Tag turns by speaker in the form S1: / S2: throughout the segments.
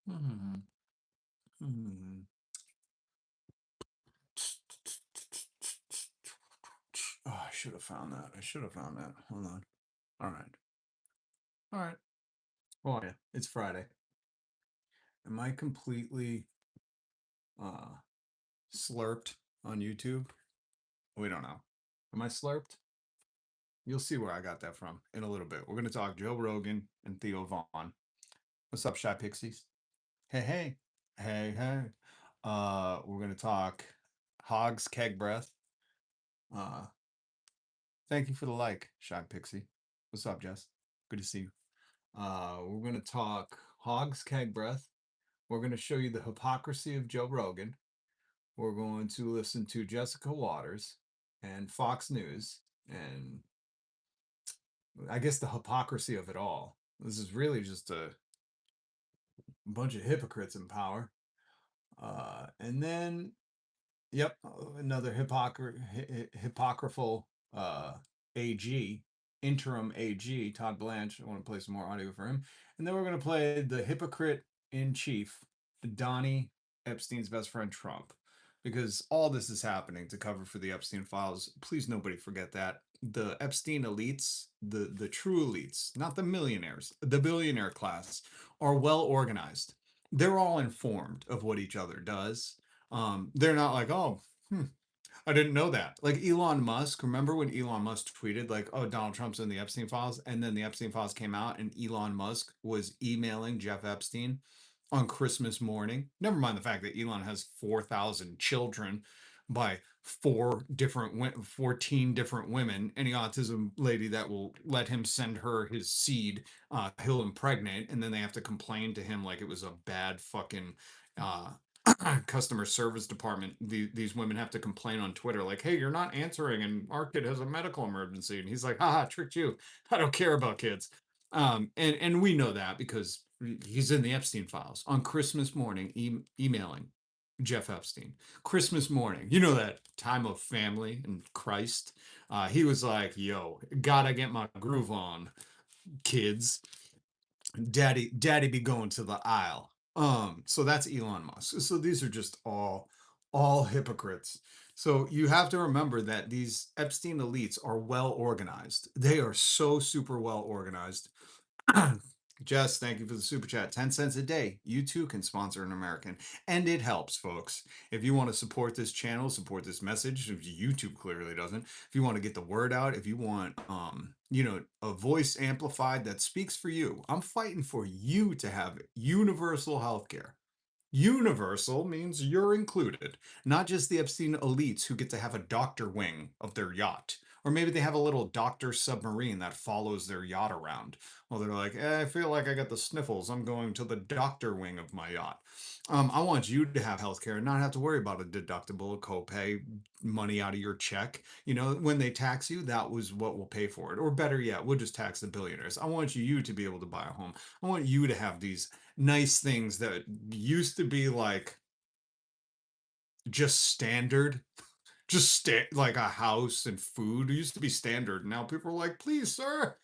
S1: Hmm. Hmm. Oh, I should have found that. I should have found that. Hold on. All right. All right. Oh yeah, it's Friday. Am I completely uh slurped on YouTube? We don't know. Am I slurped? You'll see where I got that from in a little bit. We're gonna talk Joe Rogan and Theo Vaughn. What's up, Shy Pixies? Hey, hey. Hey, hey. We're gonna talk Hogs Keg Breath. Uh, thank you for the like, Shy Pixie. What's up, Jess? Good to see you. We're gonna talk Hogs Keg Breath. We're gonna show you the hypocrisy of Joe Rogan. We're going to listen to Jessica Waters and Fox News, and I guess the hypocrisy of it all. This is really just a bunch of hypocrites in power. And then Yep, another hypocritical AG, interim AG, Todd Blanche. I want to play some more audio for him. And then we're going to play the hypocrite in chief, Donnie Epstein's best friend Trump. Because all this is happening to cover for the Epstein files. Please nobody forget that. The Epstein elites, the true elites, not the millionaires, the billionaire class, are well organized. They're all informed of what each other does. They're not like, oh, I didn't know that. Like Elon Musk, remember when Elon Musk tweeted like, "Oh, Donald Trump's in the Epstein files," and then the Epstein files came out, and Elon Musk was emailing Jeff Epstein on Christmas morning. Never mind the fact that Elon has 4,000 children by 14 different women. Any autism lady that will let him send her his seed, he'll impregnate, and then they have to complain to him like it was a bad fucking uh, customer service department. These women have to complain on Twitter, like, "Hey, you're not answering, and our kid has a medical emergency." And he's like, "Haha, tricked you. I don't care about kids." And we know that because he's in the Epstein files on Christmas morning, emailing Jeff Epstein. Christmas morning, you know that time of family and Christ. He was like, "Yo, gotta get my groove on, kids. Daddy be going to the aisle." So that's Elon Musk. So these are just all hypocrites. So you have to remember that these Epstein elites are well organized. They are so super well organized. Jess, thank you for the super chat. 10 cents a day. You too can sponsor an American. And it helps, folks. If you want to support this channel, support this message, if YouTube clearly doesn't. If you want to get the word out, if you want a voice amplified that speaks for you. I'm fighting for you to have universal health care. Universal means you're included, not just the Epstein elites who get to have a doctor wing of their yacht. Or maybe they have a little doctor submarine that follows their yacht around. Well, they're like, I feel like I got the sniffles. I'm going to the doctor wing of my yacht. I want you to have health care and not have to worry about a deductible, a copay, money out of your check. When they tax you, that was what will pay for it. Or better yet, we'll just tax the billionaires. I want you to be able to buy a home. I want you to have these nice things that used to be like just standard, like a house and food used to be standard. Now people are like, please, sir,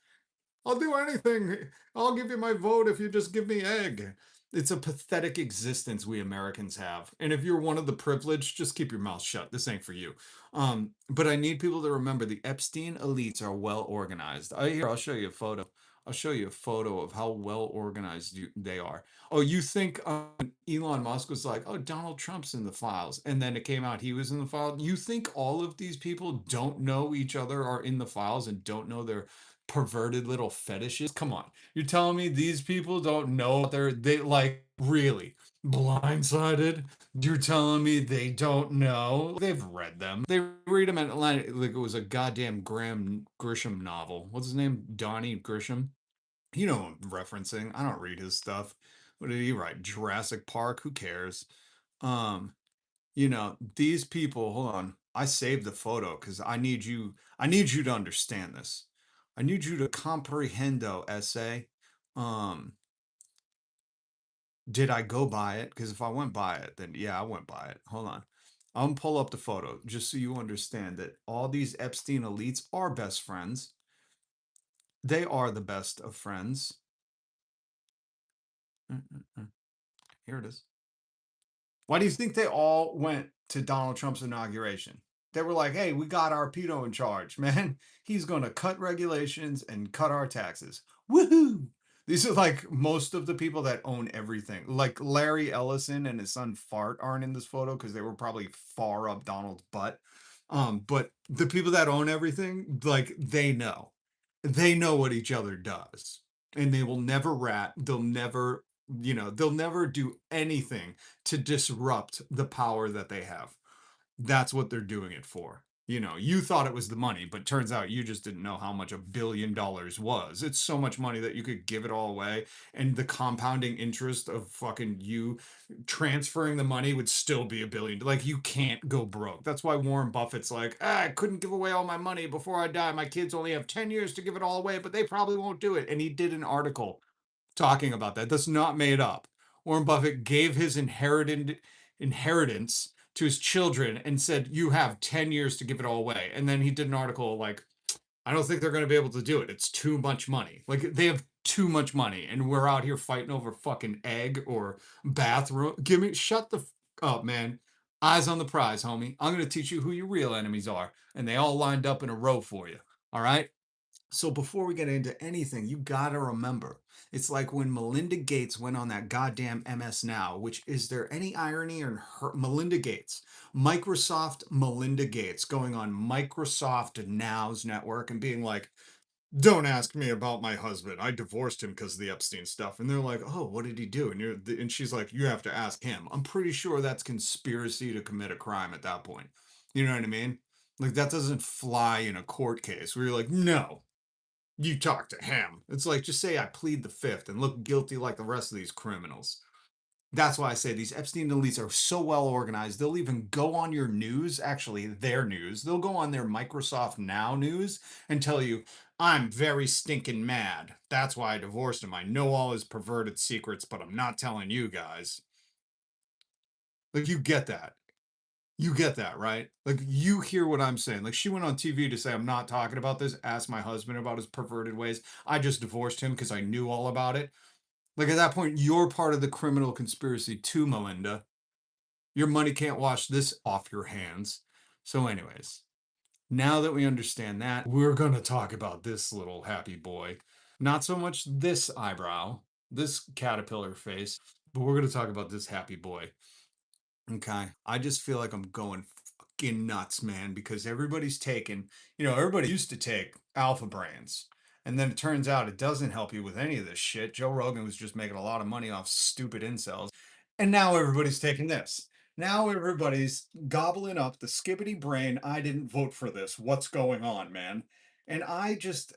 S1: I'll do anything. I'll give you my vote if you just give me egg. It's a pathetic existence we Americans have. And if you're one of the privileged, just keep your mouth shut. This ain't for you. But I need people to remember the Epstein elites are well organized. I'll show you a photo. I'll show you a photo of how well organized they are. Oh, you think Elon Musk was like, oh, Donald Trump's in the files, and then it came out he was in the file? You think all of these people don't know each other are in the files and don't know their perverted little fetishes? Come on. You're telling me these people don't know they like really blindsided? You're telling me they don't know? They've read them. They read them at like it was a goddamn Graham Grisham novel. What's his name? Donnie Grisham. You know what I'm referencing. I don't read his stuff. What did he write? Jurassic Park? Who cares? Um, these people, hold on. I saved the photo because I need you to understand this. I need you to comprehendo essay. Um, did I go by it? Because if I went by it, then yeah, I went by it. Hold on. I'm gonna pull up the photo just so you understand that all these Epstein elites are best friends. They are the best of friends. Here it is. Why do you think they all went to Donald Trump's inauguration? They were like, hey, we got our pedo in charge, man. He's going to cut regulations and cut our taxes. Woohoo! These are like most of the people that own everything. Like Larry Ellison and his son Fart aren't in this photo because they were probably far up Donald's butt. But the people that own everything, like they know what each other does, and they will never rat. They'll never, they'll never do anything to disrupt the power that they have. That's what they're doing it for. You thought it was the money, but turns out you just didn't know how much $1 billion was. It's so much money that you could give it all away, and the compounding interest of fucking you transferring the money would still be $1 billion. Like, you can't go broke. That's why Warren Buffett's like, I couldn't give away all my money before I die. My kids only have 10 years to give it all away, but they probably won't do it. And he did an article talking about that. That's not made up. Warren Buffett gave his inheritance to his children and said, you have 10 years to give it all away. And then he did an article like, I don't think they're going to be able to do it. It's too much money. Like, they have too much money, and we're out here fighting over fucking egg or bathroom. Shut the up, man. Eyes on the prize, homie. I'm going to teach you who your real enemies are. And they all lined up in a row for you. All right. So before we get into anything, you gotta remember, it's like when Melinda Gates went on that goddamn MS Now, which, is there any irony in her, Melinda Gates, Microsoft Melinda Gates going on Microsoft Now's network and being like, don't ask me about my husband. I divorced him because of the Epstein stuff. And they're like, oh, what did he do? And she's like, you have to ask him. I'm pretty sure that's conspiracy to commit a crime at that point. You know what I mean? Like, that doesn't fly in a court case where you're like, no, you talk to him. It's like, just say I plead the fifth and look guilty like the rest of these criminals. That's why I say these Epstein elites are so well organized. They'll even go on your news, actually, their news. They'll go on their Microsoft Now news and tell you, I'm very stinking mad. That's why I divorced him. I know all his perverted secrets, but I'm not telling you guys. Like, you get that. You get that, right? Like, you hear what I'm saying. Like, she went on TV to say, I'm not talking about this. Ask my husband about his perverted ways. I just divorced him because I knew all about it. Like, at that point, you're part of the criminal conspiracy too, Melinda. Your money can't wash this off your hands. So, anyways, now that we understand that, we're going to talk about this little happy boy. Not so much this eyebrow, this caterpillar face, but we're going to talk about this happy boy. Okay. I just feel like I'm going fucking nuts, man, because everybody's taking, everybody used to take alpha brands. And then it turns out it doesn't help you with any of this shit. Joe Rogan was just making a lot of money off stupid incels. And now everybody's taking this. Now everybody's gobbling up the skibbity brain. I didn't vote for this. What's going on, man? And I just,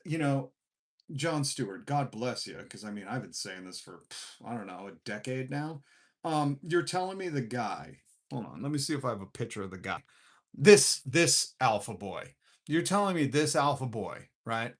S1: John Stewart, God bless you, because I mean, I've been saying this for, I don't know, a decade now. You're telling me the guy, hold on, let me see if I have a picture of the guy. This alpha boy. You're telling me this alpha boy, right?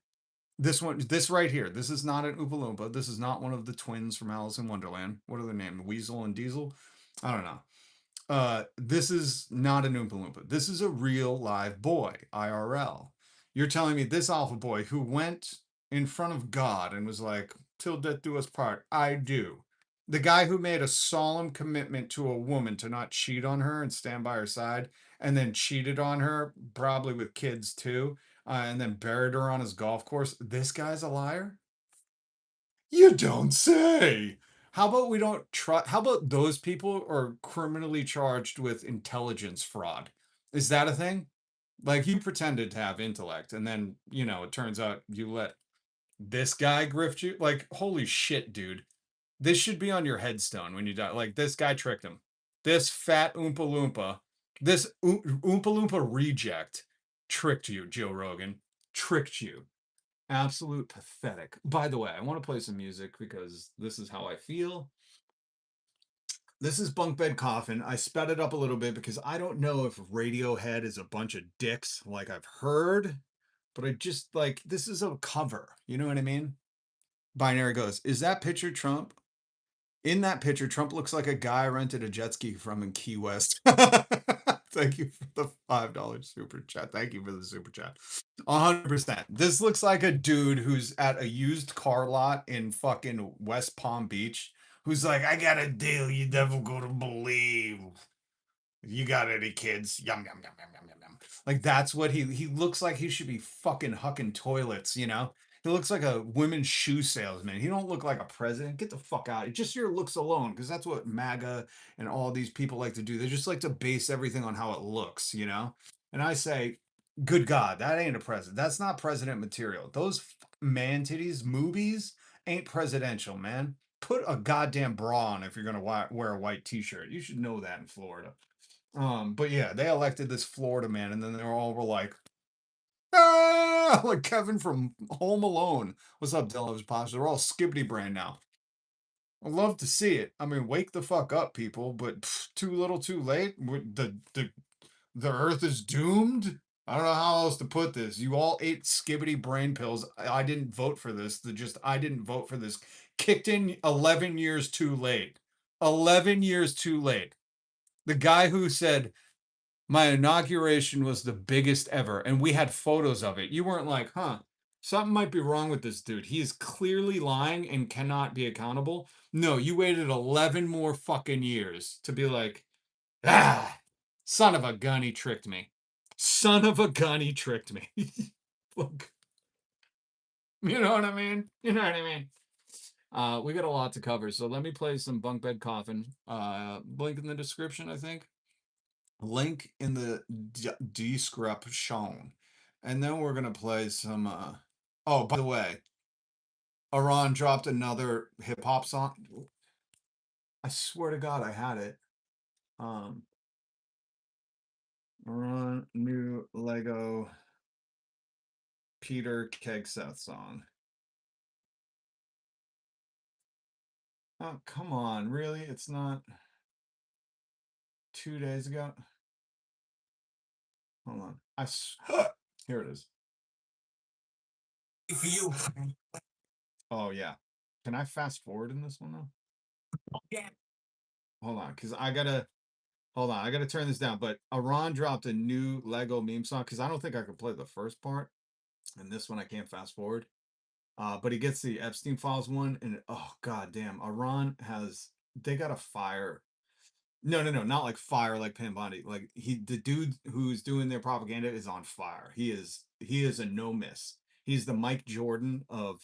S1: This one, this right here. This is not an Oompa Loompa. This is not one of the twins from Alice in Wonderland. What are their names? Weasel and Diesel? I don't know. This is not an Oompa Loompa. This is a real live boy, IRL. You're telling me this alpha boy who went in front of God and was like, till death do us part, I do. The guy who made a solemn commitment to a woman to not cheat on her and stand by her side, and then cheated on her, probably with kids too, and then buried her on his golf course. This guy's a liar? You don't say. How about we don't try? How about those people are criminally charged with intelligence fraud? Is that a thing? Like, you pretended to have intellect, and then, it turns out you let this guy grift you? Like, holy shit, dude. This should be on your headstone when you die. Like, this guy tricked him. This fat Oompa Loompa, this Oompa Loompa reject tricked you, Joe Rogan. Tricked you. Absolute pathetic. By the way, I want to play some music because this is how I feel. This is Bunk Bed Coffin. I sped it up a little bit because I don't know if Radiohead is a bunch of dicks like I've heard, but I just like, this is a cover. You know what I mean? Binary goes, is that picture Trump? In that picture, Trump looks like a guy I rented a jet ski from in Key West. Thank you for the $5 super chat. Thank you for the super chat. 100%. This looks like a dude who's at a used car lot in fucking West Palm Beach who's like, I got a deal you never gonna believe. You got any kids? Yum yum yum yum yum yum yum. Like that's what he looks like. He should be fucking hucking toilets. You know, he looks like a women's shoe salesman. He don't look like a president. Get the fuck out. Just your looks alone, because that's what MAGA and all these people like to do. They just like to base everything on how it looks. You know, and I say, good God, that ain't a president. That's not president material. Those man titties movies ain't presidential, man. Put a goddamn bra on if you're gonna wear a white t-shirt. You should know that in Florida. But yeah, they elected this Florida man, and then they all were like, ah, like Kevin from Home Alone. What's up, Dylan? It was Posh. They're all skibbity brain now. I love to see it. I mean, wake the fuck up, people, but too little, too late. The Earth is doomed. I don't know how else to put this. You all ate skibbity brain pills. I didn't vote for this. I didn't vote for this. Kicked in 11 years too late. 11 years too late. The guy who said my inauguration was the biggest ever, and we had photos of it. You weren't like, huh, something might be wrong with this dude. He is clearly lying and cannot be accountable. No, you waited 11 more fucking years to be like, ah, son of a gun, he tricked me. Son of a gun, he tricked me. Look, you know what I mean? You know what I mean? We got a lot to cover, so let me play some Bunk Bed Coffin. Link in the description, I think. Link in the description. And then we're gonna play some oh, by the way, Iran dropped another hip hop song. I swear to God I had it. Um Iran new Lego Peter Kegseth song. Oh, come on, really? It's not 2 days ago? Hold on. Here it is. For you. Oh yeah. Can I fast forward in this one though? Yeah. Hold on, because I gotta hold on. I gotta turn this down. But Iran dropped a new Lego meme song because I don't think I could play the first part, and this one I can't fast forward. But he gets the Epstein Files one, and oh god damn, Iran has they got a fire. No, no, no, not like fire like Pam Bondi. Like the dude who's doing their propaganda is on fire. He is a no miss. He's the Mike Jordan of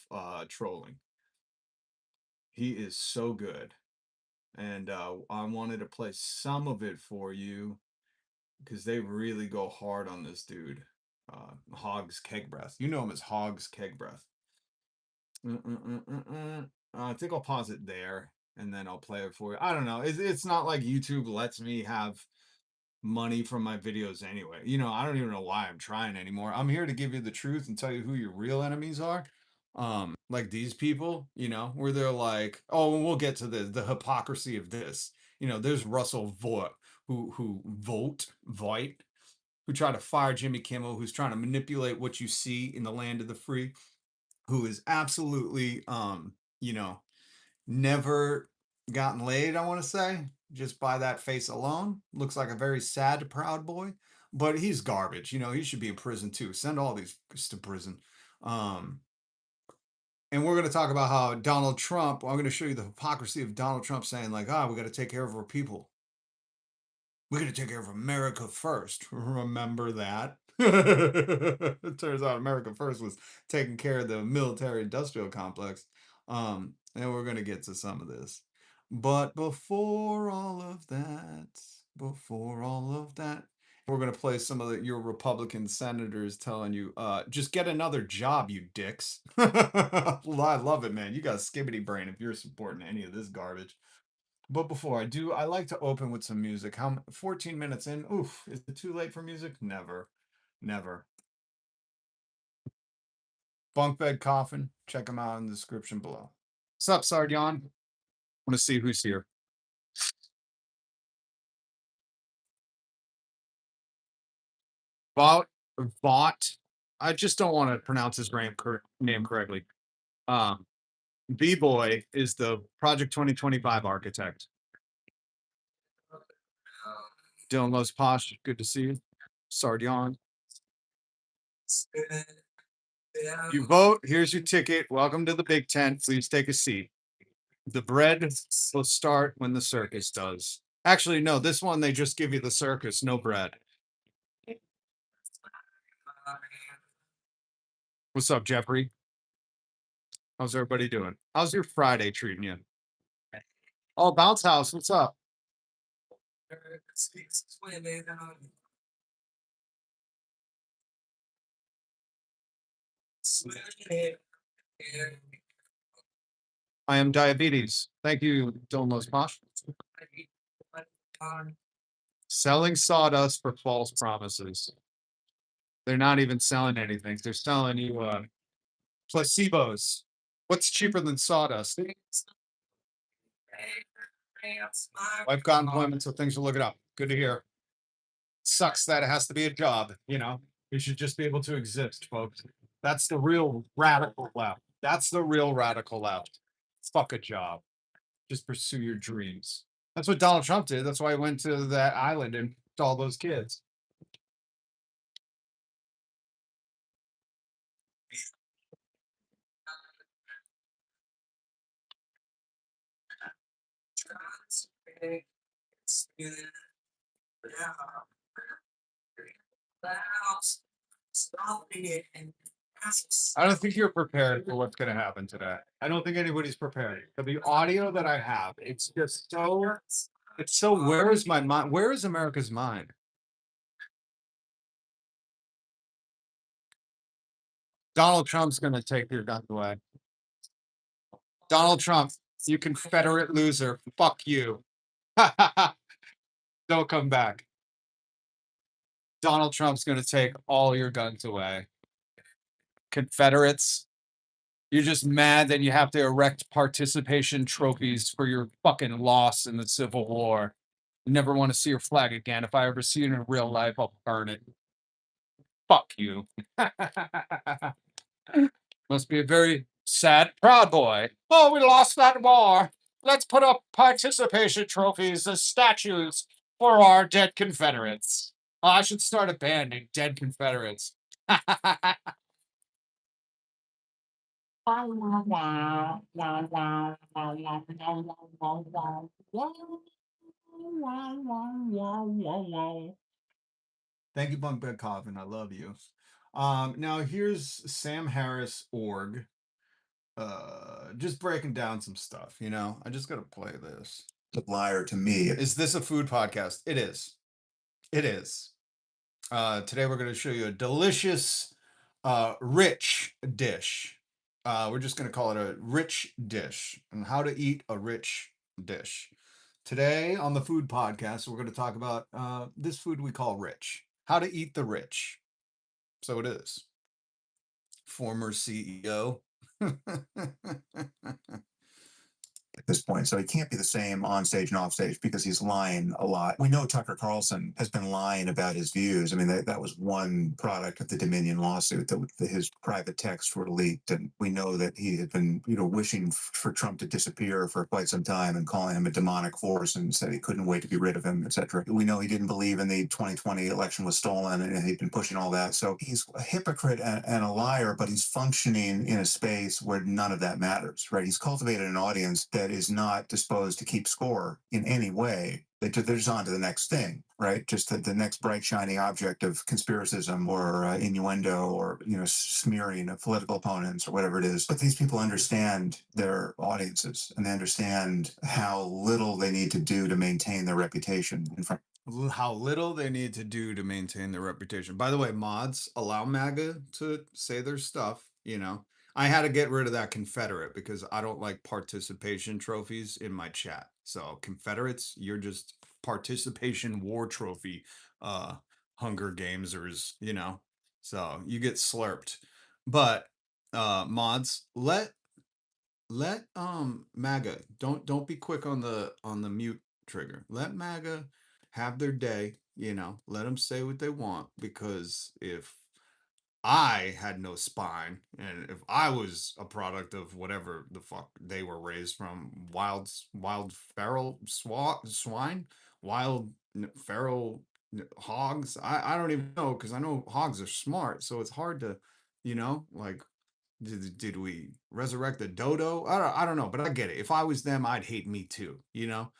S1: trolling. He is so good. And I wanted to play some of it for you because they really go hard on this dude. Hogs Keg Breath. You know him as Hogs Keg Breath. I think I'll pause it there and then I'll play it for you. I don't know. It's not like YouTube lets me have money from my videos anyway. You know, I don't even know why I'm trying anymore. I'm here to give you the truth and tell you who your real enemies are. Like these people, you know, where they're like, oh, and we'll get to the hypocrisy of this. You know, there's Russell Voigt Voigt, who tried to fire Jimmy Kimmel, who's trying to manipulate what you see in the land of the free, who is absolutely you know, never gotten laid, I want to say, just by that face alone. Looks like a very sad, proud boy, but he's garbage. You know, he should be in prison too. Send all these to prison. Um, and we're going to talk about how Donald Trump, I'm going to show you the hypocrisy of Donald Trump saying, like, we got to take care of our people. We're going to take care of America first. Remember that? It turns out America first was taking care of the military industrial complex. And we're going to get to some of this. But before all of that, we're going to play some of your Republican senators telling you, just get another job, you dicks. I love it, man. You got a skibbity brain if you're supporting any of this garbage. But before I do, I like to open with some music. 14 minutes in? Oof, is it too late for music? Never. Never. Bunk Bed Coffin. Check them out in the description below. What's up, Sardion? Want to see who's here. Vought, Vought. I just don't want to pronounce his name correctly. Um, B-Boy is the Project 2025 architect. Dylan Loves Posh, good to see you. Sardion. You vote, here's your ticket. Welcome to the big tent. Please take a seat. The bread will start when the circus does. Actually, no, this one they just give you the circus, no bread. What's up, Jeffrey? How's everybody doing? How's your Friday treating you? Oh, Bounce House, what's up? I am diabetes. Thank you, Don Los Posh. Selling sawdust for false promises. They're not even selling anything. They're selling you placebos. What's cheaper than sawdust? I've got employment, so things are looking up. Good to hear. Sucks that it has to be a job, you know. You should just be able to exist, folks. That's the real radical left. That's the real radical left. Fuck a job. Just pursue your dreams. That's what Donald Trump did. That's why he went to that island and all those kids. I don't think you're prepared for what's going to happen today. I don't think anybody's prepared. For the audio that I have, it's just so, it's so, where is my mind? Where is America's mind? Donald Trump's going to take your guns away. Donald Trump, you Confederate loser. Fuck you. Don't come back. Donald Trump's going to take all your guns away. Confederates, you're just mad that you have to erect participation trophies for your fucking loss in the Civil War. You never want to see your flag again. If I ever see it in real life, I'll burn it. Fuck you. Must be a very sad, proud boy. Oh, we lost that war. Let's put up participation trophies as statues for our dead Confederates. Oh, I should start a band named Dead Confederates. Thank you, Bunkbed Coffin. I love you. Now here's Sam Harris org. Just breaking down some stuff, you know. I just gotta play this. The liar to me. Is this a food podcast? It is. It is. Today we're gonna show you a delicious rich dish. We're just gonna call it a rich dish and how to eat a rich dish. Today on the food podcast, we're going to talk about this food we call rich. How to eat the rich. So it is. Former CEO. At this point, so he can't be the same on stage and off stage because he's lying a lot. We know Tucker Carlson has been lying about his views. I mean, that was one product of the Dominion lawsuit that his private texts were leaked, and we know that he had been, wishing for Trump to disappear for quite some time and calling him a demonic force and said he couldn't wait to be rid of him, etc. We know he didn't believe in the 2020 election was stolen, and he'd been pushing all that. So he's a hypocrite and a liar, but he's functioning in a space where none of that matters, right? He's cultivated an audience that is not disposed to keep score in any way. They're just on to the next thing, right? Just the next bright, shiny object of conspiracism or innuendo or, smearing of political opponents or whatever it is. But these people understand their audiences and they understand how little they need to do to maintain their reputation in front. How little they need to do to maintain their reputation. By the way, mods, allow MAGA to say their stuff, I had to get rid of that Confederate because I don't like participation trophies in my chat. So Confederates, you're just participation war trophy Hunger Gamesers, So you get slurped. But mods, let MAGA, don't be quick on the mute trigger. Let MAGA have their day, let them say what they want, because if I had no spine, and if I was a product of whatever the fuck they were raised from, wild feral swine, wild feral hogs. I don't even know, because I know hogs are smart, so it's hard to, like Did we resurrect the dodo? I don't know, but I get it. If I was them, I'd hate me too, you know?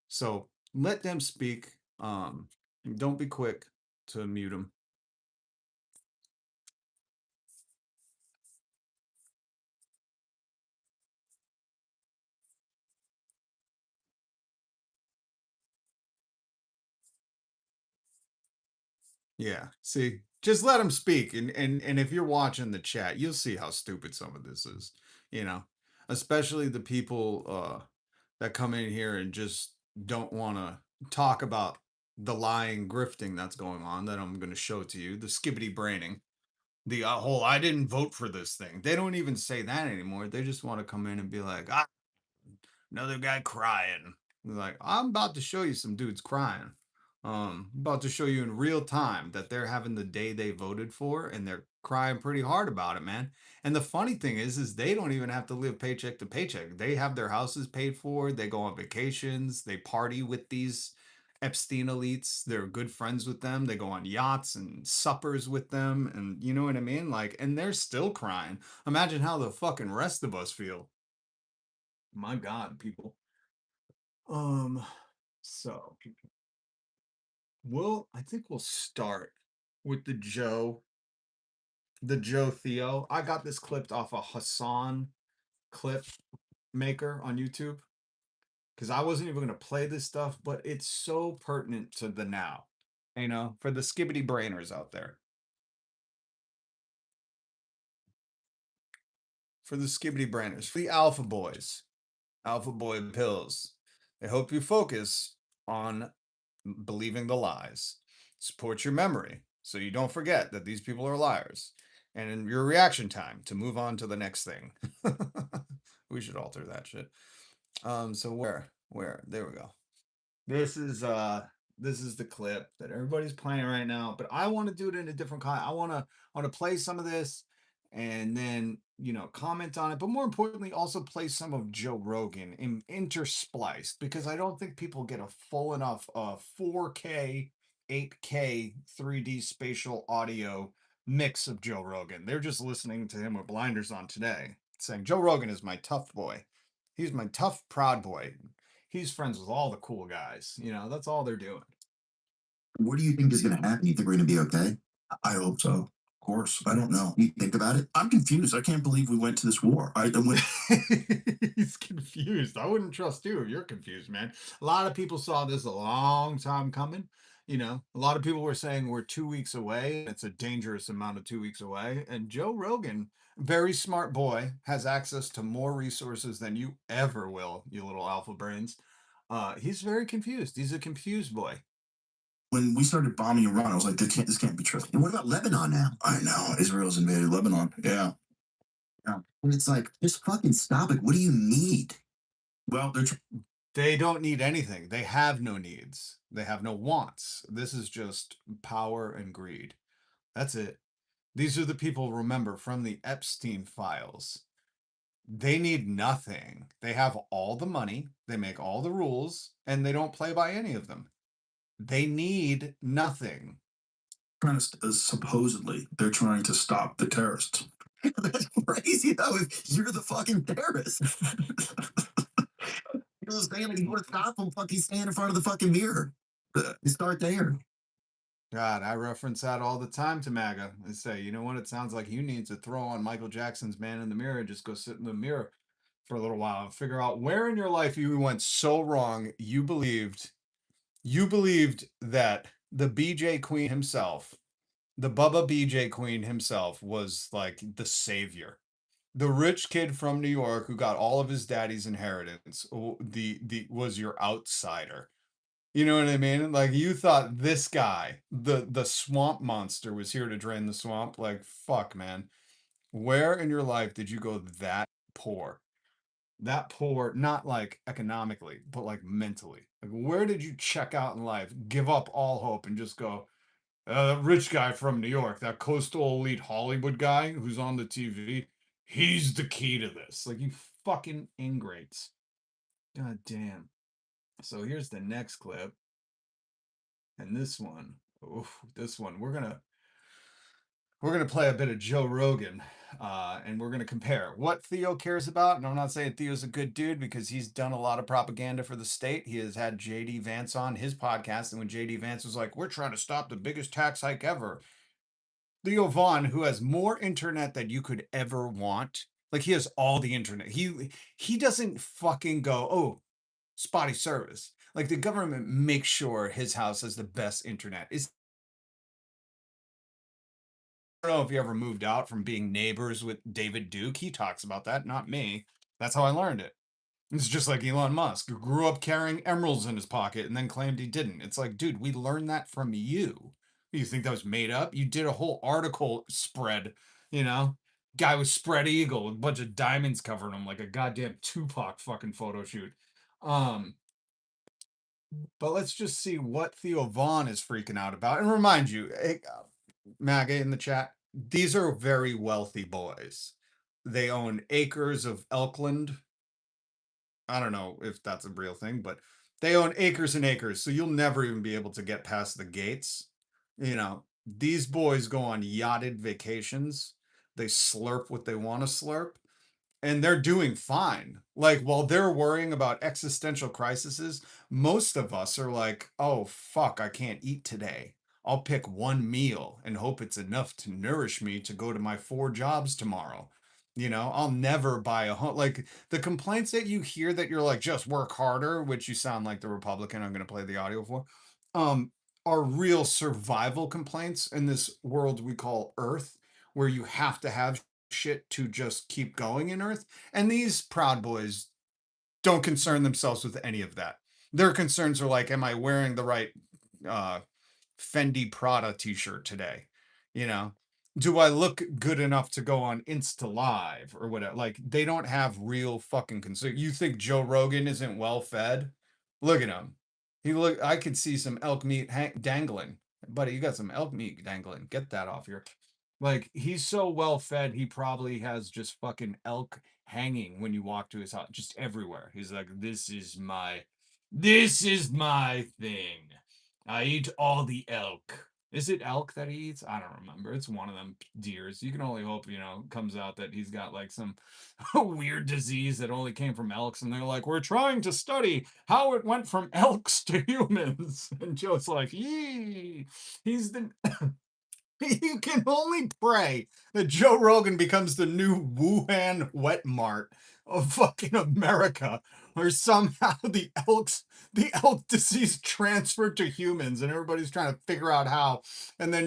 S1: So let them speak. Don't be quick to mute them. Yeah. See, just let them speak. And if you're watching the chat, you'll see how stupid some of this is, you know, especially the people that come in here and just don't want to talk about the lying grifting that's going on that I'm going to show to you, the skibbity braining, the whole I didn't vote for this thing. They don't even say that anymore. They just want to come in and be like, ah, another guy crying. Like, I'm about to show you some dudes crying. About to show you in real time that they're having the day they voted for and they're crying pretty hard about it, man. And the funny thing is they don't even have to live paycheck to paycheck. They have their houses paid for, they go on vacations, they party with these Epstein elites. They're good friends with them. They go on yachts and suppers with them. And you know what I mean? Like, and they're still crying. Imagine how the fucking rest of us feel. My God, people. Um, so I think we'll start with the Joe Theo. I got this clipped off a Hassan clip maker on YouTube because I wasn't even gonna play this stuff, but it's so pertinent to the now, you know, for the skibbity brainers out there. For the skibbity brainers, for the alpha boys, alpha boy pills. They hope you focus on believing the lies. Support your memory so you don't forget that these people are liars. And in your reaction time to move on to the next thing. We should alter that shit. So where? There we go. This is this is the clip that everybody's playing right now, but I want to do it in a different kind. I want to play some of this and then, you know, comment on it, but more importantly also play some of Joe Rogan in interspliced because I don't think people get a full enough 4K, 8K, 3D spatial audio mix of Joe Rogan. They're just listening to him with blinders on today, saying Joe Rogan is my tough boy. He's my tough proud boy. He's friends with all the cool guys. You know, that's all they're doing.
S2: What do you think is going to happen? You think we're going to be okay? I hope so. Of course. I don't know. You think about it? I'm confused. I can't believe we went to this war. I went.
S1: He's confused. I wouldn't trust you if you're confused, man. A lot of people saw this a long time coming. You know, a lot of people were saying we're 2 weeks away. It's a dangerous amount of 2 weeks away. And Joe Rogan, very smart boy, has access to more resources than you ever will, you little alpha brains. He's very confused. He's a confused boy.
S2: When we started bombing Iran, I was like, this can't be true. And what about Lebanon now? I know. Israel's invaded Lebanon. Yeah. Yeah. And it's like, just fucking stop it. What do you need? Well,
S1: They don't need anything. They have no needs. They have no wants. This is just power and greed. That's it. These are the people, remember, from the Epstein files. They need nothing. They have all the money, they make all the rules, and they don't play by any of them. They need nothing.
S2: trying to supposedly they're trying to stop the terrorists. That's crazy though. If you're the fucking terrorist, you're saying like you want to stop them, fucking stand in front of the fucking mirror. You start there.
S1: God, I reference that all the time to MAGA. I say, you know what? It sounds like you need to throw on Michael Jackson's Man in the Mirror, just go sit in the mirror for a little while and figure out where in your life you went so wrong you believed that the BJ Queen himself, the Bubba BJ Queen himself was like the savior. The rich kid from New York who got all of his daddy's inheritance, the was your outsider. You know what I mean? Like you thought this guy, the swamp monster was here to drain the swamp. Like fuck, man. Where in your life did you go that poor? That poor, not like economically, but like mentally. Like where did you check out in life, give up all hope and just go, that rich guy from New York, that coastal elite Hollywood guy who's on the TV, he's the key to this. Like you fucking ingrates. God damn. So here's the next clip. And this one, oof, this one, we're gonna play a bit of Joe Rogan, and we're gonna compare what Theo cares about. And I'm not saying Theo's a good dude because he's done a lot of propaganda for the state. He has had JD Vance on his podcast, and when JD Vance was like, "We're trying to stop the biggest tax hike ever," Theo Vaughn, who has more internet than you could ever want, like he has all the internet. He doesn't fucking go, oh, spotty service. Like the government makes sure his house has the best internet. Is I don't know if you ever moved out from being neighbors with David Duke. He talks about that, not me. That's how I learned it. It's just like Elon Musk, who grew up carrying emeralds in his pocket and then claimed he didn't. It's like, dude, we learned that from you. You think that was made up? You did a whole article spread, you know? Guy with spread eagle with a bunch of diamonds covering him like a goddamn Tupac fucking photo shoot. Um, but let's just see what Theo Vaughn is freaking out about. And remind you, hey, MAGA in the chat, these are very wealthy boys. They own acres of Elkland. I don't know if that's a real thing, but they own acres and acres. So you'll never even be able to get past the gates. You know, these boys go on yachted vacations. They slurp what they want to slurp and they're doing fine. Like while they're worrying about existential crises, most of us are like, "Oh fuck, I can't eat today. I'll pick one meal and hope it's enough to nourish me to go to my 4 jobs tomorrow." You know, I'll never buy a home. Like the complaints that you hear that you're like, just work harder, which you sound like the Republican I'm going to play the audio for, um, are real survival complaints in this world we call Earth, where you have to have shit to just keep going in Earth. And these Proud Boys don't concern themselves with any of that. Their concerns are like, am I wearing the right uh, Fendi Prada t-shirt today? You know, do I look good enough to go on Insta Live or whatever? Like they don't have real fucking concern. You think Joe Rogan isn't well fed? Look at him. I could see some elk meat dangling. Buddy, you got some elk meat dangling. Get that off here. Like he's so well fed, he probably has just fucking elk hanging when you walk to his house, just everywhere. He's like, this is my thing. I eat all the elk. Is it elk that he eats? I don't remember. It's one of them deers. You can only hope, comes out that he's got like some weird disease that only came from elks. And they're like, we're trying to study how it went from elks to humans. And Joe's like, yee. He's the You can only pray that Joe Rogan becomes the new Wuhan wet mart of fucking America, or somehow the elk disease transferred to humans, and everybody's trying to figure out how. And then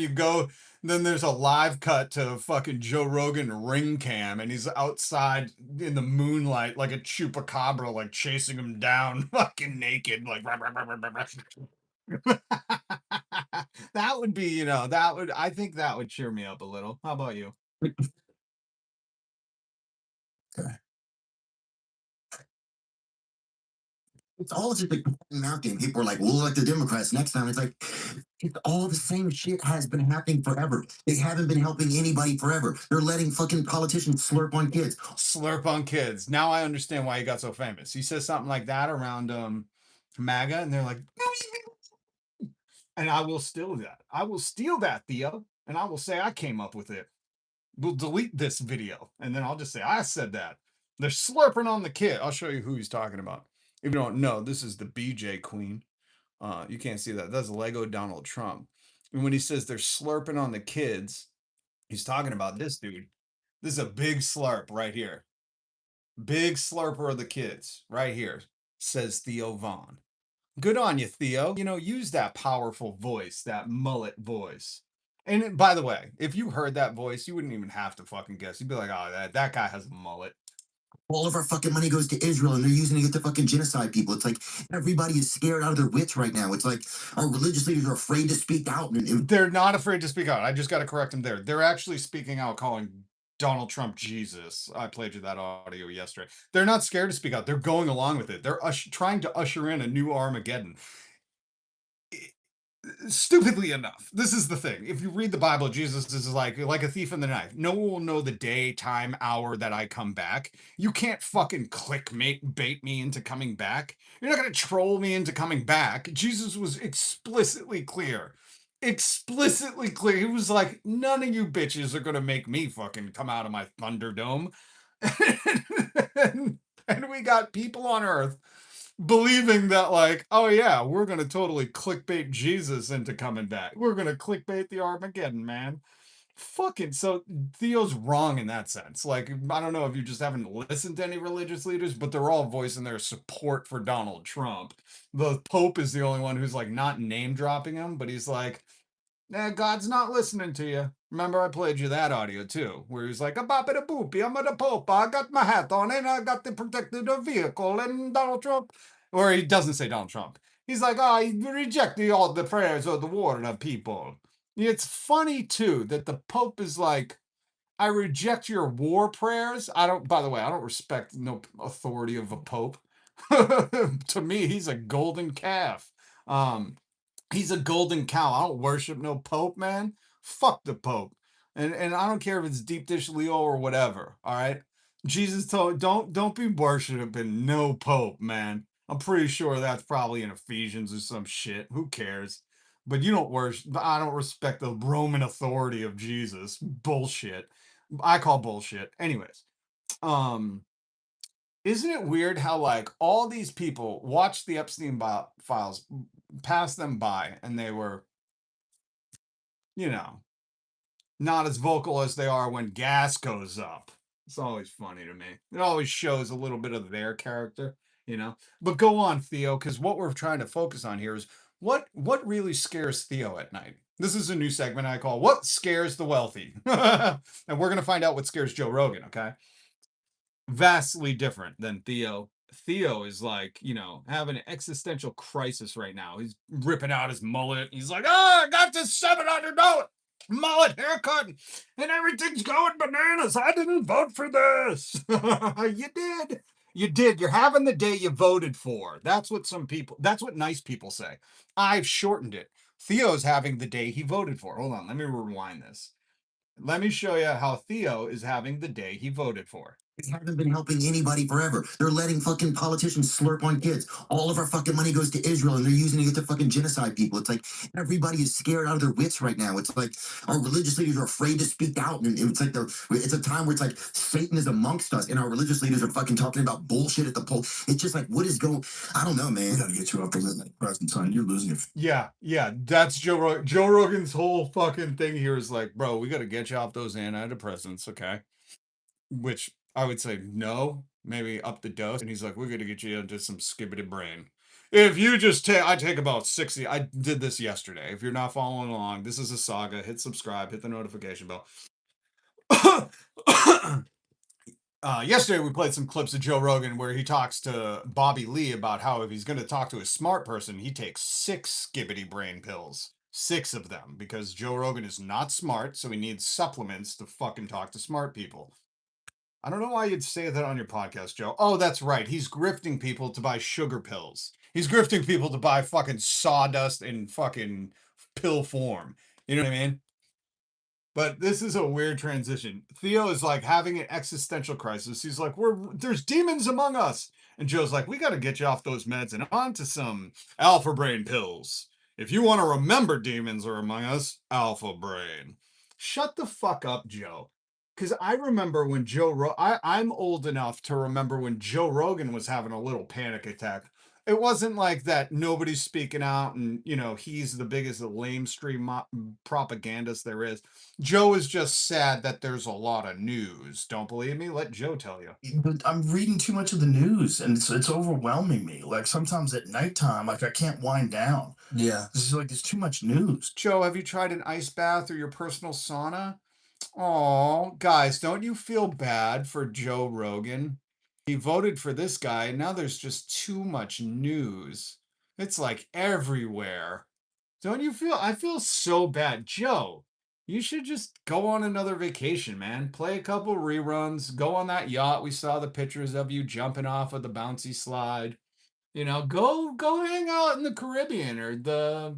S1: there's a live cut to fucking Joe Rogan ring cam, and he's outside in the moonlight like a chupacabra, like chasing him down, fucking naked, like. That would be, I think that would cheer me up a little. How about you?
S2: Okay. It's all just like mounting. People are like, we'll elect the Democrats next time. It's like, it's all the same shit has been happening forever. They haven't been helping anybody forever. They're letting fucking politicians slurp on kids.
S1: Slurp on kids. Now I understand why he got so famous. He says something like that around MAGA, and they're like, and I will steal that. I will steal that, Theo, and I will say I came up with it. We'll delete this video, and then I'll just say I said that. They're slurping on the kid. I'll show you who he's talking about. If you don't know, this is the BJ Queen. You can't see that. That's Lego Donald Trump. And when he says they're slurping on the kids, he's talking about this dude. This is a big slurp right here. Big slurper of the kids right here, says Theo Vaughn. Good on you, Theo. Use that powerful voice, that mullet voice. And by the way, if you heard that voice, you wouldn't even have to fucking guess. You'd be like, oh, that guy has a mullet.
S2: All of our fucking money goes to Israel and they're using it to fucking genocide people. It's like everybody is scared out of their wits right now. It's like our religious leaders are afraid to speak out.
S1: They're not afraid to speak out. I just got to correct them there. They're actually speaking out, calling Donald Trump Jesus. I played you that audio yesterday. They're not scared to speak out. They're going along with it. They're trying to usher in a new Armageddon. Stupidly enough, this is the thing. If you read the Bible, Jesus is like a thief in the night. No one will know the day, time, hour that I come back. You can't fucking bait me into coming back. You're not going to troll me into coming back. Jesus was explicitly clear. explicitly clear. He was like, none of you bitches are gonna make me fucking come out of my Thunderdome. And we got people on Earth believing that, like, oh yeah, we're gonna totally clickbait Jesus into coming back. We're gonna clickbait the Armageddon man. Fucking so Theo's wrong in that sense. Like, I don't know if you just haven't listened to any religious leaders, but they're all voicing their support for Donald Trump. The Pope is the only one who's like not name dropping him, but he's like, God's not listening to you. Remember, I played you that audio too, where he's like, a bop it a boopy, I'm the Pope, I got my hat on and I got the protected vehicle, and Donald Trump, or he doesn't say Donald Trump. He's like, I reject all the prayers of the water people. It's funny too that the Pope is like, I reject your war prayers. I don't, by the way, I don't respect no authority of a Pope. To me, he's a golden calf. Um, he's a golden cow. I don't worship no Pope, man. Fuck the Pope. And I don't care if it's deep dish Leo or whatever. All right. Jesus told don't be worshiping no Pope, man. I'm pretty sure that's probably in Ephesians or some shit. Who cares? But you don't worship. I don't respect the Roman authority of Jesus. Bullshit. I call bullshit. Anyways, um, isn't it weird how like all these people watched the Epstein files pass them by and they were, you know, not as vocal as they are when gas goes up. It's always funny to me. It always shows a little bit of their character, you know. But go on, Theo, because what we're trying to focus on here is what really scares Theo at night. This is a new segment I call "What Scares the Wealthy," and we're gonna find out what scares Joe Rogan. Okay, vastly different than Theo. Theo is like, having an existential crisis right now. He's ripping out his mullet. He's like, oh, I got this $700 mullet haircut and everything's going bananas. I didn't vote for this. You did. You did. You're having the day you voted for. That's what nice people say. I've shortened it. Theo's having the day he voted for. Hold on. Let me rewind this. Let me show you how Theo is having the day he voted for.
S2: They haven't been helping anybody forever. They're letting fucking politicians slurp on kids. All of our fucking money goes to Israel and they're using it to fucking genocide people. It's like everybody is scared out of their wits right now. It's like our religious leaders are afraid to speak out. And it's like it's a time where it's like Satan is amongst us and our religious leaders are fucking talking about bullshit at the poll. It's just like, what is going, I don't know, man. We gotta get you off the midnight present, son. You're losing it.
S1: Yeah, that's Joe Rogan. Joe Rogan's whole fucking thing here is like, bro, we got to get you off those antidepressants, okay? Which I would say no, maybe up the dose. And he's like, we're gonna get you into some skibbity brain. If you just I take about 60. I did this yesterday. If you're not following along, this is a saga. Hit subscribe, hit the notification bell. Yesterday we played some clips of Joe Rogan where he talks to Bobby Lee about how if he's going to talk to a smart person, he takes 6 skibbity brain pills. 6 of them, because Joe Rogan is not smart, so he needs supplements to fucking talk to smart people. I don't know why you'd say that on your podcast, Joe. Oh, that's right. He's grifting people to buy sugar pills. He's grifting people to buy fucking sawdust in fucking pill form. You know what I mean? But this is a weird transition. Theo is like having an existential crisis. He's like, there's demons among us. And Joe's like, we got to get you off those meds and onto some alpha brain pills. If you want to remember demons are among us, alpha brain. Shut the fuck up, Joe. Because I remember when I'm old enough to remember when Joe Rogan was having a little panic attack. It wasn't like that nobody's speaking out and, he's the biggest lamestream propagandist there is. Joe is just sad that there's a lot of news. Don't believe me? Let Joe tell you.
S3: But I'm reading too much of the news and it's overwhelming me. Like sometimes at nighttime, like I can't wind down.
S2: Yeah.
S3: This is like there's too much news.
S1: Joe, have you tried an ice bath or your personal sauna? Oh, guys, don't you feel bad for Joe Rogan? He voted for this guy, and now there's just too much news. It's like everywhere. Don't you feel? I feel so bad. Joe, you should just go on another vacation, man. Play a couple reruns. Go on that yacht. We saw the pictures of you jumping off of the bouncy slide. Go hang out in the Caribbean or the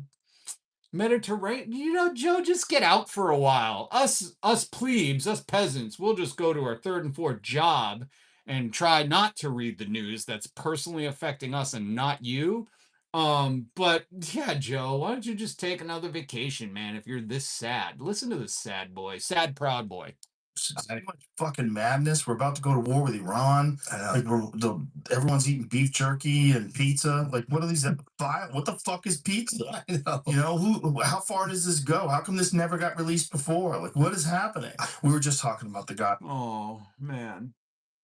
S1: Mediterranean. Joe, just get out for a while. Us plebes, us peasants, we'll just go to our third and fourth job and try not to read the news that's personally affecting us and not you. But yeah, Joe, why don't you just take another vacation, man? If you're this sad, listen to this sad boy, sad proud boy.
S3: It's too much fucking madness. We're about to go to war with Iran. Like everyone's eating beef jerky and pizza. Like, what are these? What the fuck is pizza?
S2: I know.
S3: You know, how far does this go? How come this never got released before? Like, what is happening? We were just talking about the guy.
S1: Oh man,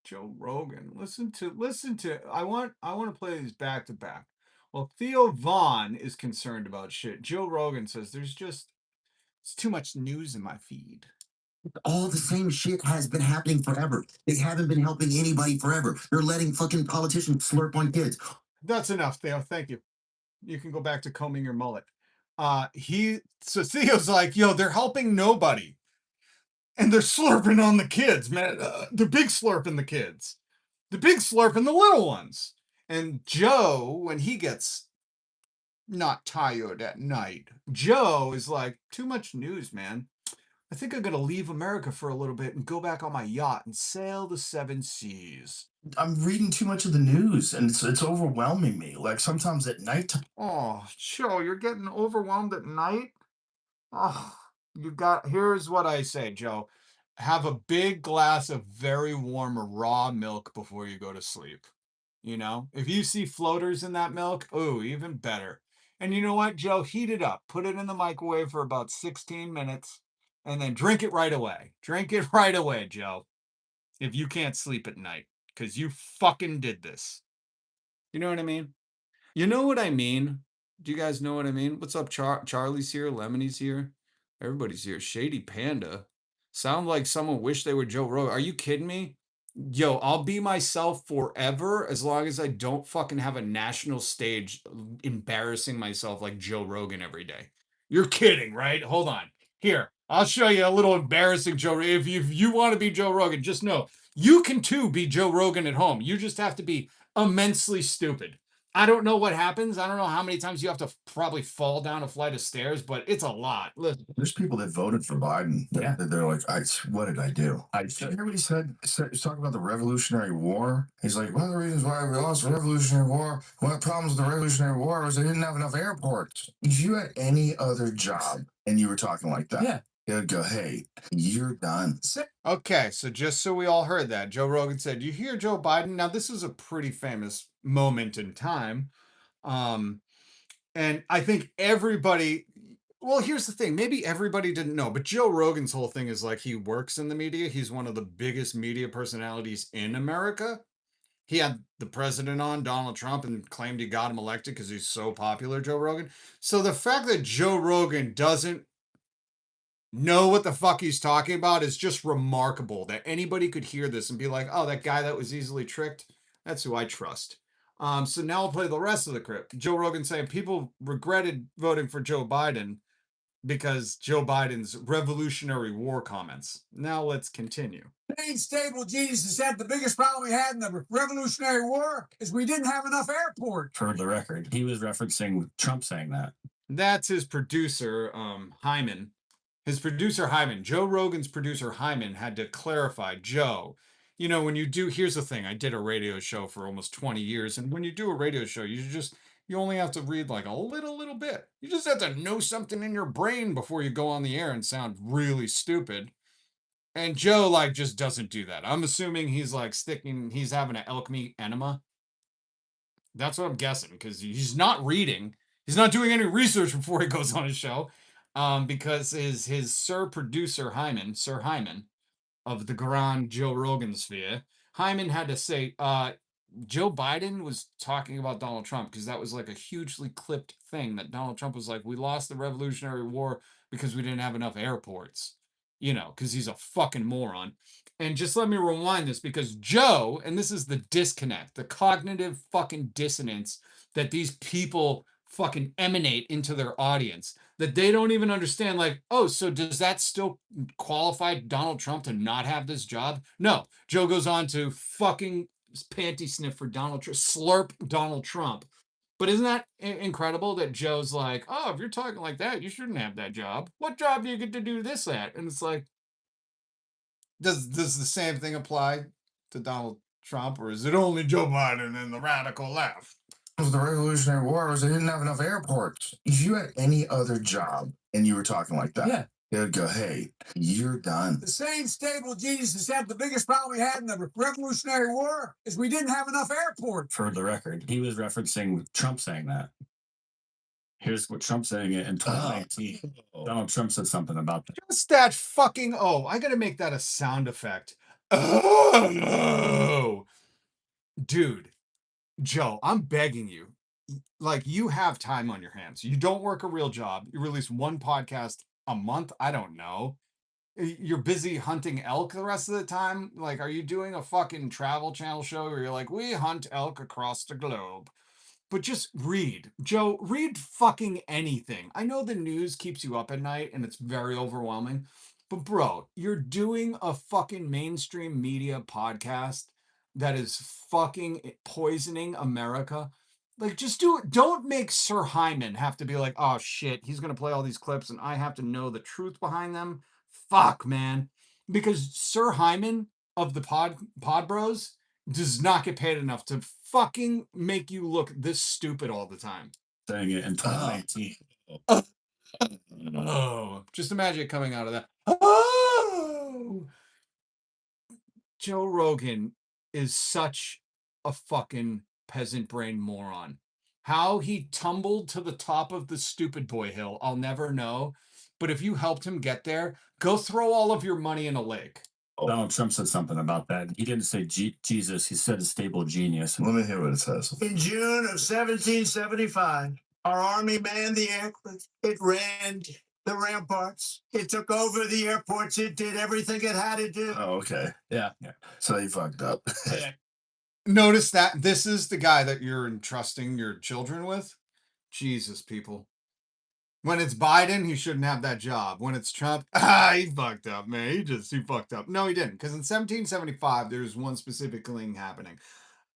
S1: Joe Rogan. Listen to. I want to play these back to back. Well, Theo Vaughn is concerned about shit. Joe Rogan says it's too much news in my feed.
S2: All the same shit has been happening forever. They haven't been helping anybody forever. They're letting fucking politicians slurp on kids.
S1: That's enough, Theo. Thank you. You can go back to combing your mullet. So Theo's like, yo, they're helping nobody. And they're slurping on the kids, man. They're big slurping the kids. The big slurping the little ones. And Joe, when he gets not tired at night, Joe is like, too much news, man. I think I'm going to leave America for a little bit and go back on my yacht and sail the seven seas.
S3: I'm reading too much of the news, and it's overwhelming me. Like sometimes at night.
S1: Oh, Joe, you're getting overwhelmed at night? Oh, here's what I say, Joe. Have a big glass of very warm raw milk before you go to sleep. You know, if you see floaters in that milk, oh, even better. And you know what, Joe? Heat it up, put it in the microwave for about 16 minutes, and then drink it right away. Drink it right away, Joe, if you can't sleep at night, because you fucking did this. You know what I mean? You know what I mean? Do you guys know what I mean? What's up, Charlie's here, Lemoney's here, everybody's here. Shady Panda. Sound like someone wished they were Joe Rogan. Are you kidding me? Yo, I'll be myself forever as long as I don't fucking have a national stage embarrassing myself like Joe Rogan every day. You're kidding, right? Hold on. Here, I'll show you a little embarrassing Joe. If you want to be Joe Rogan, just know you can too be Joe Rogan at home. You just have to be immensely stupid. I don't know what happens. I don't know how many times you have to probably fall down a flight of stairs, but it's a lot. Listen.
S2: There's people that voted for Biden.
S3: Yeah.
S2: They're like, what did I do?
S3: Did you hear what he said? He's talking about the Revolutionary War. He's like, one of the reasons why we lost the Revolutionary War, one of the problems with the Revolutionary War was they didn't have enough airports. If you had any other job and you were talking like that,
S2: Yeah.
S3: it'd go, hey, you're done.
S1: Okay, so just so we all heard that, Joe Rogan said, "You hear Joe Biden?" Now, this is a pretty famous moment in time. And I think everybody, well, here's the thing, maybe everybody didn't know, but Joe Rogan's whole thing is like he works in the media. He's one of the biggest media personalities in America. He had the president on, Donald Trump, and claimed he got him elected because he's so popular, Joe Rogan. So the fact that Joe Rogan doesn't know what the fuck he's talking about is just remarkable that anybody could hear this and be like, oh, that guy that was easily tricked, that's who I trust. So now I'll play the rest of the clip. Joe Rogan saying people regretted voting for Joe Biden because Joe Biden's Revolutionary War comments. Now let's continue.
S4: Stable genius said the biggest problem we had in the Revolutionary War is we didn't have enough airports.
S5: For the record, he was referencing Trump saying that.
S1: That's his producer, Hyman. His producer, Hyman. Joe Rogan's producer, Hyman, had to clarify, Joe, you know, when you do, here's the thing. I did a radio show for almost 20 years. And when you do a radio show, you only have to read like a little bit. You just have to know something in your brain before you go on the air and sound really stupid. And Joe, like, just doesn't do that. I'm assuming he's having an elk meat enema. That's what I'm guessing, because he's not reading. He's not doing any research before he goes on his show. Because his Sir Producer Hyman, Sir Hyman, of the Grand Joe Rogan sphere, Hyman had to say, Joe Biden was talking about Donald Trump because that was like a hugely clipped thing that Donald Trump was like, we lost the Revolutionary War because we didn't have enough airports, you know, because he's a fucking moron. And just let me rewind this because Joe, and this is the disconnect, the cognitive fucking dissonance that these people fucking emanate into their audience, that they don't even understand, like, oh, so does that still qualify Donald Trump to not have this job? No. Joe goes on to fucking panty sniff for Donald Trump, slurp Donald Trump. But isn't that incredible that Joe's like, oh, if you're talking like that, you shouldn't have that job. What job do you get to do this at? And it's like, does the same thing apply to Donald Trump, or is it only Joe Biden and the radical left?
S3: of the Revolutionary War was they didn't have enough airports. If you had any other job and you were talking like that,
S5: Yeah.
S3: they'd go, "Hey, you're done."
S4: The same stable genius that said the biggest problem we had in the Revolutionary War is we didn't have enough airports.
S5: For the record, he was referencing Trump saying that. Here's what Trump saying it in 2019. Donald Trump said something about that.
S1: Just that fucking, oh, I gotta make that a sound effect. Oh, dude, Joe, I'm begging you. Like, you have time on your hands. You don't work a real job. You release one podcast a month. I don't know. You're busy hunting elk the rest of the time. Like, are you doing a fucking travel channel show where you're like, we hunt elk across the globe? But just read. Joe, read fucking anything. I know the news keeps you up at night and it's very overwhelming. But bro, you're doing a fucking mainstream media podcast that is fucking poisoning America. Like, just do it. Don't make Sir Hyman have to be like, oh shit, he's gonna play all these clips and I have to know the truth behind them. Fuck, man. Because Sir Hyman of the Pod Bros does not get paid enough to fucking make you look this stupid all the time.
S5: Saying it in 2019.
S1: Oh, just imagine it coming out of that. Oh, Joe Rogan is such a fucking peasant brain moron. How he tumbled to the top of the stupid boy hill, I'll never know. But if you helped him get there, go throw all of your money in a lake.
S5: Donald Trump said something about that. He didn't say Jesus. He said a stable genius.
S3: Let me hear what it says.
S6: In June of 1775, our army manned the aircraft. It ran the ramparts. It took over the airports. It did everything it had to do.
S3: Oh, okay.
S5: Yeah.
S3: So he fucked up.
S1: Notice that this is the guy that you're entrusting your children with. Jesus, people. When it's Biden, he shouldn't have that job. When it's Trump, he fucked up, man. He fucked up. No, he didn't. Because in 1775, there's one specific thing happening.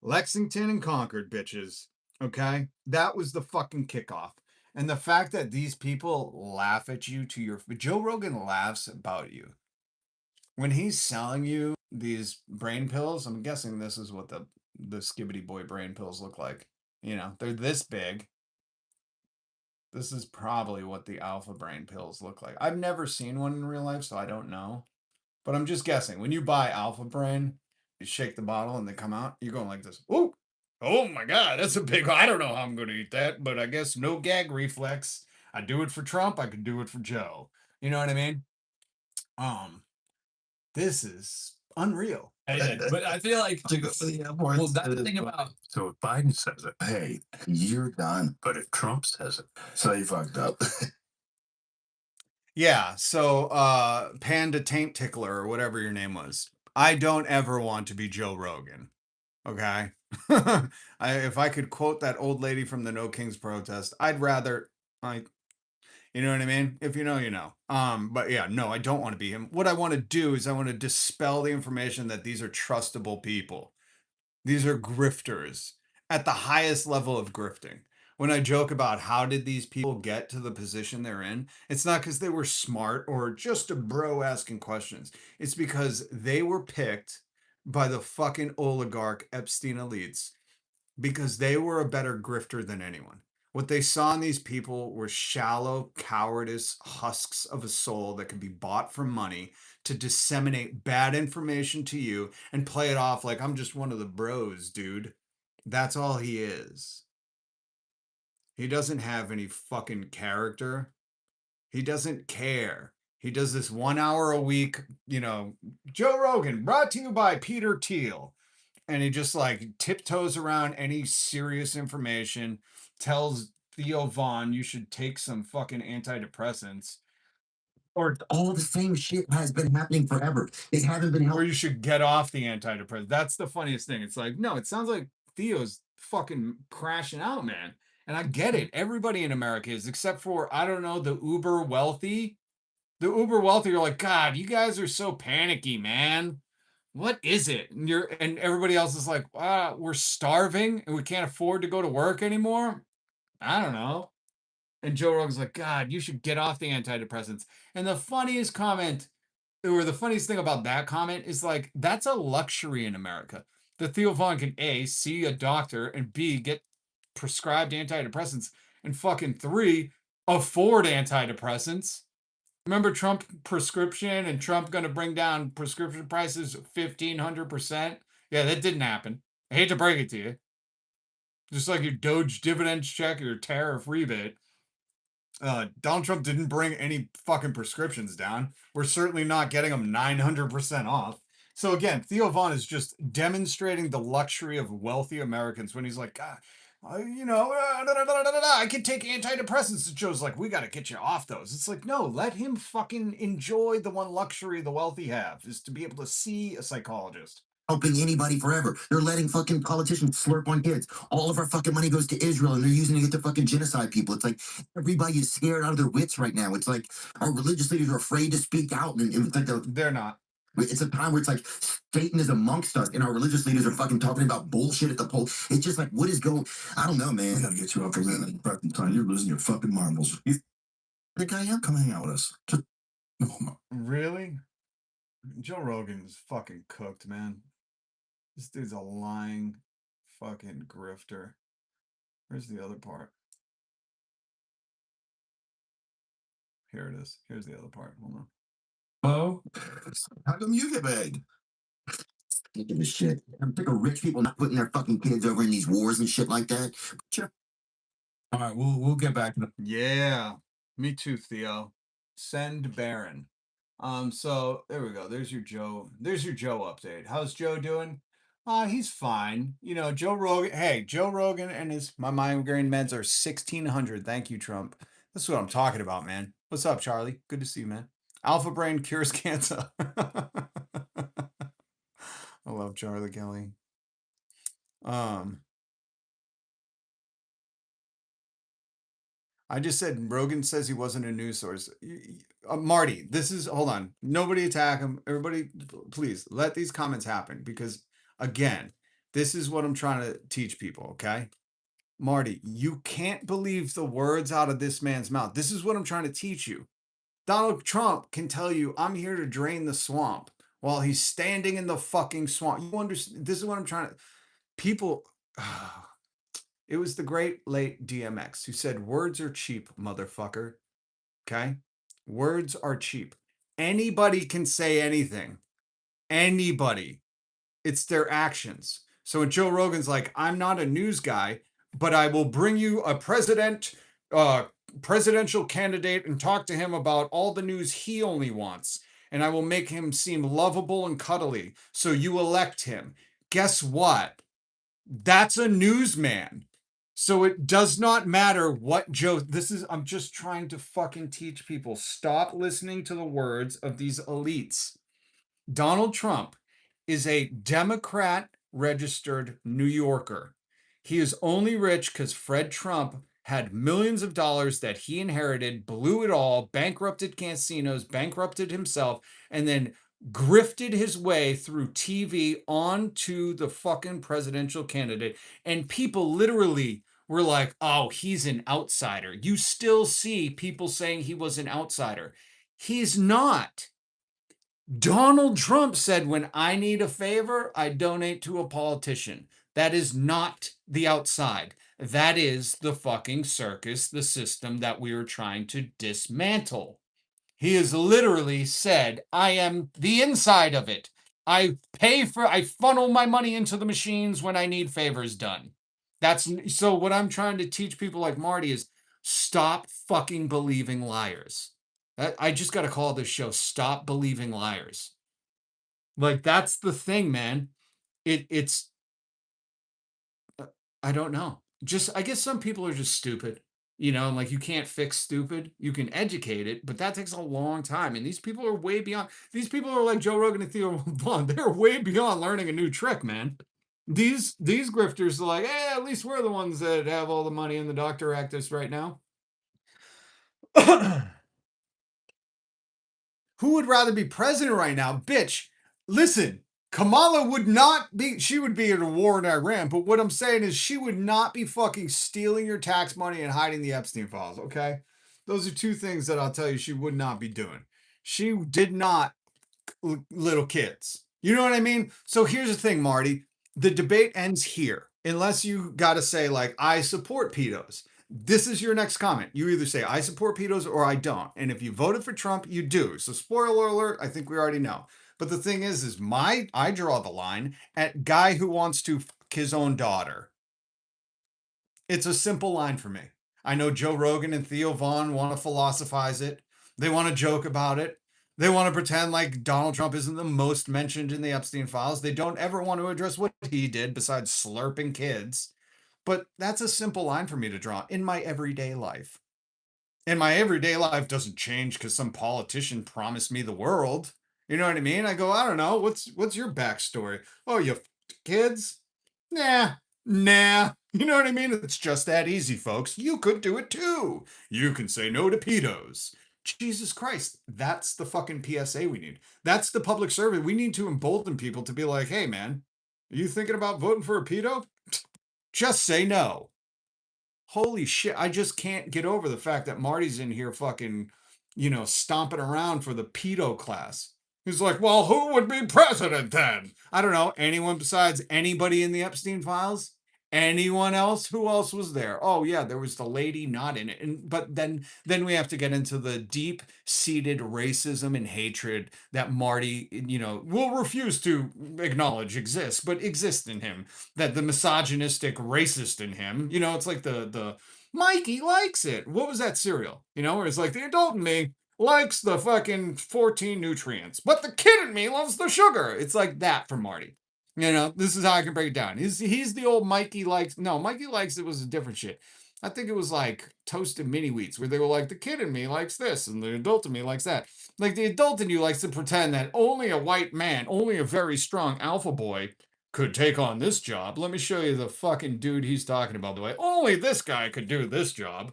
S1: Lexington and Concord, bitches. Okay? That was the fucking kickoff. And the fact that these people laugh at you to your... Joe Rogan laughs about you. When he's selling you these brain pills, I'm guessing this is what the Skibbity Boy brain pills look like. You know, they're this big. This is probably what the alpha brain pills look like. I've never seen one in real life, so I don't know. But I'm just guessing. When you buy alpha brain, you shake the bottle and they come out, you're going like this. Ooh, oh my God, that's a big, I don't know how I'm going to eat that, but I guess no gag reflex. I do it for Trump. I could do it for Joe. You know what I mean? This is unreal.
S5: But I feel like
S3: To go to the airport.
S5: well, that's the thing about
S3: So if Biden says it, hey, you're done. But if Trump says it, so he fucked up.
S1: Yeah, so Panda Taint Tickler or whatever your name was. I don't ever want to be Joe Rogan. Okay? If I could quote that old lady from the No Kings protest, I'd rather you know what I mean? If you know, you know. But yeah, no, I don't want to be him. What I want to do is I want to dispel the information that these are trustable people. These are grifters at the highest level of grifting. When I joke about how did these people get to the position they're in, it's not because they were smart or just a bro asking questions. It's because they were picked by the fucking oligarch Epstein elites because they were a better grifter than anyone. What they saw in these people were shallow, cowardice husks of a soul that could be bought for money to disseminate bad information to you and play it off like I'm just one of the bros, dude. That's all he is. He doesn't have any fucking character. He doesn't care. He does this 1 hour a week, you know, Joe Rogan, brought to you by Peter Thiel. And he just like tiptoes around any serious information, tells Theo Vaughn you should take some fucking antidepressants,
S2: Or all the same shit has been happening forever. They haven't been
S1: or
S2: helping.
S1: you should get off the antidepressant. That's the funniest thing. It's like, no, it sounds like Theo's fucking crashing out, man. And I get it. Everybody in America is, except for, I don't know, the uber wealthy. The uber wealthy are like, God, you guys are so panicky, man. What is it? And everybody else is like, we're starving and we can't afford to go to work anymore. I don't know. And Joe Rogan's like, God, you should get off the antidepressants. And the funniest comment, or the funniest thing about that comment is like, that's a luxury in America. The Theo Vaughn can A, see a doctor, and B, get prescribed antidepressants, and fucking 3, afford antidepressants. Remember Trump prescription and Trump going to bring down prescription prices 1,500%? Yeah, that didn't happen. I hate to break it to you. Just like your Doge dividends check or your tariff rebate. Donald Trump didn't bring any fucking prescriptions down. We're certainly not getting them 900% off. So again, Theo Vaughn is just demonstrating the luxury of wealthy Americans when he's like, God, I can take antidepressants. It shows like, we got to get you off those. It's like, no, let him fucking enjoy the one luxury the wealthy have, is to be able to see a psychologist.
S2: Helping anybody forever. They're letting fucking politicians slurp on kids. All of our fucking money goes to Israel and they're using it to get to fucking genocide people. It's like everybody is scared out of their wits right now. It's like our religious leaders are afraid to speak out. And it's like
S1: they're not.
S2: It's a time where it's like Satan is amongst us and our religious leaders are fucking talking about bullshit at the poll. It's just like, what is going? I don't know, man. I gotta get you off for that. Fucking time. You're losing your fucking marbles. You think I am? Come hang out with us. Just,
S1: really? Joe Rogan's fucking cooked, man. This dude's a lying fucking grifter. Where's the other part? Here it is. Here's the other part. Hold on.
S3: Hello?
S2: How come you get paid? Give a shit. I'm sick of rich people not putting their fucking kids over in these wars and shit like that. Sure.
S3: All right, we'll get back to the
S1: Yeah, me too, Theo. Send Baron. So there we go. There's your Joe. There's your Joe update. How's Joe doing? He's fine. You know, Joe Rogan. Hey, Joe Rogan and my migraine meds are 1,600. Thank you, Trump. That's what I'm talking about, man. What's up, Charlie? Good to see you, man. Alpha Brain cures cancer. I love Charlie Kelly. I just said Rogan says he wasn't a news source. Marty, this is, hold on. Nobody attack him. Everybody, please let these comments happen because, again, this is what I'm trying to teach people, okay? Marty, you can't believe the words out of this man's mouth. This is what I'm trying to teach you. Donald Trump can tell you, I'm here to drain the swamp while he's standing in the fucking swamp. You understand? This is what I'm trying to, people, it was the great late DMX who said, words are cheap, motherfucker. Okay? Words are cheap. Anybody can say anything. Anybody. It's their actions. So when Joe Rogan's like, I'm not a news guy, but I will bring you a presidential candidate and talk to him about all the news he only wants. And I will make him seem lovable and cuddly. So you elect him. Guess what? That's a newsman. So it does not matter what Joe, I'm just trying to fucking teach people. Stop listening to the words of these elites. Donald Trump is a Democrat registered New Yorker. He is only rich because Fred Trump had millions of dollars that he inherited, blew it all, bankrupted casinos, bankrupted himself, and then grifted his way through TV onto the fucking presidential candidate. And people literally were like, oh, he's an outsider. You still see people saying he was an outsider. He's not. Donald Trump said, when I need a favor, I donate to a politician. That is not the outside. That is the fucking circus, the system that we are trying to dismantle. He has literally said, I am the inside of it. I funnel my money into the machines when I need favors done. So what I'm trying to teach people like Marty is stop fucking believing liars. I just got to call this show Stop Believing Liars. Like, that's the thing, man. It's I don't know. I guess some people are just stupid. You know, like you can't fix stupid. You can educate it, but that takes a long time. And these people are way beyond. These people are like Joe Rogan and Theo Vaughn. They're way beyond learning a new trick, man. These grifters are like, hey, at least we're the ones that have all the money in the doctor actus right now. Who would rather be president right now? Bitch, listen, Kamala would not be, she would be at a war in Iran, but what I'm saying is she would not be fucking stealing your tax money and hiding the Epstein files, okay? Those are two things that I'll tell you she would not be doing. She did not little kids. You know what I mean? So here's the thing, Marty. The debate ends here. unless you got to say like, I support pedos. This is your next comment. You either say I support pedos or I don't. And if you voted for Trump, you do. So spoiler alert, I think we already know. But the thing is I draw the line at guy who wants to fuck his own daughter. It's a simple line for me. I know Joe Rogan and Theo Vaughn want to philosophize it. They want to joke about it. They want to pretend like Donald Trump isn't the most mentioned in the Epstein files. They don't ever want to address what he did besides slurping kids. But that's a simple line for me to draw in my everyday life. And my everyday life doesn't change because some politician promised me the world. You know what I mean? I go, I don't know. What's your backstory? Oh, you kids? Nah, nah. You know what I mean? It's just that easy, folks. You could do it too. You can say no to pedos. Jesus Christ, that's the fucking PSA we need. That's the public service. We need to embolden people to be like, hey, man, are you thinking about voting for a pedo? Just say no. Holy shit, I just can't get over the fact that Marty's in here fucking, stomping around for the pedo class. He's like, well, who would be president then? I don't know. Anyone besides anybody in the Epstein files? Anyone else? Who else was there? Oh yeah, there was the lady not in it. But then we have to get into the deep-seated racism and hatred that Marty, will refuse to acknowledge exists, but exists in him. That the misogynistic racist in him, it's like the Mikey likes it. What was that cereal? Where it's like the adult in me likes the fucking 14 nutrients, but the kid in me loves the sugar. It's like that for Marty. This is how I can break it down. He's the old Mikey likes. No, Mikey likes it was a different shit. I think it was like toasted mini wheats where they were like, the kid in me likes this and the adult in me likes that. Like the adult in you likes to pretend that only a white man, only a very strong alpha boy could take on this job. Let me show you the fucking dude he's talking about, the way only this guy could do this job.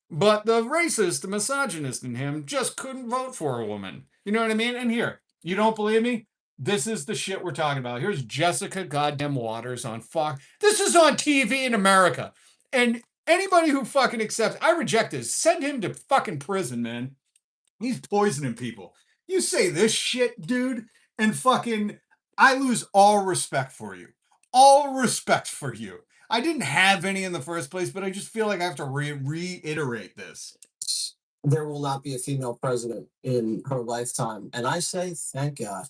S1: But the racist, the misogynist in him just couldn't vote for a woman. You know what I mean? And here, you don't believe me? This is the shit we're talking about. Here's Jessica goddamn Waters on Fox. This is on TV in America. And anybody who fucking accepts, I reject this. Send him to fucking prison, man. He's poisoning people. You say this shit, dude, and fucking, I lose all respect for you. All respect for you. I didn't have any in the first place, but I just feel like I have to reiterate this.
S7: There will not be a female president in her lifetime. And I say, thank God.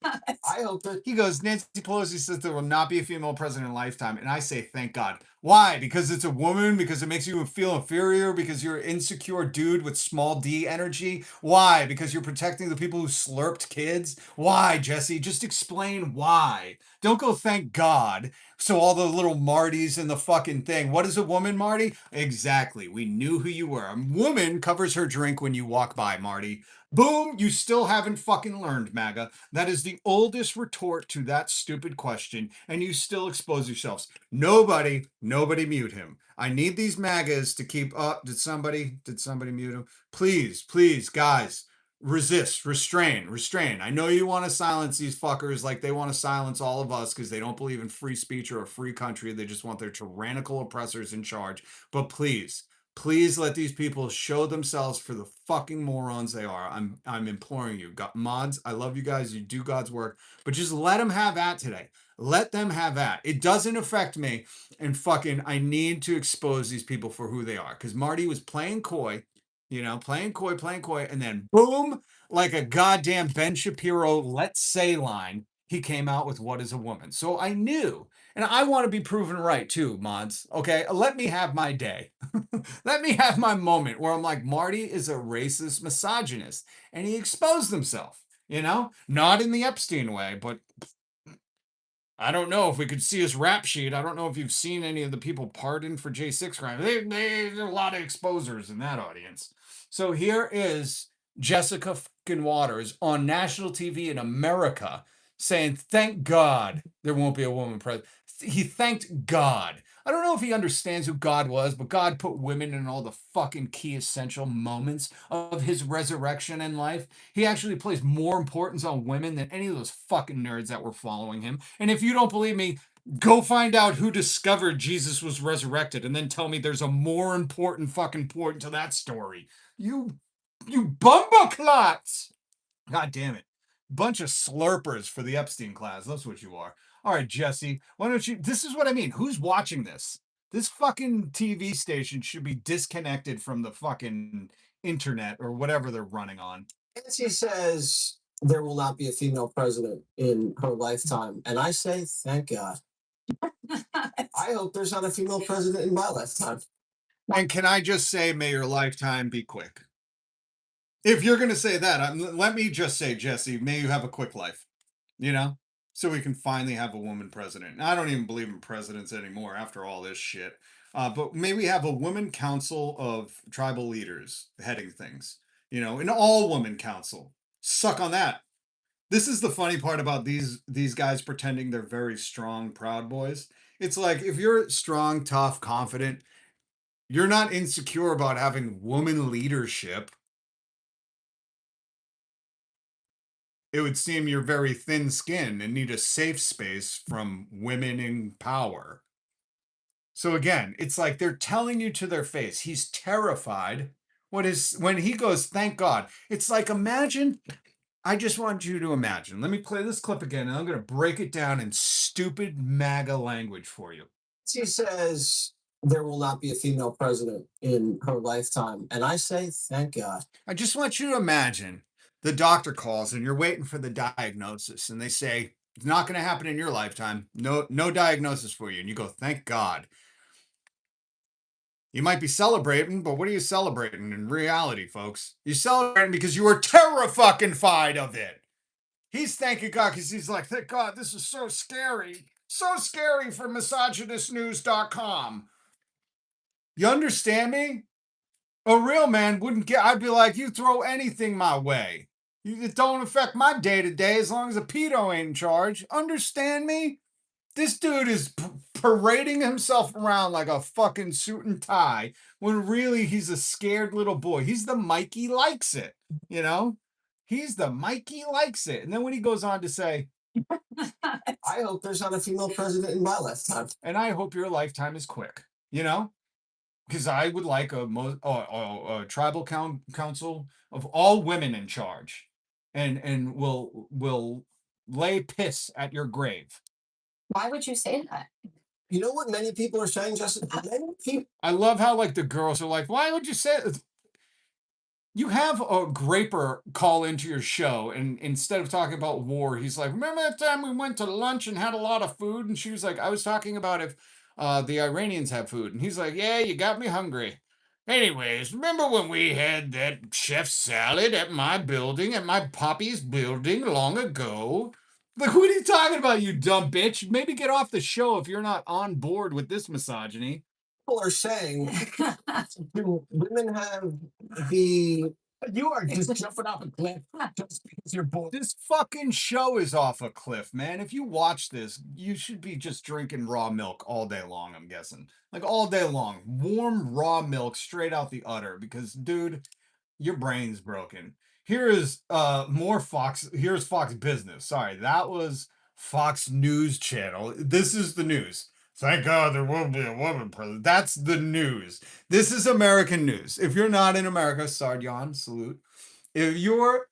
S7: I hope that
S1: He goes, Nancy Pelosi says there will not be a female president in lifetime. And I say, thank God. Why? Because it's a woman? Because it makes you feel inferior? Because you're an insecure dude with small d energy? Why? Because you're protecting the people who slurped kids? Why, Jesse? Just explain why. Don't go, thank God. So all the little Martys in the fucking thing. What is a woman, Marty? Exactly. We knew who you were. A woman covers her drink when you walk by, Marty. Boom, you still haven't fucking learned, MAGA. That is the oldest retort to that stupid question, and you still expose yourselves. Nobody mute him. I need these MAGAs to keep up. Did somebody mute him? Please, guys, resist, restrain. I know you want to silence these fuckers like they want to silence all of us because they don't believe in free speech or a free country. They just want their tyrannical oppressors in charge. But please let these people show themselves for the fucking morons they are. I'm imploring you. Mods, I love you guys. You do God's work, but just let them have at today. Let them have at. It doesn't affect me. And fucking, I need to expose these people for who they are. Because Marty was playing coy, playing coy, and then boom, like a goddamn Ben Shapiro let's say line, he came out with what is a woman. So I knew. And I want to be proven right too, mods. Okay, let me have my day. Let me have my moment where I'm like, Marty is a racist misogynist. And he exposed himself, Not in the Epstein way, but I don't know if we could see his rap sheet. I don't know if you've seen any of the people pardoned for J6 crime. There's a lot of exposers in that audience. So here is Jessica fucking Waters on national TV in America saying, thank God there won't be a woman president. He thanked God. I don't know if he understands who God was, but God put women in all the fucking key essential moments of his resurrection in life. He actually plays more importance on women than any of those fucking nerds that were following him. And if you don't believe me, go find out who discovered Jesus was resurrected and then tell me there's a more important fucking point to that story. You bumbleclots! God damn it. Bunch of slurpers for the Epstein class. That's what you are. All right, Jesse, why don't you? This is what I mean. Who's watching this? This fucking TV station should be disconnected from the fucking internet or whatever they're running on.
S7: Nancy says there will not be a female president in her lifetime. And I say, thank God. I hope there's not a female president in my lifetime.
S1: And can I just say, may your lifetime be quick? If you're going to say that, let me just say, Jesse, may you have a quick life, you know, so we can finally have a woman president. And I don't even believe in presidents anymore after all this shit. But may we have a women council of tribal leaders heading things, you know, an all woman council. Suck on that. This is the funny part about these guys pretending they're very strong, proud boys. It's like if you're strong, tough, confident, you're not insecure about having woman leadership. It would seem you're very thin-skinned and need a safe space from women in power. So again, it's like they're telling you to their face, he's terrified. When he goes, thank God. It's like, imagine, I just want you to imagine. Let me play this clip again, and I'm going to break it down in stupid MAGA language for you.
S7: She says there will not be a female president in her lifetime. And I say, thank God.
S1: I just want you to imagine the doctor calls and you're waiting for the diagnosis, and they say, it's not going to happen in your lifetime. No diagnosis for you. And you go, thank God. You might be celebrating, but what are you celebrating in reality, folks? You're celebrating because you were terrified of it. He's thanking God because he's like, thank God, this is so scary. So scary for misogynistnews.com. You understand me? A real man wouldn't get, I'd be like, you throw anything my way. It don't affect my day-to-day as long as a pedo ain't in charge. Understand me? This dude is parading himself around like a fucking suit and tie when really he's a scared little boy. He's the Mikey likes it, you know? He's the Mikey likes it. And then when he goes on to say,
S7: I hope there's not a female president in my lifetime.
S1: and I hope your lifetime is quick, you know? Because I would like a tribal council of all women in charge, and will lay piss at your grave.
S8: Why would you say that?
S7: You know what many people are saying, Justin? Many people.
S1: I love how like the girls are like, why would you say it? You have a graper call into your show, and instead of talking about war, he's like, remember that time we went to lunch and had a lot of food? And she was like, I was talking about if the Iranians have food. And he's like, yeah, you got me hungry. Anyways, remember when we had that chef salad at my building, at my poppy's building long ago? Like, what are you talking about, you dumb bitch? Maybe get off the show if you're not on board with this misogyny.
S7: People are saying, do women have the.
S4: You are just jumping off a cliff just because you're bored.
S1: This fucking show is off a cliff, man. If you watch this, you should be just drinking raw milk all day long, I'm guessing. Like all day long. Warm, raw milk straight out the udder because, dude, your brain's broken. Here is more Fox. Here's Fox Business. Sorry, that was Fox News Channel. This is the news. Thank God there will be a woman president. That's the news. This is American news. If you're not in America, Sardion, salute. If your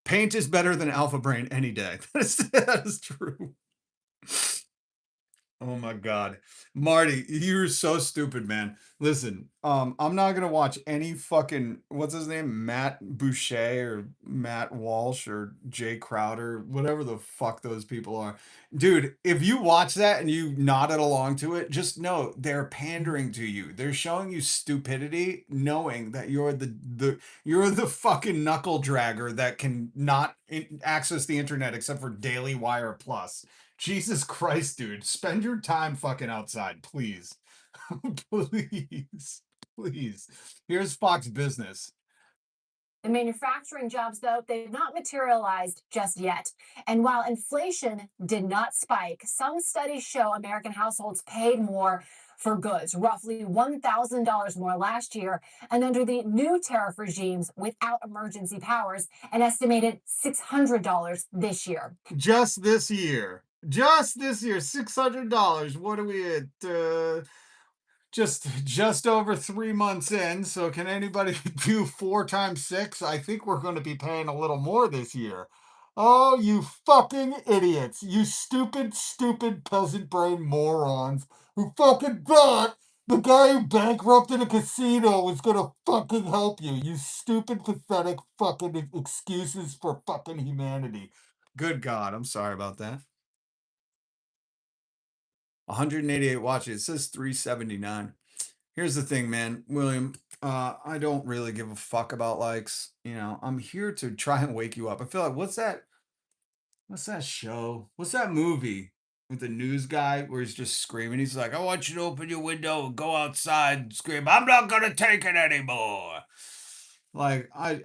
S1: paint is better than Alpha Brain any day. That is true. Oh my God. Marty, you're so stupid, man. Listen, I'm not gonna watch any fucking, what's his name? Matt Boucher or Matt Walsh or Jay Crowder, whatever the fuck those people are. Dude, if you watch that and you nodded along to it, just know they're pandering to you. They're showing you stupidity, knowing that you're the fucking knuckle dragger that can not access the internet except for Daily Wire Plus. Jesus Christ, dude. Spend your time fucking outside, please. Please. Please. Here's Fox Business.
S8: The manufacturing jobs, though, they've not materialized just yet. And while inflation did not spike, some studies show American households paid more for goods, roughly $1,000 more last year. And under the new tariff regimes without emergency powers, an estimated $600 this year.
S1: Just this year. Just this year. $600. What are we at? Just over 3 months in. So can anybody do 4 times 6? I think we're going to be paying a little more this year. Oh, you fucking idiots. You stupid, stupid peasant brain morons who fucking thought the guy who bankrupted a casino was gonna fucking help you. You stupid, pathetic fucking excuses for fucking humanity. Good God, I'm sorry about that. 188 watches. It says 379. Here's the thing, man, William. I don't really give a fuck about likes. You know, I'm here to try and wake you up. I feel like what's that show? What's that movie with the news guy where he's just screaming? He's like, I want you to open your window and go outside and scream, I'm not gonna take it anymore. Like I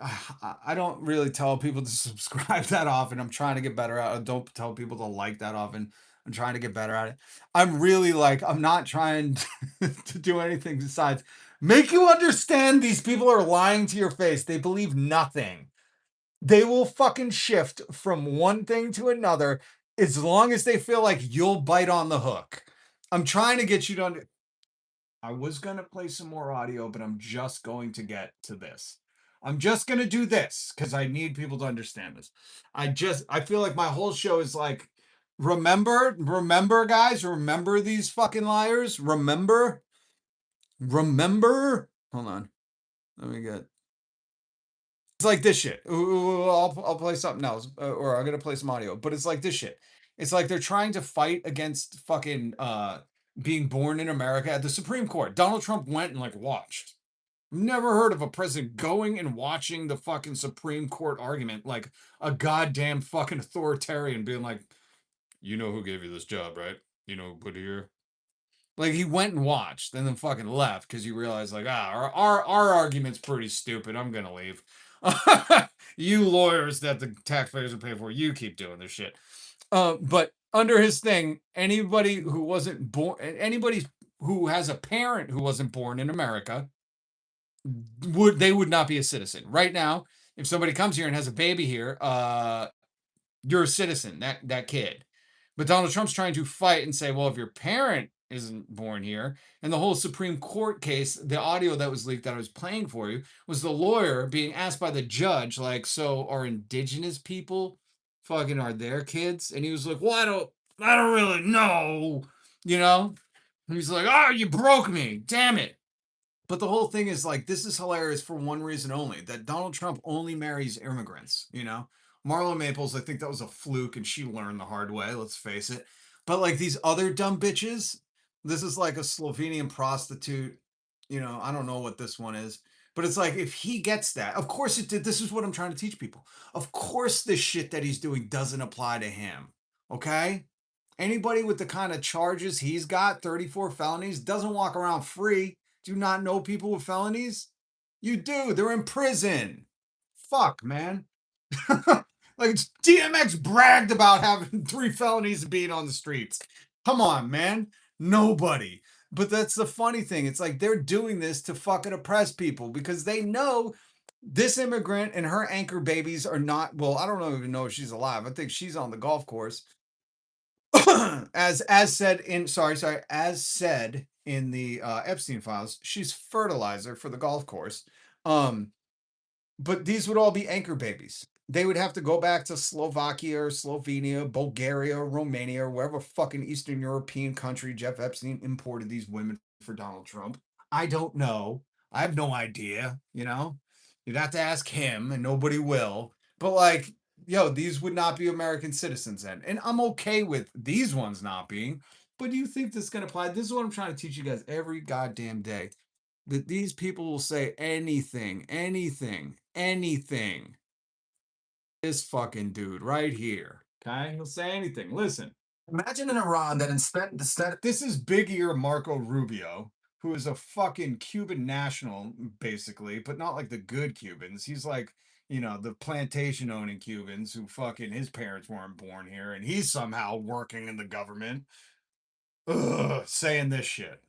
S1: don't really tell people to subscribe that often. I'm trying to get better at it. I don't tell people to like that often. I'm trying to get better at it. I'm really like, I'm not trying to do anything besides make you understand these people are lying to your face. They believe nothing. They will fucking shift from one thing to another as long as they feel like you'll bite on the hook. I'm trying to get you to I was going to play some more audio, but I'm just going to get to this. I'm just going to do this because I need people to understand this. I feel like my whole show is like, remember, guys, remember these fucking liars. Remember. Hold on. Let me get. It's like this shit. Ooh, I'll play something else, or I'm gonna play some audio. But it's like this shit. It's like they're trying to fight against fucking being born in America at the Supreme Court. Donald Trump went and like watched. Never heard of a president going and watching the fucking Supreme Court argument like a goddamn fucking authoritarian, being like, you know who gave you this job, right? You know who put it here. Like he went and watched and then fucking left because he realized like our argument's pretty stupid. I'm gonna leave. You lawyers that the taxpayers are paying for, you keep doing this shit. But under his thing, anybody who wasn't born, anybody who has a parent who wasn't born in America would not be a citizen. Right now, if somebody comes here and has a baby here, you're a citizen, that kid. But Donald Trump's trying to fight and say, well, if your parent isn't born here, and the whole Supreme Court case, the audio that was leaked that I was playing for you was the lawyer being asked by the judge, like, so are indigenous people fucking are their kids? And he was like, well, I don't really know, you know? And he's like, oh, you broke me, damn it. But the whole thing is like, this is hilarious for one reason only, that Donald Trump only marries immigrants, you know? Marla Maples, I think that was a fluke and she learned the hard way, let's face it. But like these other dumb bitches, this is like a Slovenian prostitute, you know, I don't know what this one is. But it's like, if he gets that, of course it did. This is what I'm trying to teach people. Of course, this shit that he's doing doesn't apply to him. Okay? Anybody with the kind of charges he's got, 34 felonies, doesn't walk around free. Do you not know people with felonies? You do. They're in prison. Fuck, man. Like DMX bragged about having 3 felonies and being on the streets. Come on, man. Nobody. But that's the funny thing. It's like they're doing this to fucking oppress people because they know this immigrant and her anchor babies are not. Well, I don't even know if she's alive. I think she's on the golf course. as said in as said in the Epstein files, she's fertilizer for the golf course. But these would all be anchor babies. They would have to go back to Slovakia or Slovenia, Bulgaria, or Romania, or wherever fucking Eastern European country Jeff Epstein imported these women for Donald Trump. I don't know. I have no idea, you know? You'd have to ask him, and nobody will. But like, yo, these would not be American citizens then. And I'm okay with these ones not being. But do you think this is going to apply? This is what I'm trying to teach you guys every goddamn day. That these people will say anything. This fucking dude right here. Okay? He'll say anything. Listen.
S3: Imagine in Iran that instead
S1: This is Big Ear Marco Rubio, who is a fucking Cuban national, basically, but not like the good Cubans. He's like, you know, the plantation owning Cubans who fucking his parents weren't born here, and he's somehow working in the government. Ugh, saying this shit.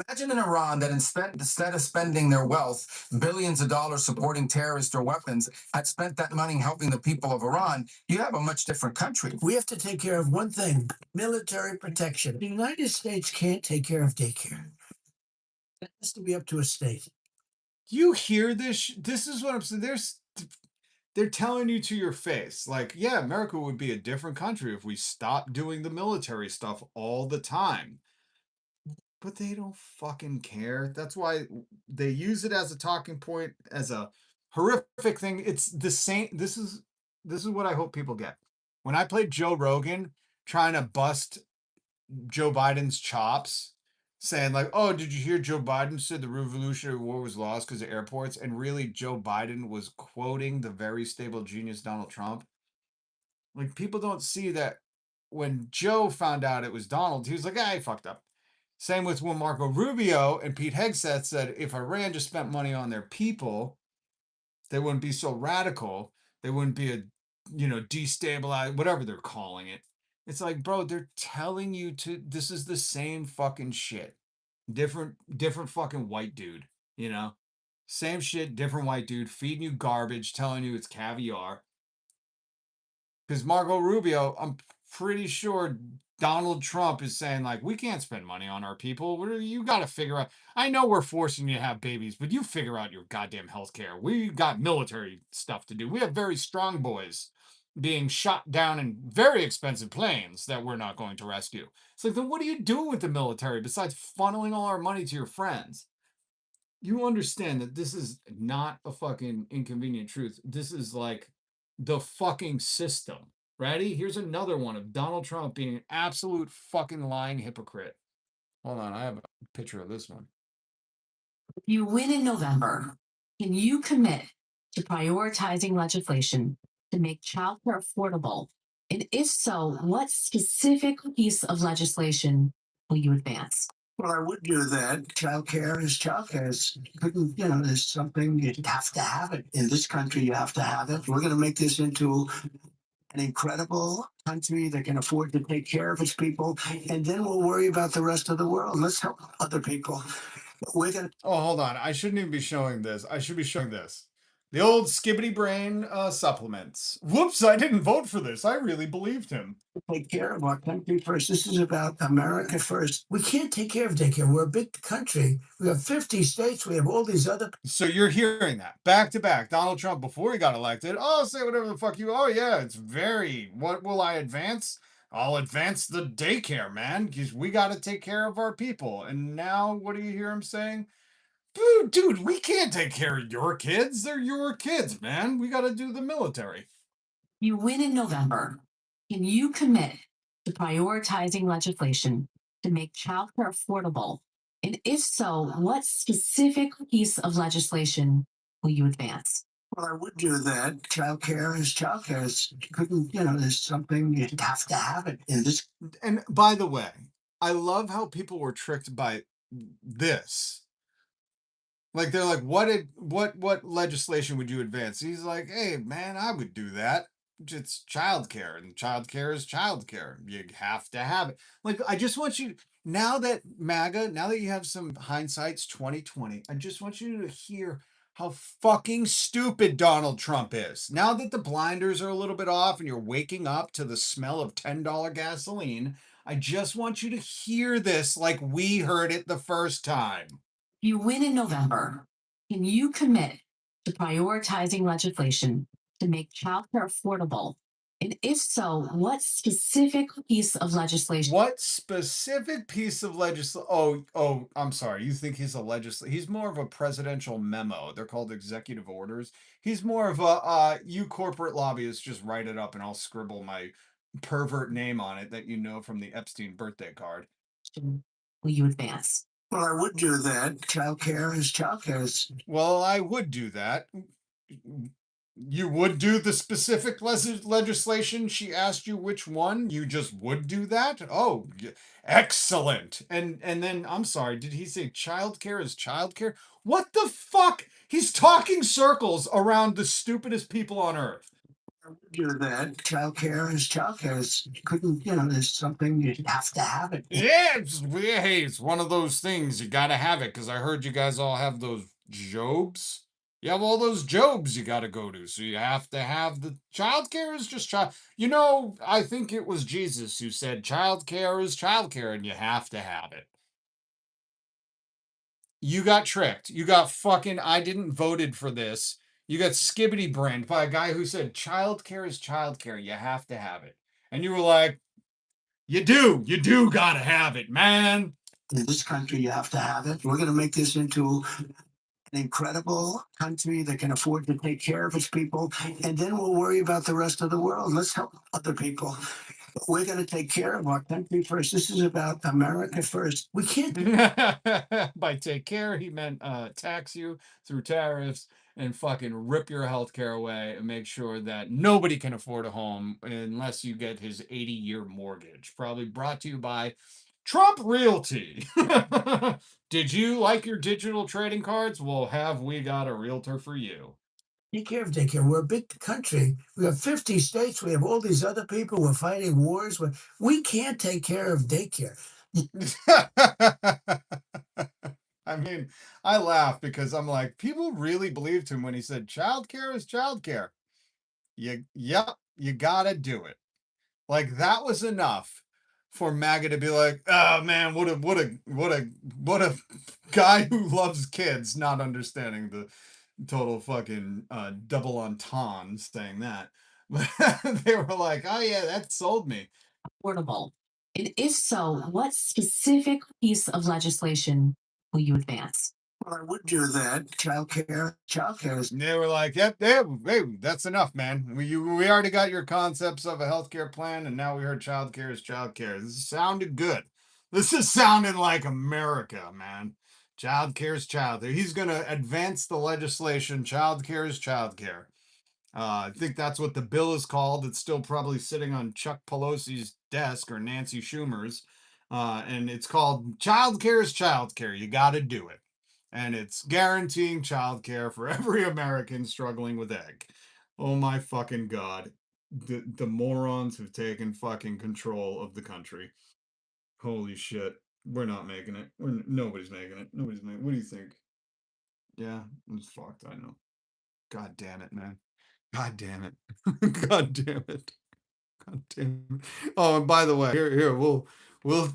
S3: Imagine in Iran that instead of spending their wealth, billions of dollars supporting terrorists or weapons, had spent that money helping the people of Iran. You have a much different country.
S6: We have to take care of one thing: military protection. The United States can't take care of daycare. It has to be up to a state.
S1: You hear this? This is what I'm saying. they're telling you to your face, like, yeah, America would be a different country if we stopped doing the military stuff all the time. But they don't fucking care. That's why they use it as a talking point, as a horrific thing. It's the same. This is what I hope people get. When I played Joe Rogan trying to bust Joe Biden's chops, saying like, "Oh, did you hear Joe Biden said the Revolutionary War was lost because of airports?" And really, Joe Biden was quoting the very stable genius Donald Trump. Like, people don't see that when Joe found out it was Donald, he was like, "Ah, he fucked up." Same with when Marco Rubio and Pete Hegseth said if Iran just spent money on their people, they wouldn't be so radical. They wouldn't be a, destabilized, whatever they're calling it. It's like, bro, they're telling you to, this is the same fucking shit. Different fucking white dude, you know? Same shit, different white dude, feeding you garbage, telling you it's caviar. Because Marco Rubio, I'm pretty sure Donald Trump is saying, like, we can't spend money on our people. You got to figure out. I know we're forcing you to have babies, but you figure out your goddamn health care. We got military stuff to do. We have very strong boys being shot down in very expensive planes that we're not going to rescue. It's like, then what do you do with the military besides funneling all our money to your friends? You understand that this is not a fucking inconvenient truth. This is like the fucking system. Ready? Here's another one of Donald Trump being an absolute fucking lying hypocrite. Hold on, I have a picture of this one.
S9: If you win in November, can you commit to prioritizing legislation to make childcare affordable? And if so, what specific piece of legislation will you advance?
S6: Well, I would do that. Childcare is childcare. There's something you have to have it. In this country, you have to have it. We're going to make this into an incredible country that can afford to take care of its people. And then we'll worry about the rest of the world. Let's help other people. We're going to
S1: Oh, hold on. I shouldn't even be showing this. I should be showing this. The old skibbity brain supplements. Whoops, I didn't vote for this. I really believed him.
S6: take care of our country first. This is about America first. We can't take care of daycare. We're a big country. We have 50 states. We have all these other.
S1: So you're hearing that back to back. Donald Trump, before he got elected, oh, say whatever the fuck you. Oh yeah, it's very. What will I advance? I'll advance the daycare, man, because we got to take care of our people. And now, what do you hear him saying? Dude, we can't take care of your kids. They're your kids, man. We got to do the military.
S9: You win in November. Can you commit to prioritizing legislation to make childcare affordable? And if so, what specific piece of legislation will you advance?
S6: Well, I would do that. Childcare is childcare. There's something you have to have it in this.
S1: And by the way, I love how people were tricked by this. Like, they're like, what legislation would you advance? He's like, hey man, I would do that. It's childcare, and childcare is childcare. You have to have it. Like, I just want you, now that MAGA, now that you have some hindsight's 2020, I just want you to hear how fucking stupid Donald Trump is. Now that the blinders are a little bit off and you're waking up to the smell of $10 gasoline, I just want you to hear this like we heard it the first time.
S9: You win in November. Can you commit to prioritizing legislation to make childcare affordable? And if so, what specific piece of legislation?
S1: What specific piece of legislation? Oh, I'm sorry. You think he's a legislator? He's more of a presidential memo. They're called executive orders. He's more of a you corporate lobbyists just write it up and I'll scribble my pervert name on it that you know from the Epstein birthday card.
S9: Will you advance?
S6: Well, I would do that. Childcare is childcare.
S1: Well, I would do that. You would do the specific legislation she asked you which one? You just would do that? Oh, excellent. And then, I'm sorry, did he say childcare is childcare? What the fuck? He's talking circles around the stupidest people on earth.
S6: I would do that. Childcare is childcare. There's something you have to have it.
S1: Yeah, it's one of those things. You gotta have it, because I heard you guys all have those jobs. You have all those jobs you gotta go to, so you have to have the childcare is just child. I think it was Jesus who said childcare is childcare, and you have to have it. You got tricked. You got fucking. I didn't voted for this. You got Skibbity Brand by a guy who said childcare is childcare. You have to have it. And you were like, you do gotta have it, man.
S6: In this country, you have to have it. We're going to make this into an incredible country that can afford to take care of its people. And then we'll worry about the rest of the world. Let's help other people. We're going to take care of our country first. This is about America first. We can't.
S1: By take care, he meant tax you through tariffs and fucking rip your health care away and make sure that nobody can afford a home unless you get his 80-year mortgage. Probably brought to you by Trump Realty. Did you like your digital trading cards? Well, have we got a realtor for you?
S6: Take care of daycare. We're a big country. We have 50 states. We have all these other people. We're fighting wars. We can't take care of daycare.
S1: I mean, I laugh because I'm like, people really believed him when he said childcare is childcare. Yep, you gotta do it. Like that was enough for MAGA to be like, oh man, what a guy who loves kids, not understanding the total fucking double entendre saying that. But they were like, oh yeah, that sold me.
S9: Affordable? And if so, what specific piece of legislation will you advance?
S6: Well, I would do that. Childcare is.
S1: And they were like, yep, hey, that's enough, man. We already got your concepts of a healthcare plan, and now we heard childcare is childcare. This sounded good. This is sounding like America, man. Childcare is childcare. He's gonna advance the legislation. Childcare is childcare. I think that's what the bill is called. It's still probably sitting on Chuck Pelosi's desk or Nancy Schumer's. And it's called Childcare is Childcare. You got to do it. And it's guaranteeing childcare for every American struggling with egg. Oh my fucking God. The morons have taken fucking control of the country. Holy shit. We're not making it. Nobody's making it. Nobody's making it. What do you think? Yeah, it's fucked. I know. God damn it, man. God damn it. God damn it. God damn it. Oh, and by the way, here we'll we'll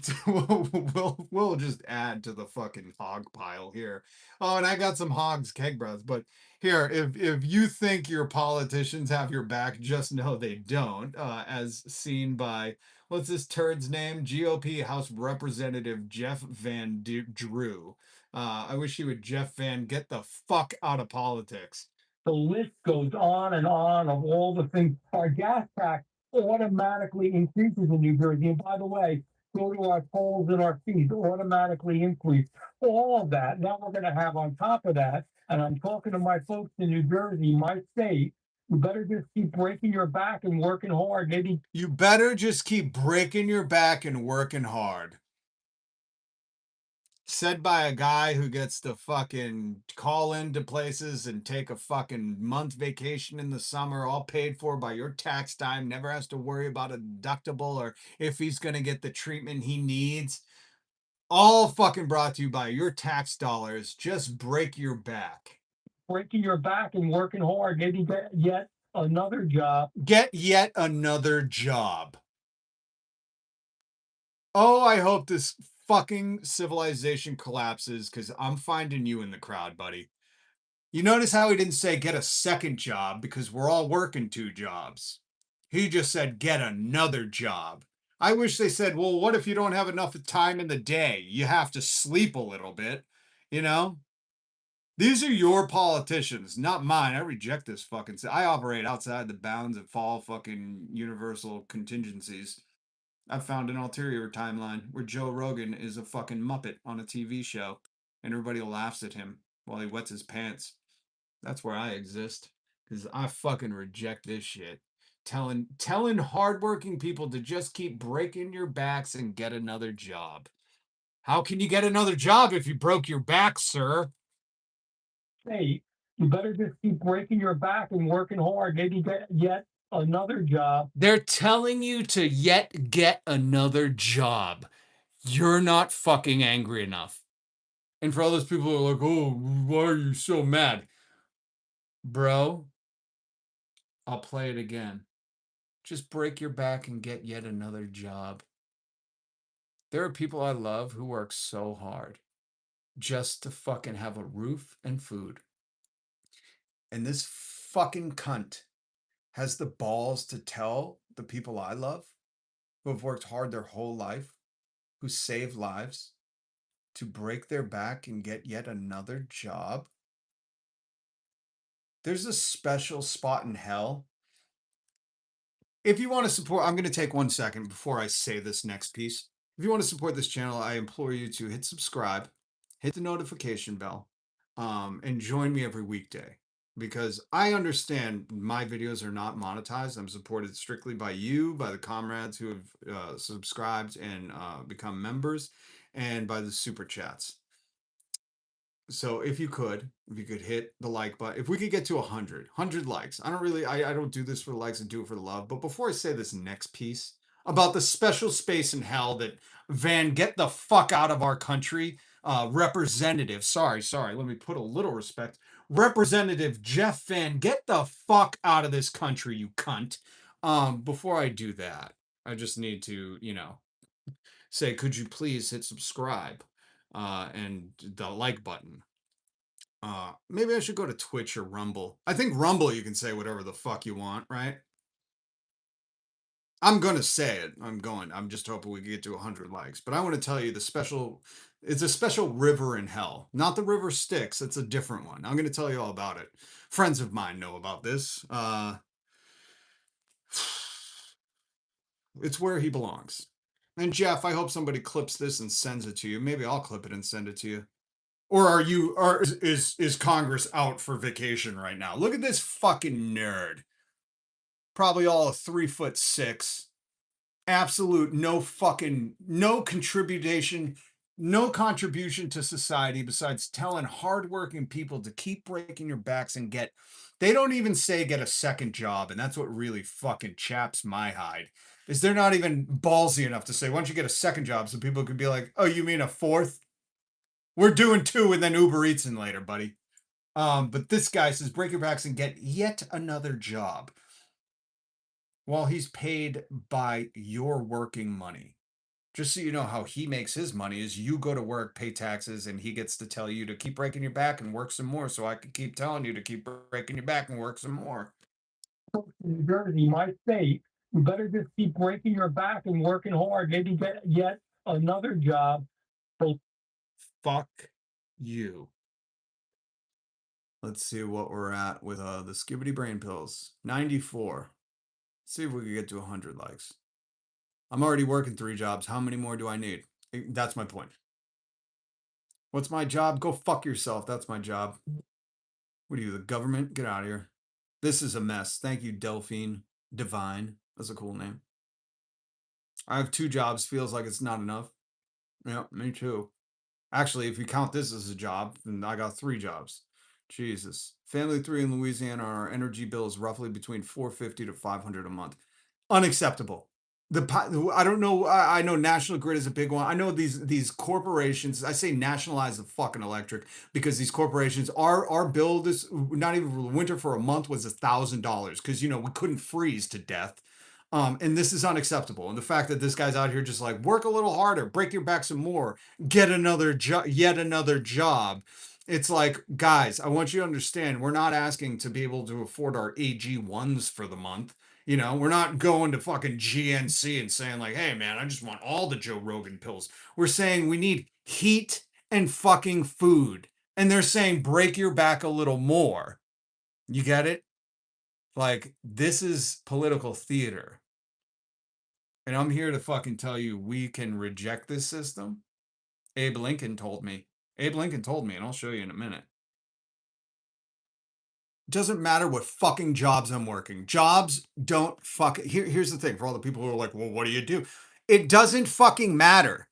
S1: just add to the fucking hog pile here. Oh, and I got some hogs keg breath, but here, if you think your politicians have your back, just know they don't. As seen by what's this turd's name? GOP House Representative Jeff Van Drew. I wish he would Jeff Van get the fuck out of politics.
S4: The list goes on and on of all the things. Our gas tax automatically increases in New Jersey. And by the way, go to our tolls and our fees automatically increase. All of that. Now we're going to have on top of that, and I'm talking to my folks in New Jersey, my state, you better just keep breaking your back and working hard. Maybe
S1: You better just keep breaking your back and working hard. Said by a guy who gets to fucking call into places and take a fucking month vacation in the summer, all paid for by your tax dime, never has to worry about a deductible or if he's going to get the treatment he needs. All fucking brought to you by your tax dollars. Just break your back.
S4: breaking your back and working hard. Maybe get yet another job.
S1: Get yet another job. Oh, I hope this fucking civilization collapses because I'm finding you in the crowd, buddy. You notice how he didn't say get a second job because we're all working two jobs. He just said get another job. I wish they said, well, what if you don't have enough time in the day? You have to sleep a little bit, you know? These are your politicians, not mine. I reject this fucking. I operate outside the bounds of fall fucking universal contingencies. I found an ulterior timeline where Joe Rogan is a fucking Muppet on a TV show and everybody laughs at him while he wets his pants. That's where I exist. Because I fucking reject this shit. Telling hardworking people to just keep breaking your backs and get another job. How can you get another job if you broke your back, sir?
S4: Hey, you better just keep breaking your back and working hard. Maybe get yet another job.
S1: They're telling you to yet get another job. You're not fucking angry enough. And for all those people who are like, oh, why are you so mad? Bro, I'll play it again. Just break your back and get yet another job. There are people I love who work so hard just to fucking have a roof and food. And this fucking cunt has the balls to tell the people I love, who have worked hard their whole life, who save lives, to break their back and get yet another job. There's a special spot in hell. If you want to support, I'm going to take 1 second before I say this next piece. If you want to support this channel, I implore you to hit subscribe, hit the notification bell, and join me every weekday. Because I understand my videos are not monetized. I'm supported strictly by you, by the comrades who have subscribed and become members, and by the super chats. So if you could hit the like button, if we could get to 100 likes. I don't do this for the likes, I do it for the love. But before I say this next piece about the special space in hell that Van, get the fuck out of our country, representative, sorry, let me put a little respect. Representative Jeff Van, get the fuck out of this country, you cunt. Before I do that, I just need to, say, could you please hit subscribe and the like button. Maybe I should go to Twitch or Rumble. I think Rumble you can say whatever the fuck you want, right? I'm gonna say it. I'm just hoping we can get to 100 likes. But I want to tell you it's a special river in hell. Not the river Styx, it's a different one. I'm gonna tell you all about it. Friends of mine know about this. It's where he belongs. And Jeff, I hope somebody clips this and sends it to you. Maybe I'll clip it and send it to you. Or is Congress out for vacation right now? Look at this fucking nerd. Probably all 3'6". Absolute no contribution to society besides telling hardworking people to keep breaking your backs and they don't even say get a second job, and that's what really fucking chaps my hide. Is they're not even ballsy enough to say, why don't you get a second job so people could be like, oh, you mean a fourth? We're doing 2 and then Uber Eats in later, buddy. But this guy says break your backs and get yet another job while he's paid by your working money. Just so you know how he makes his money is you go to work, pay taxes, and he gets to tell you to keep breaking your back and work some more, so I can keep telling you to keep breaking your back and work some more.
S4: New Jersey, my state, you better just keep breaking your back and working hard. Maybe get yet another job.
S1: Fuck you. Let's see what we're at with the Skibbity Brain Pills. 94. Let's see if we can get to 100 likes. I'm already working 3 jobs. How many more do I need? That's my point. What's my job? Go fuck yourself. That's my job. What are you, the government? Get out of here. This is a mess. Thank you, Delphine. Divine. That's a cool name. I have 2 jobs. Feels like it's not enough. Yeah, me too. Actually, if you count this as a job, then I got 3 jobs. Jesus. Family 3 in Louisiana, our energy bill is roughly between $450 to $500 a month. Unacceptable. I don't know. I know National Grid is a big one. I know these corporations. I say nationalize the fucking electric because these corporations. Our bill this not even for the winter for a month was $1,000 because we couldn't freeze to death. And this is unacceptable. And the fact that this guy's out here just like work a little harder, break your back some more, get another job, yet another job. It's like, guys, I want you to understand, we're not asking to be able to afford our AG1s for the month. We're not going to fucking GNC and saying like, hey man, I just want all the Joe Rogan pills. We're saying we need heat and fucking food. And they're saying break your back a little more. You get it? Like, this is political theater. And I'm here to fucking tell you we can reject this system. Abe Lincoln told me, and I'll show you in a minute. Doesn't matter what fucking jobs I'm working. Jobs don't here's the thing for all the people who are like, well, what do you do? It doesn't fucking matter.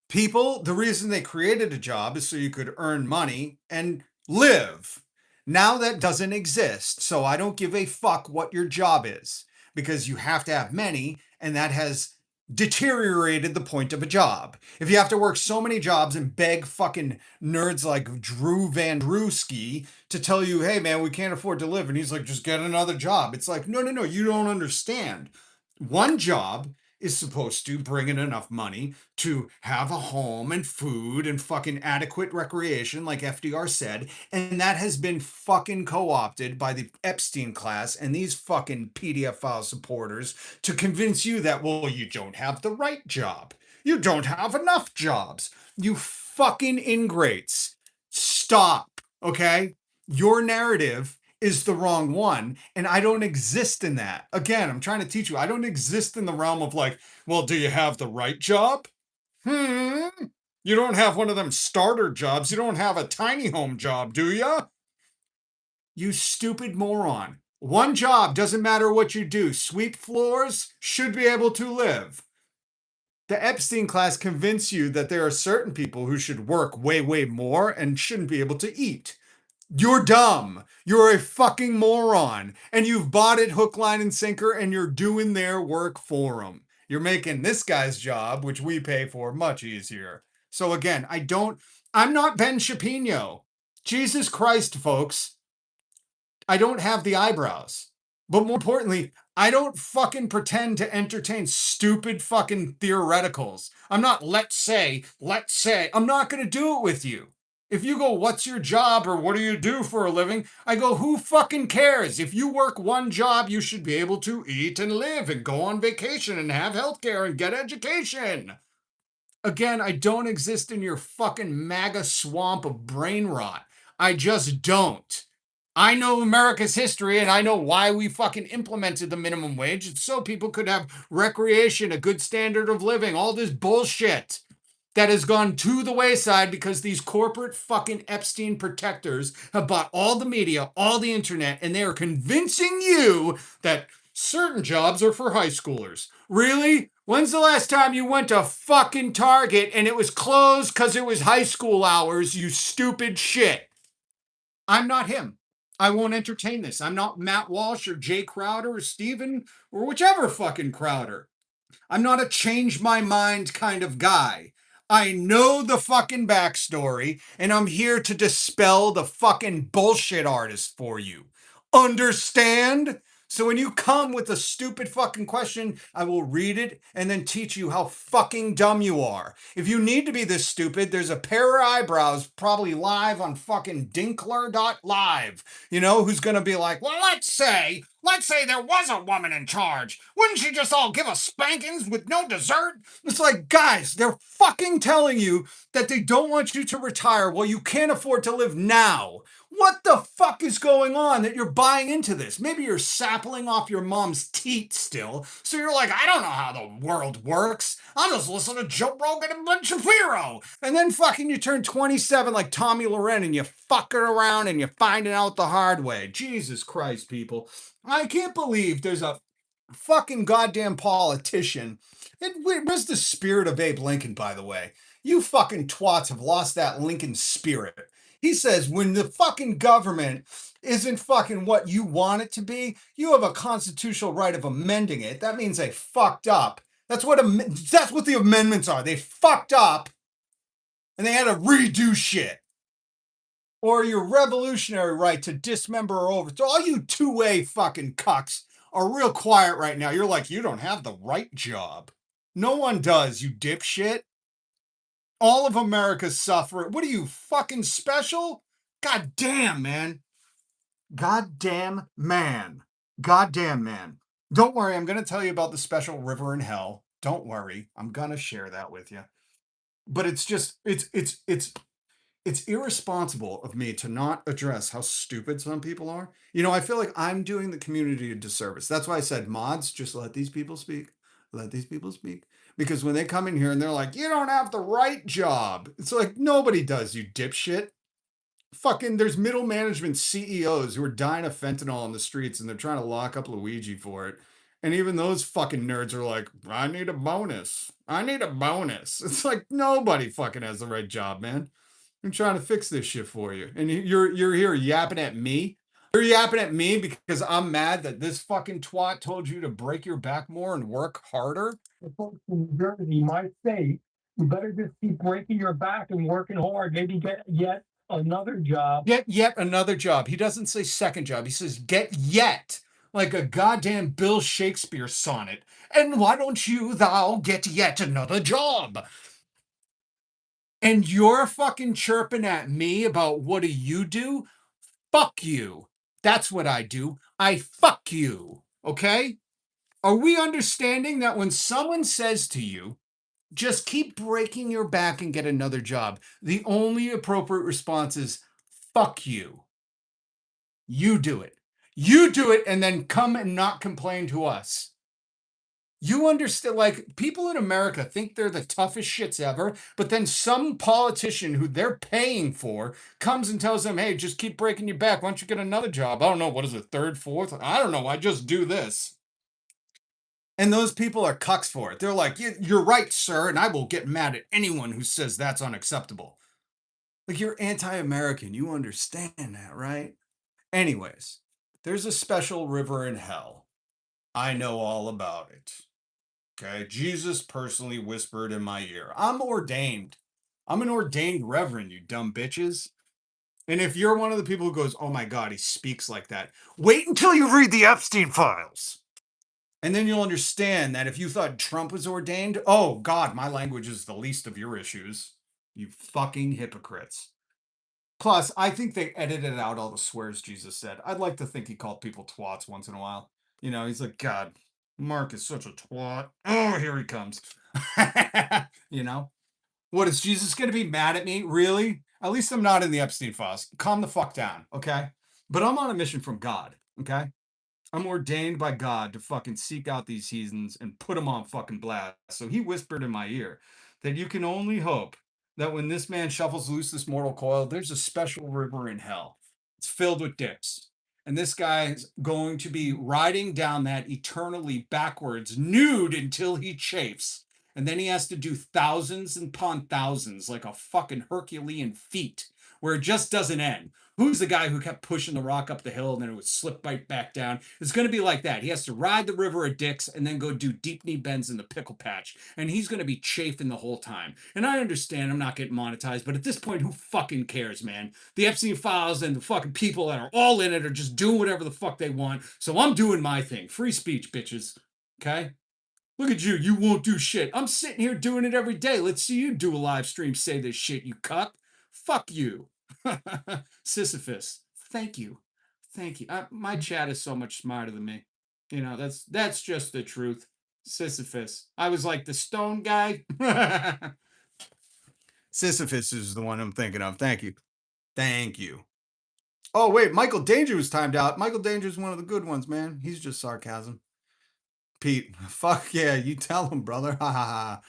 S1: People, the reason they created a job is so you could earn money and live. Now that doesn't exist. So I don't give a fuck what your job is because you have to have many, and that has deteriorated the point of a job. If you have to work so many jobs and beg fucking nerds like Drew Van Drewski to tell you, hey man, we can't afford to live. And he's like, just get another job. It's like, no, you don't understand. One job is supposed to bring in enough money to have a home and food and fucking adequate recreation, like FDR said. And that has been fucking co-opted by the Epstein class and these fucking PDF file supporters to convince you that, well, you don't have the right job. You don't have enough jobs. You fucking ingrates. Stop, okay? Your narrative is the wrong one, and I don't exist in that. Again, I'm trying to teach you. I don't exist in the realm of like, well, do you have the right job? You don't have one of them starter jobs. You don't have a tiny home job, do you? You stupid moron. One job, doesn't matter what you do. Sweep floors, should be able to live. The Epstein class convince you that there are certain people who should work way, way more and shouldn't be able to eat. You're dumb. You're a fucking moron. And you've bought it hook, line, and sinker, and you're doing their work for them. You're making this guy's job, which we pay for, much easier. So again, I'm not Ben Shapiro. Jesus Christ, folks. I don't have the eyebrows. But more importantly, I don't fucking pretend to entertain stupid fucking theoreticals. I'm not, let's say. I'm not going to do it with you. If you go, what's your job or what do you do for a living? I go, who fucking cares? If you work one job, you should be able to eat and live and go on vacation and have healthcare and get education. Again, I don't exist in your fucking MAGA swamp of brain rot. I just don't. I know America's history and I know why we fucking implemented the minimum wage. It's so people could have recreation, a good standard of living, all this bullshit that has gone to the wayside because these corporate fucking Epstein protectors have bought all the media, all the internet, and they are convincing you that certain jobs are for high schoolers. Really? When's the last time you went to fucking Target and it was closed because it was high school hours, you stupid shit? I'm not him. I won't entertain this. I'm not Matt Walsh or Jay Crowder or Steven or whichever fucking Crowder. I'm not a change my mind kind of guy. I know the fucking backstory, and I'm here to dispel the fucking bullshit artist for you. Understand? So when you come with a stupid fucking question, I will read it and then teach you how fucking dumb you are. If you need to be this stupid, there's a pair of eyebrows probably live on fucking dinkler.live, who's going to be like, well, let's say there was a woman in charge. Wouldn't she just all give us spankings with no dessert? It's like, guys, they're fucking telling you that they don't want you to retire while you can't afford to live now. What the fuck is going on that you're buying into this? Maybe you're sappling off your mom's teat still, so you're like, I don't know how the world works. I'll just listen to Joe Rogan and Ben Shapiro. And then fucking you turn 27 like Tommy Loren and you fuck it around and you find it out the hard way. Jesus Christ, people. I can't believe there's a fucking goddamn politician. Where's the spirit of Abe Lincoln, by the way? You fucking twats have lost that Lincoln spirit. He says when the fucking government isn't fucking what you want it to be, you have a constitutional right of amending it. That means they fucked up. That's what the amendments are. They fucked up and they had to redo shit. Or your revolutionary right to dismember or over. So all you two-way fucking cucks are real quiet right now. You're like, you don't have the right job. No one does, you dipshit. All of America's suffering. What are you, fucking special? God damn, man. Goddamn man. Goddamn man. Don't worry, I'm going to tell you about the special river in hell. Don't worry. I'm going to share that with you. But it's just, it's irresponsible of me to not address how stupid some people are. I feel like I'm doing the community a disservice. That's why I said, mods, just let these people speak. Let these people speak. Because when they come in here and they're like, you don't have the right job. It's like, nobody does, you dipshit. Fucking, there's middle management CEOs who are dying of fentanyl on the streets and they're trying to lock up Luigi for it. And even those fucking nerds are like, I need a bonus. I need a bonus. It's like, nobody fucking has the right job, man. I'm trying to fix this shit for you. And you're here yapping at me. You're yapping at me because I'm mad that this fucking twat told you to break your back more and work harder.
S4: The folks in New Jersey might say, you better just keep breaking your back and working hard, maybe get yet another job.
S1: Get yet another job. He doesn't say second job. He says get yet like a goddamn Bill Shakespeare sonnet. And why don't you thou get yet another job? And you're fucking chirping at me about what do you do? Fuck you. That's what I do. I fuck you. Okay? Are we understanding that when someone says to you, just keep breaking your back and get another job, the only appropriate response is, fuck you. You do it. You do it and then come and not complain to us. You understand, like, people in America think they're the toughest shits ever, but then some politician who they're paying for comes and tells them, hey, just keep breaking your back. Why don't you get another job? I don't know. What is it, third, fourth? I don't know. I just do this. And those people are cucks for it. They're like, you're right, sir, and I will get mad at anyone who says that's unacceptable. Like, you're anti-American. You understand that, right? Anyways, there's a special river in hell. I know all about it. Okay, Jesus personally whispered in my ear. I'm ordained. I'm an ordained reverend, you dumb bitches. And if you're one of the people who goes, oh my God, he speaks like that, wait until you read the Epstein files. And then you'll understand that if you thought Trump was ordained, oh God, my language is the least of your issues. You fucking hypocrites. Plus, I think they edited out all the swears Jesus said. I'd like to think he called people twats once in a while. You know, he's like, God, Mark is such a twat. Oh, here he comes. You know? What, is Jesus going to be mad at me? Really? At least I'm not in the Epstein files. Calm the fuck down, okay? But I'm on a mission from God, okay? I'm ordained by God to fucking seek out these heathens and put them on fucking blast. So he whispered in my ear that you can only hope that when this man shuffles loose this mortal coil, there's a special river in hell. It's filled with dicks. And this guy's going to be riding down that eternally backwards, nude until he chafes. And then he has to do thousands upon thousands like a fucking Herculean feat where it just doesn't end. Who's the guy who kept pushing the rock up the hill and then it would slip right back down? It's going to be like that. He has to ride the river of dicks and then go do deep knee bends in the pickle patch. And he's going to be chafing the whole time. And I understand I'm not getting monetized, but at this point, who fucking cares, man? The Epstein files and the fucking people that are all in it are just doing whatever the fuck they want. So I'm doing my thing. Free speech, bitches. Okay? Look at you. You won't do shit. I'm sitting here doing it every day. Let's see you do a live stream. Say this shit, you cuck. Fuck you. Sisyphus. Thank you. Thank you. My chat is so much smarter than me. You know, that's just the truth. Sisyphus. I was like the stone guy. Sisyphus is the one I'm thinking of. Thank you. Thank you. Oh, wait. Michael Danger was timed out. Michael Danger is one of the good ones, man. He's just sarcasm. Pete, fuck yeah, you tell him, brother. Ha ha ha.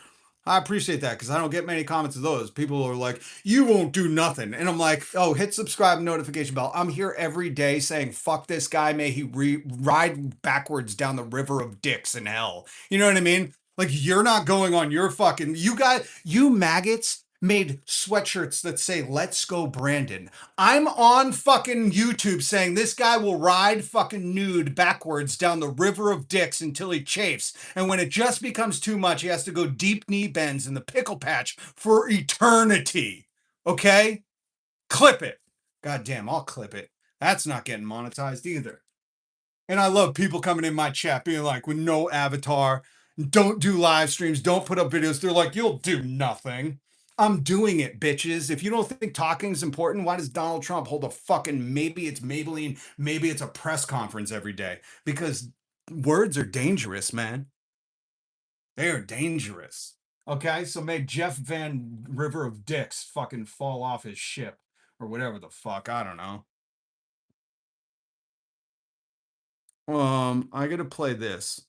S1: I appreciate that because I don't get many comments of those. People are like, you won't do nothing. And I'm like, oh, hit subscribe, notification bell. I'm here every day saying, fuck this guy. May he ride backwards down the river of dicks in hell. You know what I mean? Like, you're not going on your fucking, you maggots made sweatshirts that say, let's go, Brandon. I'm on fucking YouTube saying this guy will ride fucking nude backwards down the river of dicks until he chafes. And when it just becomes too much, he has to go deep knee bends in the pickle patch for eternity. Okay? Clip it. God damn, I'll clip it. That's not getting monetized either. And I love people coming in my chat being like, with no avatar, don't do live streams, don't put up videos. They're like, you'll do nothing. I'm doing it, bitches. If you don't think talking is important, why does Donald Trump hold a fucking, maybe it's Maybelline, maybe it's a press conference every day? Because words are dangerous, man. They are dangerous. Okay, so may Jeff Van River of Dicks fucking fall off his ship or whatever the fuck. I don't know. I gotta play this.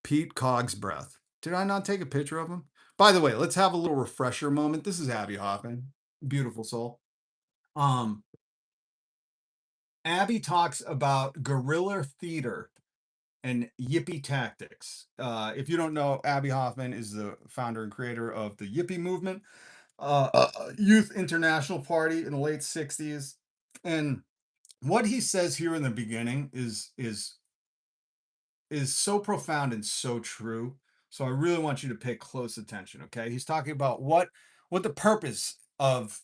S1: Pete Cog's breath. Did I not take a picture of him? By the way, let's have a little refresher moment. This is Abby Hoffman. Beautiful soul. Abby talks about guerrilla theater and yippie tactics. If you don't know, Abby Hoffman is the founder and creator of the Yippie movement, Youth International Party in the late 60s. And what he says here in the beginning is so profound and so true. So I really want you to pay close attention, okay? He's talking about what the purpose of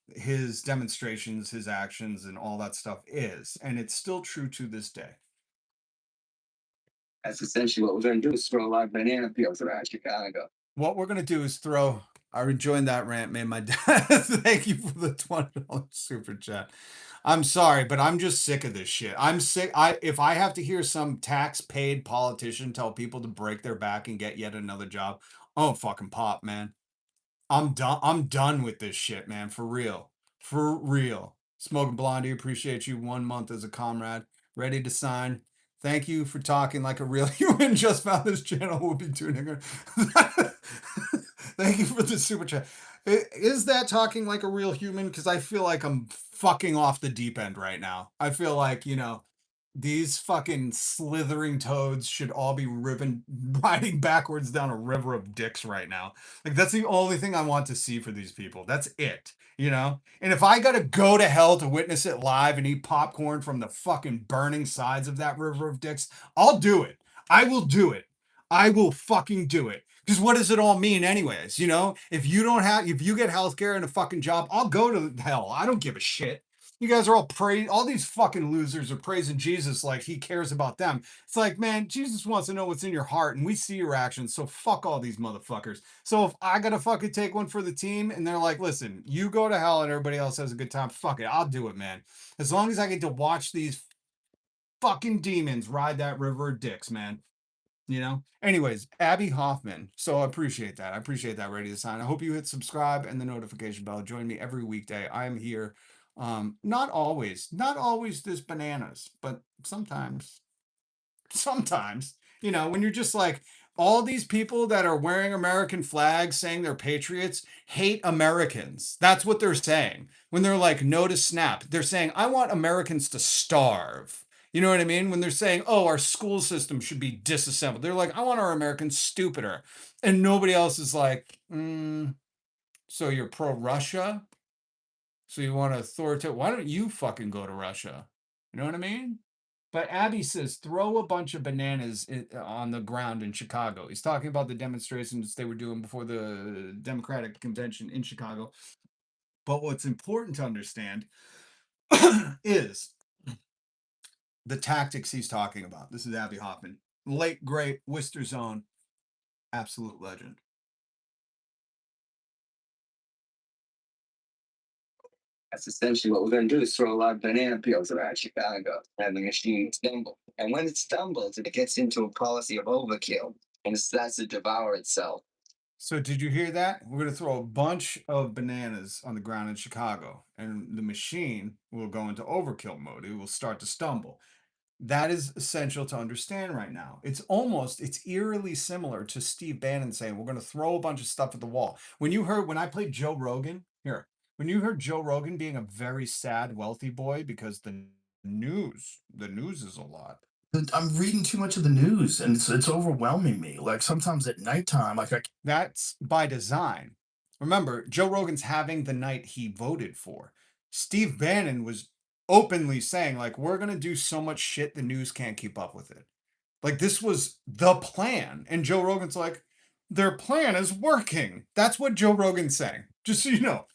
S1: his demonstrations, his actions, and all that stuff is. And it's still true to this day.
S6: That's essentially what we're going to do is throw a lot of banana peels around Chicago.
S1: What we're going to do is throw. I rejoined that rant, man. My dad. Thank you for the $20 super chat. I'm sorry, but I'm just sick of this shit. I'm sick. If I have to hear some tax-paid politician tell people to break their back and get yet another job, oh fucking pop, man. I'm done. I'm done with this shit, man. For real. For real. Smoking Blondie, appreciate you 1 month as a comrade. Ready to sign. Thank you for talking like a real human. Just found this channel. Will be tuning in. Thank you for the super chat. Is that talking like a real human? Because I feel like I'm fucking off the deep end right now. I feel like, these fucking slithering toads should all be riding backwards down a river of dicks right now. Like, that's the only thing I want to see for these people. That's it, And if I gotta go to hell to witness it live and eat popcorn from the fucking burning sides of that river of dicks, I'll do it. I will do it. I will fucking do it. Because what does it all mean anyways? If you get healthcare and a fucking job, I'll go to hell. I don't give a shit. You guys are all these fucking losers are praising Jesus like he cares about them. It's like, man, Jesus wants to know what's in your heart, and we see your actions, so fuck all these motherfuckers. So if I gotta fucking take one for the team, and they're like, listen, you go to hell and everybody else has a good time, fuck it, I'll do it, man. As long as I get to watch these fucking demons ride that river of dicks, man. Anyways, Abby Hoffman. So I appreciate that. I appreciate that. Ready to sign. I hope you hit subscribe and the notification bell. Join me every weekday. I am here. Not always this bananas, but sometimes, when you're just like, all these people that are wearing American flags saying they're patriots hate Americans. That's what they're saying. When they're like, no to SNAP, they're saying, I want Americans to starve. You know what I mean? When they're saying, oh, our school system should be disassembled, they're like, I want our Americans stupider. And nobody else is like, so you're pro-Russia? So you want authoritarian? Why don't you fucking go to Russia? You know what I mean? But Abby says, throw a bunch of bananas on the ground in Chicago. He's talking about the demonstrations they were doing before the Democratic convention in Chicago. But what's important to understand is the tactics he's talking about. This is Abby Hoffman, late great Worcester Zone, absolute legend.
S6: That's essentially what we're going to do is throw a lot of banana peels around Chicago and the machine stumble. And when it stumbles, it gets into a policy of overkill and it starts to devour itself.
S1: So did you hear that? We're going to throw a bunch of bananas on the ground in Chicago, and the machine will go into overkill mode. It will start to stumble. That is essential to understand right now. It's eerily similar to Steve Bannon saying, we're going to throw a bunch of stuff at the wall. When I played Joe Rogan, when you heard Joe Rogan being a very sad, wealthy boy because the news is a lot.
S3: I'm reading too much of the news, and it's overwhelming me. Like sometimes at nighttime,
S1: That's by design. Remember, Joe Rogan's having the night he voted for. Steve Bannon was openly saying, like, we're going to do so much shit the news can't keep up with it. Like, this was the plan. And Joe Rogan's like, their plan is working. That's what Joe Rogan's saying. Just so you know.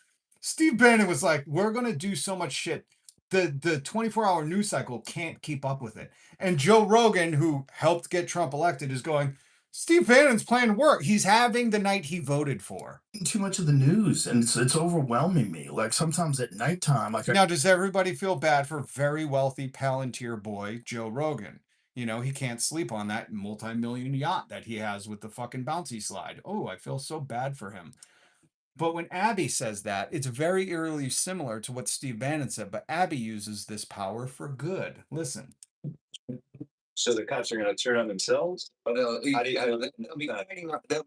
S1: Steve Bannon was like, we're going to do so much shit. The 24-hour news cycle can't keep up with it. And Joe Rogan, who helped get Trump elected, is going, Steve Bannon's plan work. He's having the night he voted for.
S3: Too much of the news, and it's overwhelming me. Like sometimes at nighttime,
S1: now, does everybody feel bad for very wealthy Palantir boy Joe Rogan? He can't sleep on that multi-million yacht that he has with the fucking bouncy slide. Oh, I feel so bad for him. But when Abby says that, it's very eerily similar to what Steve Bannon said, but Abby uses this power for good. Listen.
S6: So the cops are going to turn on themselves? Or they'll be fighting other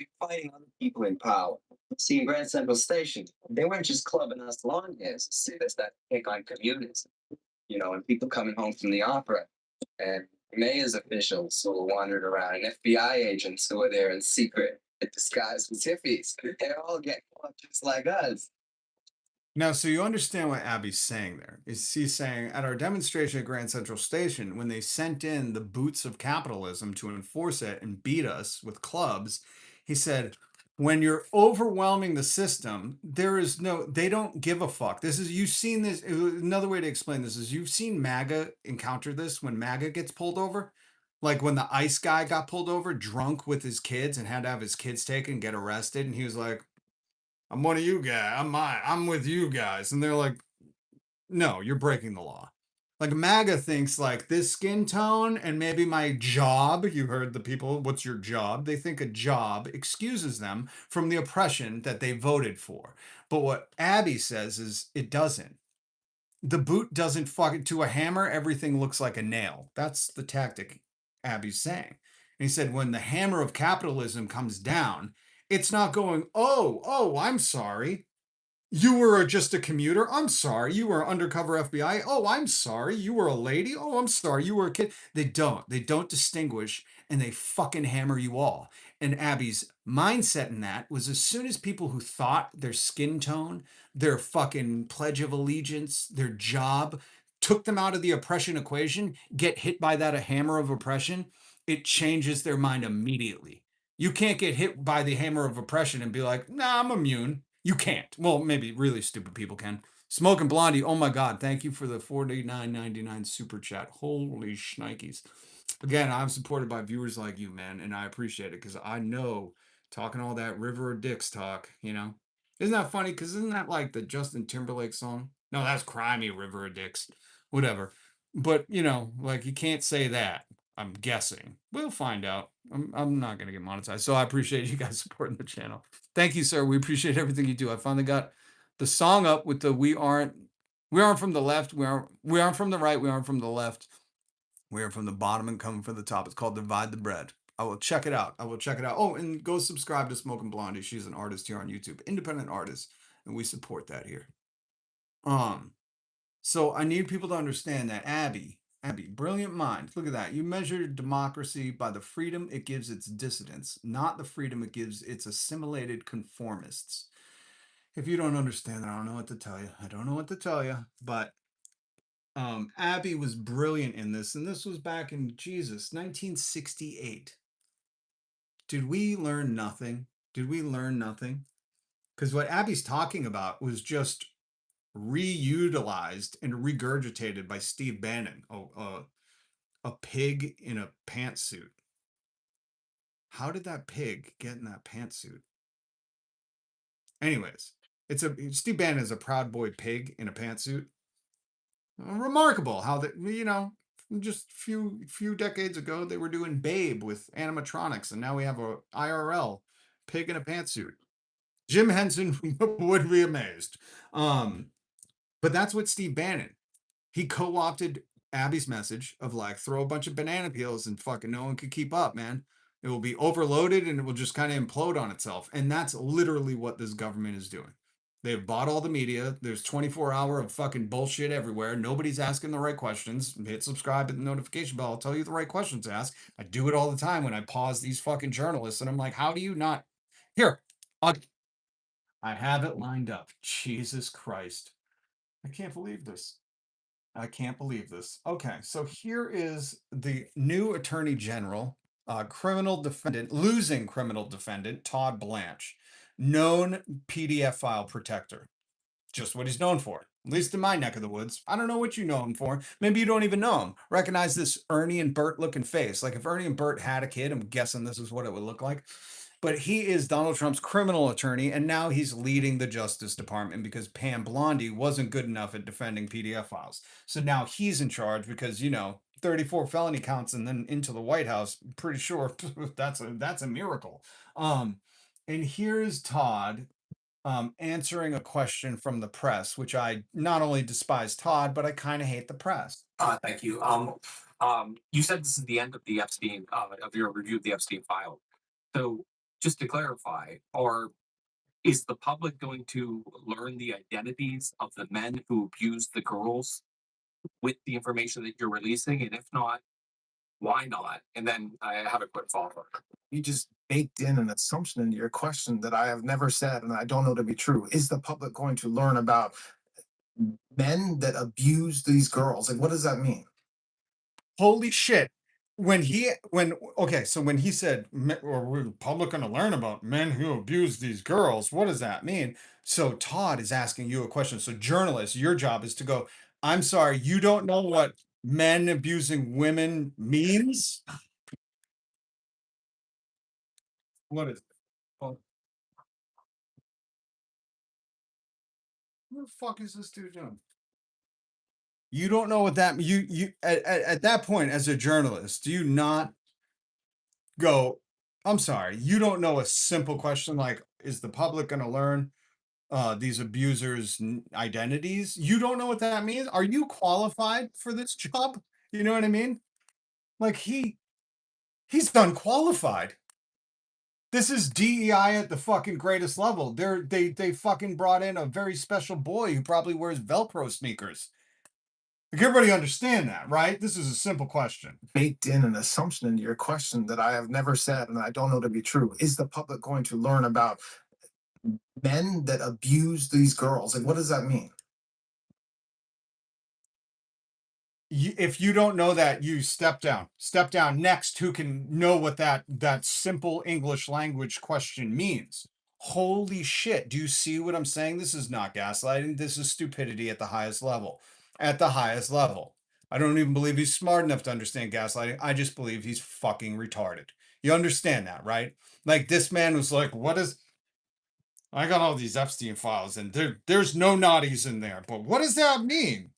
S6: people in power. See, in Grand Central Station, they weren't just clubbing us lawn hairs to see this, that take on communities. And people coming home from the opera, and mayor's officials who wandered around, and FBI agents who were there in secret, disguised as hippies. They're all getting caught just like us.
S1: Now, so you understand what Abby's saying there. She's saying, at our demonstration at Grand Central Station, when they sent in the boots of capitalism to enforce it and beat us with clubs, he said, when you're overwhelming the system, they don't give a fuck. You've seen this. Another way to explain this is you've seen MAGA encounter this when MAGA gets pulled over. Like when the ICE guy got pulled over drunk with his kids and had to have his kids taken, get arrested. And he was like, I'm one of you guys. I'm with you guys. And they're like, no, you're breaking the law. Like MAGA thinks like this skin tone and maybe my job, you heard the people, what's your job? They think a job excuses them from the oppression that they voted for. But what Abby says is it doesn't. The boot doesn't fucking, to a hammer, everything looks like a nail. That's the tactic Abby's saying. And he said when the hammer of capitalism comes down, it's not going, oh, I'm sorry. You were just a commuter. I'm sorry. You were undercover FBI. Oh, I'm sorry. You were a lady. Oh, I'm sorry. You were a kid. They don't distinguish and they fucking hammer you all. And Abby's mindset in that was as soon as people who thought their skin tone, their fucking pledge of allegiance, their job took them out of the oppression equation, get hit by that a hammer of oppression, it changes their mind immediately. You can't get hit by the hammer of oppression and be like, nah, I'm immune. You can't. Well, maybe really stupid people can. Smoking Blondie, oh my God, thank you for the $49.99 super chat. Holy shnikes. Again, I'm supported by viewers like you, man, and I appreciate it because I know talking all that River of Dicks talk, Isn't that funny? Because isn't that like the Justin Timberlake song? No, that's Cry Me, River of Dicks. Whatever. But, like you can't say that. I'm guessing. We'll find out. I'm not going to get monetized. So I appreciate you guys supporting the channel. Thank you, sir. We appreciate everything you do. I finally got the song up with the we aren't from the left. We aren't from the right. We aren't from the left. We are from the bottom and coming from the top. It's called Divide the Bread. I will check it out. Oh, and go subscribe to Smoking Blondie. She's an artist here on YouTube, independent artist, and we support that here. So I need people to understand that Abby, brilliant mind. Look at that. You measure democracy by the freedom it gives its dissidents, not the freedom it gives its assimilated conformists. If you don't understand that, I don't know what to tell you. But Abby was brilliant in this, and this was back in 1968. Did we learn nothing? Because what Abby's talking about was just reutilized and regurgitated by Steve Bannon. A pig in a pantsuit. How did that pig get in that pantsuit? Anyways, Steve Bannon is a Proud Boy pig in a pantsuit. Remarkable how that just few decades ago they were doing Babe with animatronics, and now we have a IRL pig in a pantsuit. Jim Henson would be amazed. But that's what Steve Bannon. He co-opted Abby's message of like throw a bunch of banana peels and fucking no one could keep up, man. It will be overloaded and it will just kind of implode on itself. And that's literally what this government is doing. They've bought all the media. There's 24-hour of fucking bullshit everywhere. Nobody's asking the right questions. Hit subscribe, hit the notification bell. I'll tell you the right questions to ask. I do it all the time when I pause these fucking journalists and I'm like, how do you not? Here, I have it lined up. Jesus Christ. I can't believe this. Okay, so here is the new Attorney General, losing criminal defendant, Todd Blanche, known PDF file protector. Just what he's known for, at least in my neck of the woods. I don't know what you know him for. Maybe you don't even know him. Recognize this Ernie and Bert looking face. Like if Ernie and Bert had a kid, I'm guessing this is what it would look like. But he is Donald Trump's criminal attorney, and now he's leading the Justice Department because Pam Blondie wasn't good enough at defending PDF files. So now he's in charge because, 34 felony counts and then into the White House. Pretty sure that's a miracle. And here's Todd answering a question from the press, which I not only despise Todd, but I kind of hate the press.
S10: Thank you. You said this is the end of the Epstein, of your review of the Epstein file. So just to clarify, is the public going to learn the identities of the men who abused the girls with the information that you're releasing? And if not, why not? And then I have a quick follow-up.
S3: You just baked in an assumption into your question that I have never said and I don't know to be true. Is the public going to learn about men that abuse these girls? Like, what does that mean?
S1: Holy shit. So when he said, or we're public going to learn about men who abuse these girls, what does that mean? So Todd is asking you a question. So journalists, your job is to go, I'm sorry, you don't know what men abusing women means? What is it? Well, what the fuck is this dude doing? You don't know what that you at that point as a journalist, do you not go, I'm sorry, you don't know a simple question like, is the public going to learn these abusers' identities? You don't know what that means? Are you qualified for this job? You know what I mean? Like he's unqualified. This is DEI at the fucking greatest level. They fucking brought in a very special boy who probably wears Velcro sneakers. Like everybody understand that, right? This is a simple question.
S3: Baked in an assumption into your question that I have never said and I don't know to be true. Is the public going to learn about men that abuse these girls? Like, what does that mean?
S1: If you don't know that, you step down next. Who can know what that simple English language question means? Holy shit, do you see what I'm saying? This is not gaslighting, this is stupidity at the highest level. At the highest level. I don't even believe he's smart enough to understand gaslighting. I just believe he's fucking retarded. You understand that, right? Like this man was like, what is, I got all these Epstein files and there's no naughties in there, but what does that mean?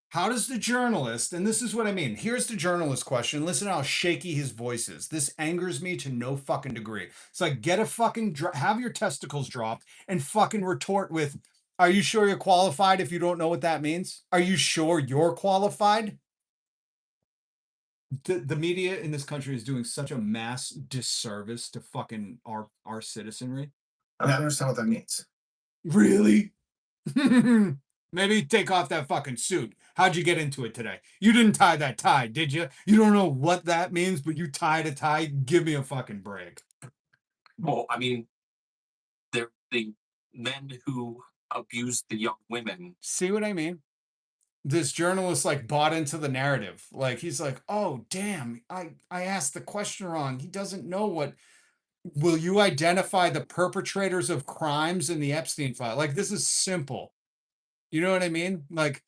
S1: How does the journalist, and this is what I mean, here's the journalist question. Listen how shaky his voice is. This angers me to no fucking degree. It's like, get a fucking, have your testicles dropped and fucking retort with, are you sure you're qualified if you don't know what that means? Are you sure you're qualified? The media in this country is doing such a mass disservice to fucking our citizenry.
S3: I don't understand what that means.
S1: Really? Maybe take off that fucking suit. How'd you get into it today? You didn't tie that tie, did you? You don't know what that means, but you tied a tie. Give me a fucking break.
S10: Well, I mean, they're the men who abuse the young women.
S1: See what I mean? This journalist like bought into the narrative. Like he's like, oh damn, I asked the question wrong. He doesn't know what. Will you identify the perpetrators of crimes in the Epstein file? Like this is simple. You know what I mean? Like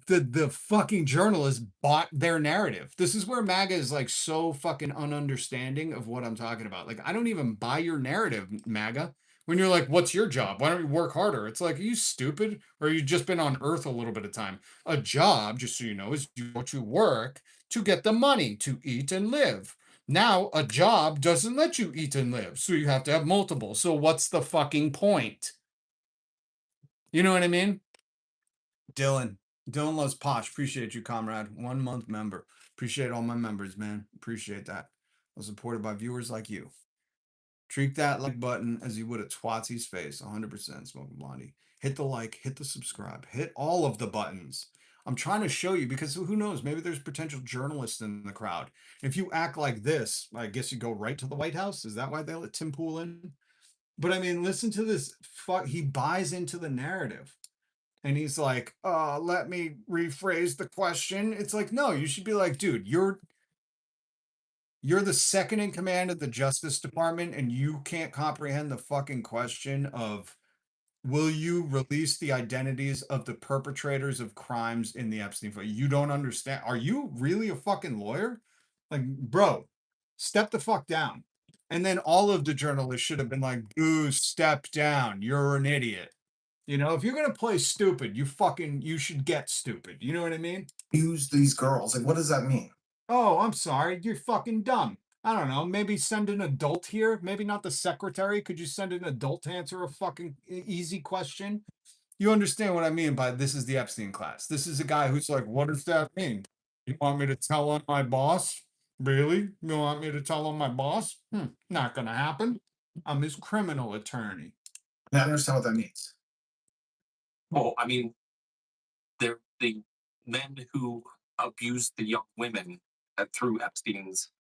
S1: the fucking journalists bought their narrative. This is where MAGA is like so fucking ununderstanding of what I'm talking about. Like I don't even buy your narrative, MAGA. When you're like, what's your job? Why don't you work harder? It's like, are you stupid? Or you just been on earth a little bit of time? A job, just so you know, is what you work to get the money to eat and live. Now a job doesn't let you eat and live. So you have to have multiple. So what's the fucking point? You know what I mean? Dylan loves Posh. Appreciate you, comrade. 1 month member. Appreciate all my members, man. Appreciate that. I'm supported by viewers like you. Treat that like button as you would a Twatsy's face. 100% Smoking Blondie. Hit the like, hit the subscribe, hit all of the buttons. I'm trying to show you because who knows? Maybe there's potential journalists in the crowd. If you act like this, I guess you go right to the White House. Is that why they let Tim Pool in? But I mean, listen to this. He buys into the narrative. And he's like, let me rephrase the question. It's like, no, you should be like, dude, you're the second in command of the Justice Department, and you can't comprehend the fucking question of will you release the identities of the perpetrators of crimes in the Epstein file? You don't understand. Are you really a fucking lawyer? Like, bro, step the fuck down. And then all of the journalists should have been like, boo, step down. You're an idiot. You know, if you're gonna play stupid, you should get stupid. You know what I mean?
S3: Use these girls. Like, what does that mean?
S1: Oh, I'm sorry, you're fucking dumb. I don't know, maybe send an adult here, maybe not the secretary. Could you send an adult to answer a fucking easy question? You understand what I mean by this is the Epstein class. This is a guy who's like, what does that mean? You want me to tell on my boss? Really? You want me to tell on my boss? Not gonna happen. I'm his criminal attorney.
S3: I don't understand what that means.
S10: Well, I mean, they're the men who abuse the young women through Epstein's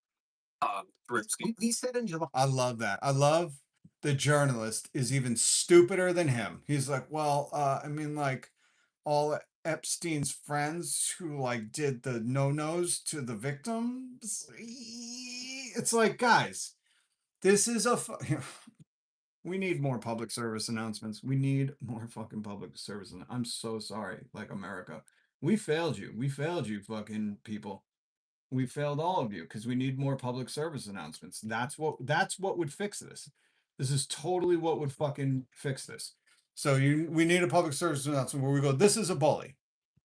S10: through Epstein.
S3: He said in July.
S1: I love that. I love the journalist is even stupider than him. He's like, well, I mean, like all Epstein's friends who like did the no-nos to the victims. It's like, guys, this is we need more public service announcements. We need more fucking public service. And I'm so sorry, like America. We failed you. We failed you, fucking people. We failed all of you because we need more public service announcements. That's what would fix this. This is totally what would fucking fix this. So we need a public service announcement where we go, this is a bully.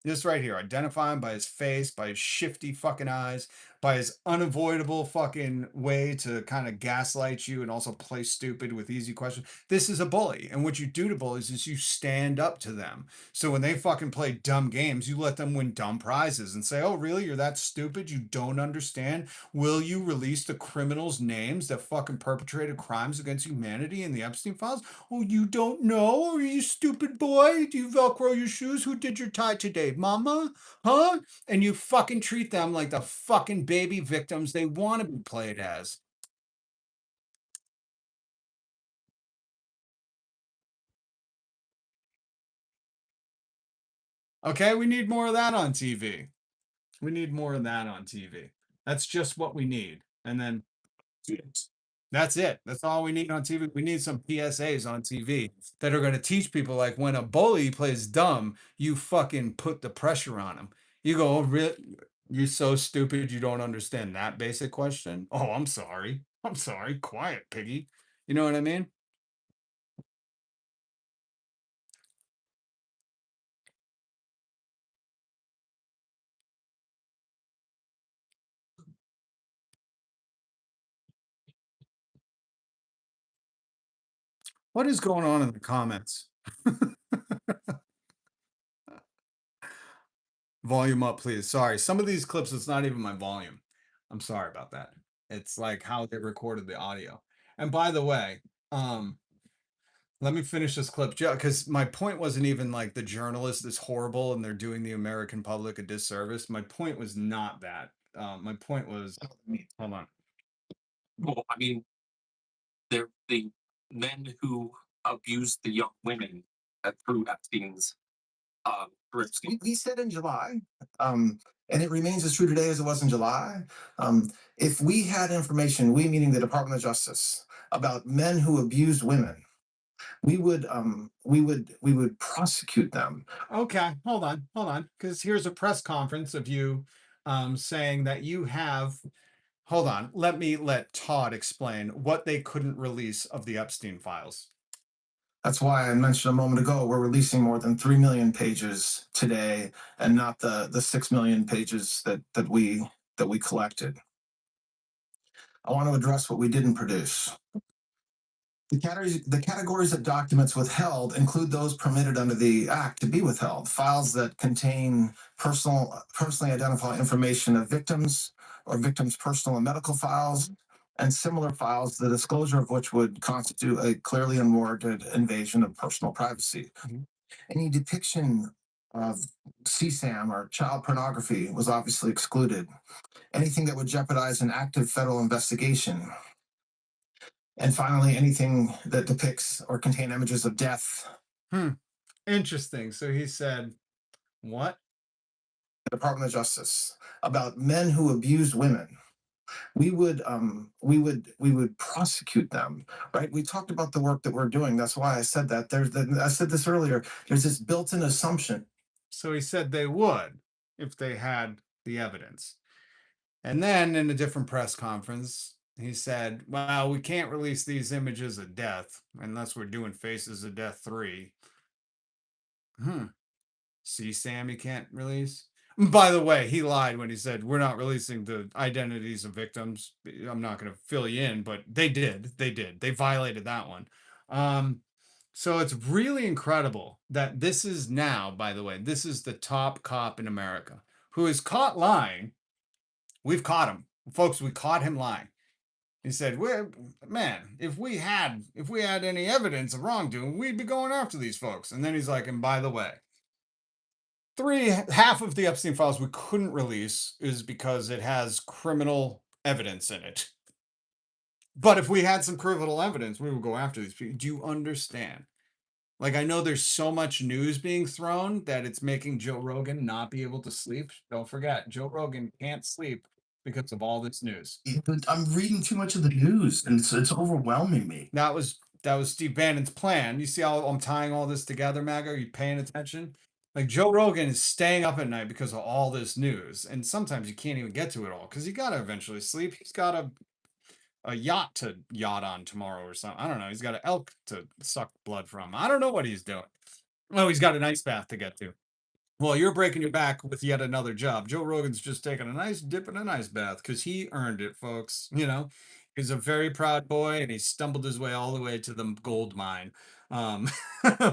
S1: This right here, identify him by his face, by his shifty fucking eyes, by his unavoidable fucking way to kind of gaslight you and also play stupid with easy questions. This is a bully. And what you do to bullies is you stand up to them. So when they fucking play dumb games, you let them win dumb prizes and say, oh, really? You're that stupid? You don't understand? Will you release the criminals' names that fucking perpetrated crimes against humanity in the Epstein files? Oh, you don't know? Are you stupid boy? Do you Velcro your shoes? Who did your tie today? Mama? Huh? And you fucking treat them like the fucking baby victims they want to be played as. Okay, we need more of that on TV. We need more of that on TV. That's just what we need. And then that's it. That's all we need on TV. We need some PSAs on TV that are going to teach people like when a bully plays dumb, you fucking put the pressure on him. You go, oh, really? You're so stupid you don't understand that basic question? Oh, I'm sorry. I'm sorry. Quiet, piggy. You know what I mean? What is going on in the comments? Volume up, please. Sorry. Some of these clips, it's not even my volume. I'm sorry about that. It's like how they recorded the audio. And by the way, let me finish this clip because my point wasn't even like the journalist is horrible and they're doing the American public a disservice. My point was not that. My point was, hold on.
S10: Well, I mean, they're the men who abused the young women through Epstein's
S3: He said in July, and it remains as true today as it was in July. If we had information, we meaning the Department of Justice, about men who abused women, we would prosecute them.
S1: Okay, hold on, because here's a press conference of you saying that you have. Hold on, let Todd explain what they couldn't release of the Epstein files.
S3: That's why I mentioned a moment ago, we're releasing more than 3 million pages today and not the 6 million pages that we collected. I want to address what we didn't produce. The categories of documents withheld include those permitted under the Act to be withheld. Files that contain personally identifiable information of victims or victims' personal and medical files, and similar files, the disclosure of which would constitute a clearly unwarranted invasion of personal privacy.
S1: Mhm.
S3: Any depiction of CSAM or child pornography was obviously excluded. Anything that would jeopardize an active federal investigation. And finally, anything that depicts or contain images of death.
S1: Interesting. So he said, what?
S3: The Department of Justice about men who abused women. We would prosecute them, right? We talked about the work that we're doing. That's why I said that. I said this earlier. There's this built-in assumption.
S1: So he said they would if they had the evidence. And then in a different press conference, he said, well, we can't release these images of death unless we're doing Faces of Death 3. See, Sam, he can't release. By the way, he lied when he said we're not releasing the identities of victims. I'm not going to fill you in, but they did. They violated that one. So it's really incredible that this is now, by the way, this is the top cop in America who is caught lying. We've caught him. Folks, we caught him lying. He said, well, man, if we had any evidence of wrongdoing, we'd be going after these folks. And then he's like, and by the way, half of the Epstein files we couldn't release is because it has criminal evidence in it. But if we had some criminal evidence, we would go after these people. Do you understand? Like, I know there's so much news being thrown that it's making Joe Rogan not be able to sleep. Don't forget, Joe Rogan can't sleep because of all this news.
S3: But I'm reading too much of the news, and it's overwhelming me.
S1: That was Steve Bannon's plan. You see how I'm tying all this together, Maga? Are you paying attention? Like, Joe Rogan is staying up at night because of all this news, and sometimes you can't even get to it all because you gotta eventually sleep. He's got a yacht to yacht on tomorrow or something. I don't know. He's got an elk to suck blood from. I don't know what he's doing. Oh, he's got an ice bath to get to. Well, you're breaking your back with yet another job. Joe Rogan's just taking a nice dip in an ice bath because he earned it, folks. You know, he's a very proud boy and he stumbled his way all the way to the gold mine. Um,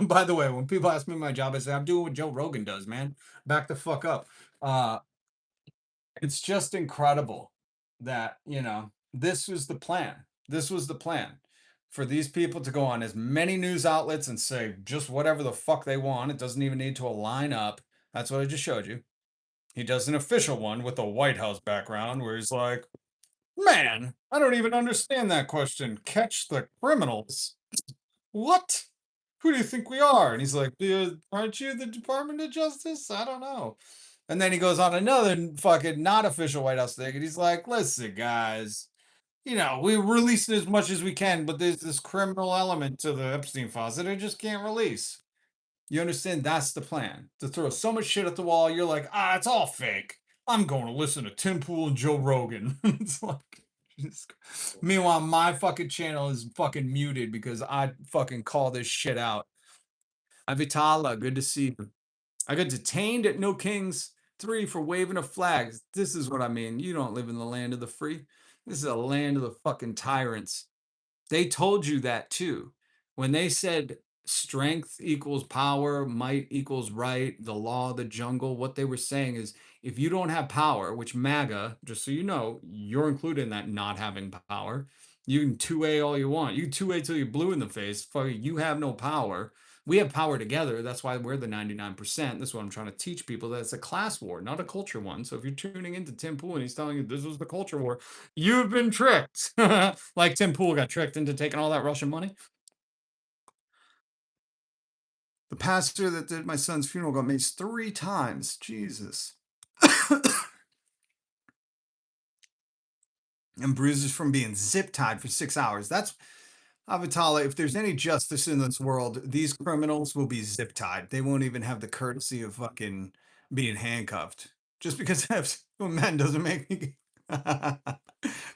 S1: by the way, when people ask me my job, I say, I'm doing what Joe Rogan does, man. Back the fuck up. Uh, it's just incredible that, this was the plan. This was the plan for these people to go on as many news outlets and say just whatever the fuck they want. It doesn't even need to align up. That's what I just showed you. He does an official one with a White House background where he's like, man, I don't even understand that question. Catch the criminals. What? Who do you think we are? And he's like, aren't you the Department of Justice? I don't know. And then he goes on another fucking not official White House thing. And he's like, listen, guys, we're releasing as much as we can, but there's this criminal element to the Epstein files that I just can't release. You understand? That's the plan. To throw so much shit at the wall, you're like, it's all fake. I'm going to listen to Tim Pool and Joe Rogan. It's like, meanwhile, my fucking channel is fucking muted because I fucking call this shit out. Vitala, good to see you. I got detained at No Kings 3 for waving a flag. This is what I mean. You don't live in the land of the free. This is a land of the fucking tyrants. They told you that too. When they said strength equals power, might equals right, the law of the jungle, what they were saying is if you don't have power, which MAGA, just so you know, you're included in that not having power. You can 2A all you want. You 2A till you're blue in the face. Fuck, you have no power. We have power together. That's why we're the 99%. That's what I'm trying to teach people. That it's a class war, not a culture one. So if you're tuning into Tim Pool and he's telling you this was the culture war, you've been tricked. Like Tim Pool got tricked into taking all that Russian money. The pastor that did my son's funeral got maced 3 times. Jesus. And bruises from being zip tied for 6 hours. That's Avatala. If there's any justice in this world, these criminals will be zip tied. They won't even have the courtesy of fucking being handcuffed. Just because I have men doesn't make me.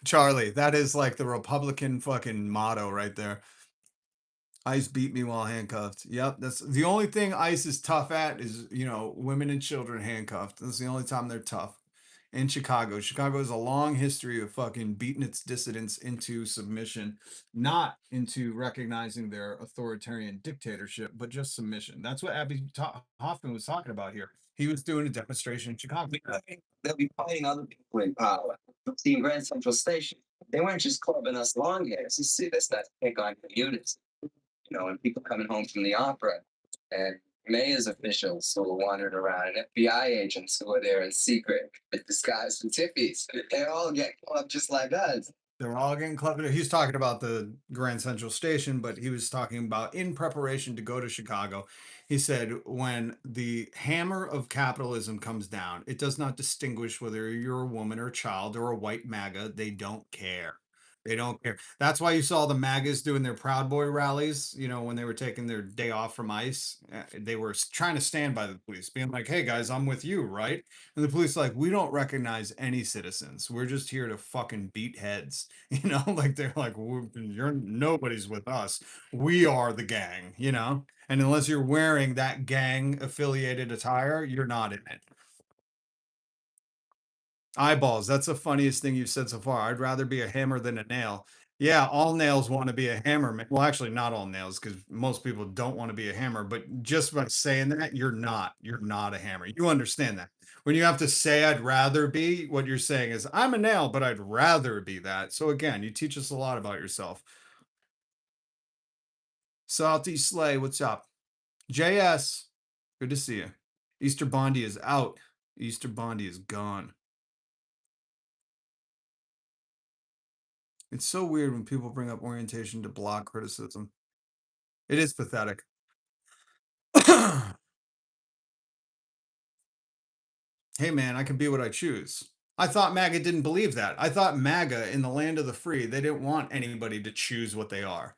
S1: Charlie, that is like the Republican fucking motto right there. ICE beat me while handcuffed. Yep, that's the only thing ICE is tough at is, women and children handcuffed. That's the only time they're tough. In Chicago. Chicago has a long history of fucking beating its dissidents into submission, not into recognizing their authoritarian dictatorship, but just submission. That's what Hoffman was talking about here. He was doing a demonstration in Chicago.
S11: They'll be fighting other people in power. See, in Grand Central Station, they weren't just clubbing us long hairs. You see, they start to pick on units, and people coming home from the opera, and mayor's officials who were wandering around, and FBI agents who were there in secret, disguised in tippies. They all get clubbed just like us.
S1: They're all getting clubbed. He's talking about the Grand Central Station, but he was talking about in preparation to go to Chicago. He said, when the hammer of capitalism comes down, it does not distinguish whether you're a woman or a child or a white MAGA. They don't care. They don't care. That's why you saw the MAGAs doing their Proud Boy rallies, when they were taking their day off from ICE. They were trying to stand by the police, being like, hey guys, I'm with you, right? And the police like, we don't recognize any citizens. We're just here to fucking beat heads. Like they're like, you're nobody's with us. We are the gang, And unless you're wearing that gang affiliated attire, you're not in it. Eyeballs. That's the funniest thing you've said so far. I'd rather be a hammer than a nail. Yeah, all nails want to be a hammer. Well, actually, not all nails, because most people don't want to be a hammer. But just by saying that, you're not. You're not a hammer. You understand that. When you have to say I'd rather be, what you're saying is I'm a nail, but I'd rather be that. So again, you teach us a lot about yourself. Salty Slay, what's up? JS, good to see you. Easter Bondy is out. Easter Bondy is gone. It's so weird when people bring up orientation to block criticism. It is pathetic. Hey man, I can be what I choose. I thought MAGA didn't believe that. I thought MAGA in the land of the free, they didn't want anybody to choose what they are.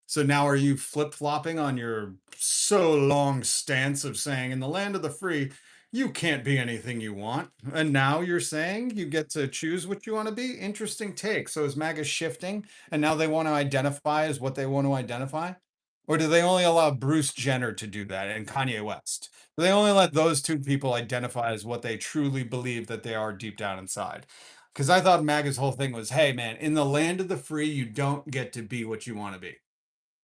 S1: So now are you flip-flopping on your so long stance of saying in the land of the free, you can't be anything you want. And now you're saying you get to choose what you want to be? Interesting take. So is MAGA shifting and now they want to identify as what they want to identify? Or do they only allow Bruce Jenner to do that and Kanye West? They only let those two people identify as what they truly believe that they are deep down inside. Because I thought MAGA's whole thing was, hey man, in the land of the free, you don't get to be what you want to be.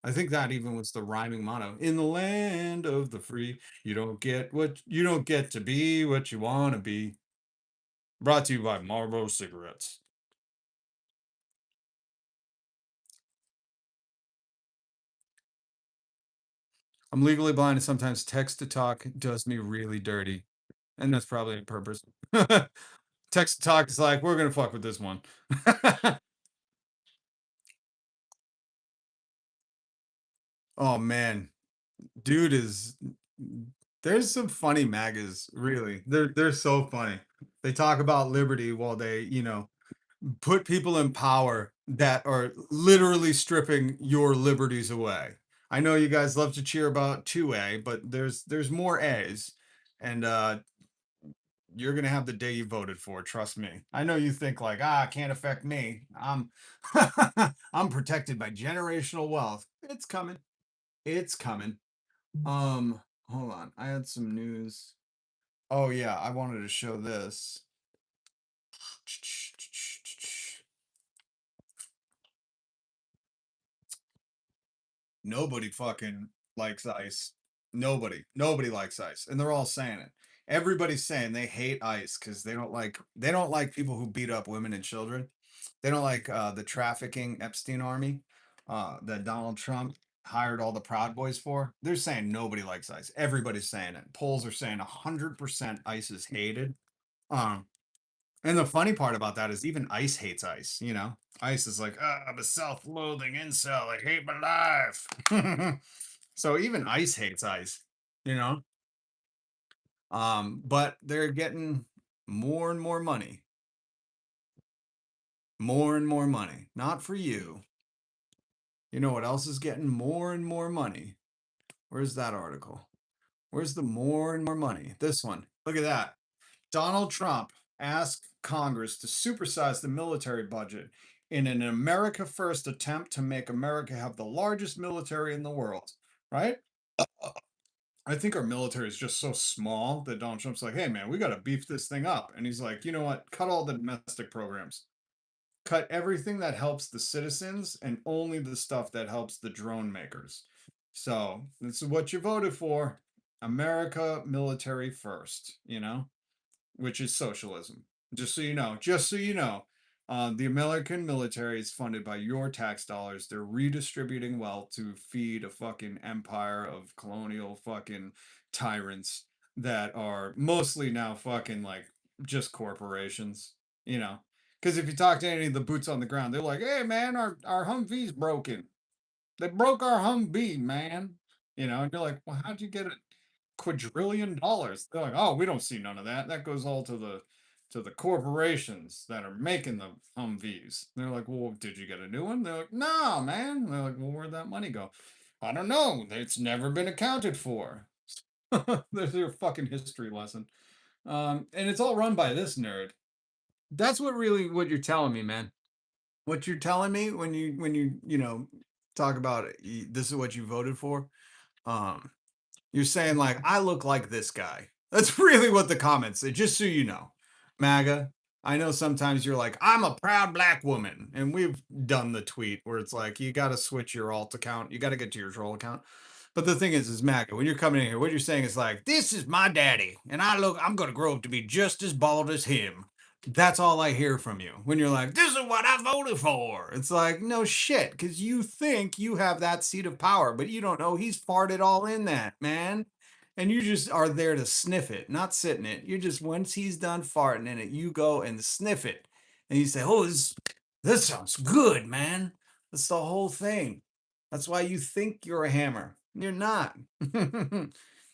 S1: I think that even was the rhyming motto. In the land of the free, you don't get to be what you want to be. Brought to you by Marlboro cigarettes. I'm legally blind and sometimes text to talk does me really dirty. And that's probably on purpose. Text to talk is like, we're gonna fuck with this one. Oh man, dude is there's some funny MAGAs, really. They're so funny. They talk about liberty while they, put people in power that are literally stripping your liberties away. I know you guys love to cheer about 2A, but there's more A's. And you're gonna have the day you voted for, trust me. I know you think like, it can't affect me. I'm I'm protected by generational wealth. It's coming. It's coming. Hold on. I had some news. Oh yeah, I wanted to show this. Nobody fucking likes ICE. Nobody likes ICE. And they're all saying it. Everybody's saying they hate ICE because they don't like people who beat up women and children. They don't like the trafficking Epstein army that Donald Trump hired all the Proud Boys for. They're saying nobody likes ICE. Everybody's saying it. Polls are saying 100% ICE is hated. Um, and the funny part about that is even ICE hates ICE. ICE is like, I'm a self-loathing incel. I hate my life. So even ICE hates ICE, you know? But they're getting more and more money. More and more money. Not for you. You know what else is getting more and more money? Where's that article? Where's the more and more money? This one. Look at that. Donald Trump asked Congress to supersize the military budget in an America First attempt to make America have the largest military in the world, right? I think our military is just so small that Donald Trump's like, hey, man, we got to beef this thing up. And he's like, you know what? Cut all the domestic programs. Cut everything that helps the citizens and only the stuff that helps the drone makers. So this is what you voted for. America military first, which is socialism. Just so you know, the American military is funded by your tax dollars. They're redistributing wealth to feed a fucking empire of colonial fucking tyrants that are mostly now fucking like just corporations. Because if you talk to any of the boots on the ground, they're like, hey man, our Humvee's broken. They broke our Humvee, man. And you're like, well, how'd you get it? $250,000,000. They're like, oh, we don't see none of that. That goes all to the corporations that are making the Humvees. They're like, well, did you get a new one? They're like, no, man. They're like, well, where'd that money go? I don't know. It's never been accounted for. There's your fucking history lesson. And it's all run by this nerd. That's what you're telling me, man. What you're telling me when you talk about it, this is what you voted for. Um, you're saying like I look like this guy. That's really what the comments say. Just so you know, MAGA. I know sometimes you're like I'm a proud black woman, and we've done the tweet where it's like you got to switch your alt account. You got to get to your troll account. But the thing is MAGA. When you're coming in here, what you're saying is like this is my daddy, and I'm gonna grow up to be just as bald as him. That's all I hear from you when you're like, this is what I voted for. It's like, no shit, because you think you have that seat of power, but you don't know he's farted all in that, man. And you just are there to sniff it, not sit in it. You're just, once he's done farting in it, you go and sniff it. And you say, oh, this sounds good, man. That's the whole thing. That's why you think you're a hammer. You're not.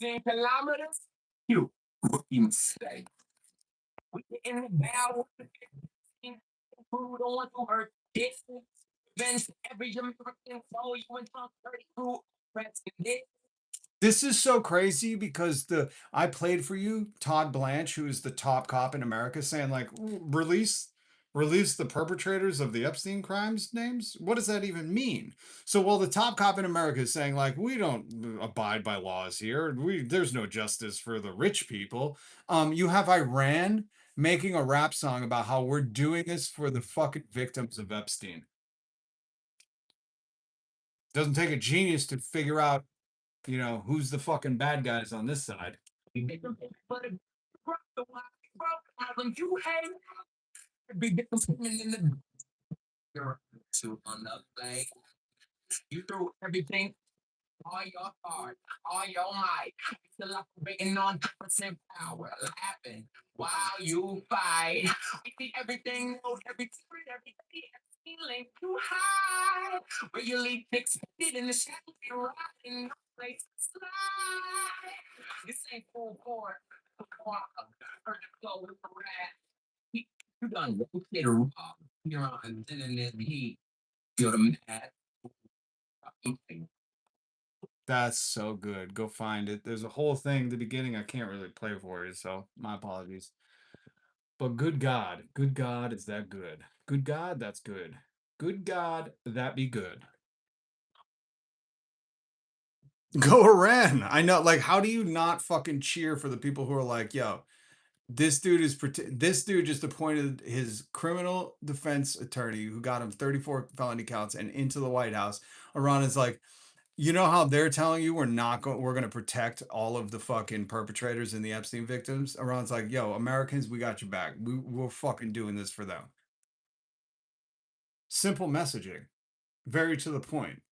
S10: 1,000 kilometers. You rookie mistake. We in the battle. Food on to her distance. Events every American soul you went on 32 rats in it.
S1: This is so crazy because I played for you, Todd Blanche, who is the top cop in America, saying like release the perpetrators of the Epstein crimes names. What does that even mean? So while the top cop in America is saying like we don't abide by laws here, there's no justice for the rich people. You have Iran making a rap song about how we're doing this for the fucking victims of Epstein. Doesn't take a genius to figure out, you know, who's the fucking bad guys on this side.
S10: You hate be different in the you're on the play. You threw everything, all your heart, all your might. Still operating on percent power, laughing while you fight. We see everything, know every secret, every day, feeling too high. Where you leave expected in the shadow, you're rocking, no place to slide. This ain't full court. Heard the flow with the rat. You done rotate or raw. You're on internet heat. Feel the mad.
S1: That's so good. Go find it. There's a whole thing at the beginning I can't really play for you, so my apologies. But good God, is that good? Good God, that's good. Good God, that be good. Go Iran. I know, like, how do you not fucking cheer for the people who are like, yo, this dude just appointed his criminal defense attorney who got him 34 felony counts and into the White House. Iran is like, you know how they're telling you we're going to protect all of the fucking perpetrators and the Epstein victims? Iran's like, yo, Americans, we got your back. We're fucking doing this for them. Simple messaging. Very to the point.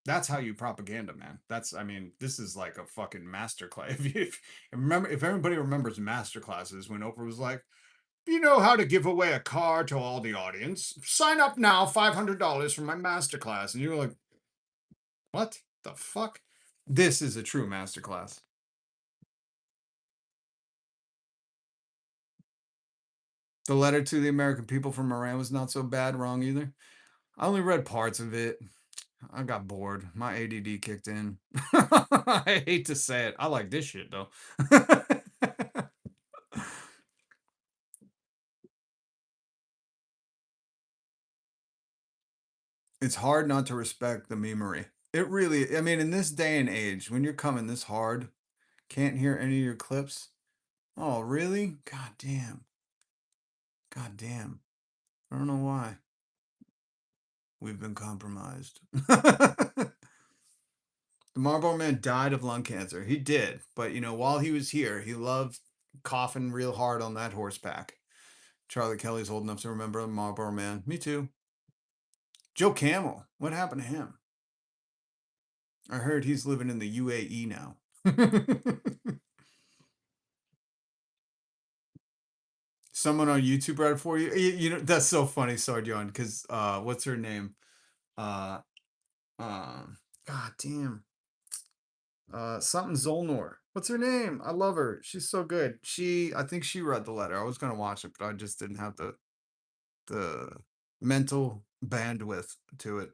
S1: That's how you propaganda, man. I mean, this is like a fucking masterclass. If everybody remembers masterclasses when Oprah was like, you know how to give away a car to all the audience? Sign up now, $500 for my masterclass. And you were like, what the fuck? This is a true masterclass. The letter to the American people from Iran was not so bad wrong either. I only read parts of it. I got bored. My ADD kicked in. I hate to say it. I like this shit though. It's hard not to respect the memery. It really, I mean, in this day and age, when you're coming this hard, can't hear any of your clips. Oh, really? God damn. God damn. I don't know why. We've been compromised. The Marlboro Man died of lung cancer. He did. But, you know, while he was here, he loved coughing real hard on that horse pack. Charlie Kelly's old enough to remember the Marlboro Man. Me too. Joe Camel. What happened to him? I heard he's living in the UAE now. Someone on YouTube read it for you. You know, that's so funny, Sardion, because what's her name? God damn. Something Zolnor. What's her name? I love her. She's so good. I think she read the letter. I was gonna watch it, but I just didn't have the mental bandwidth to it.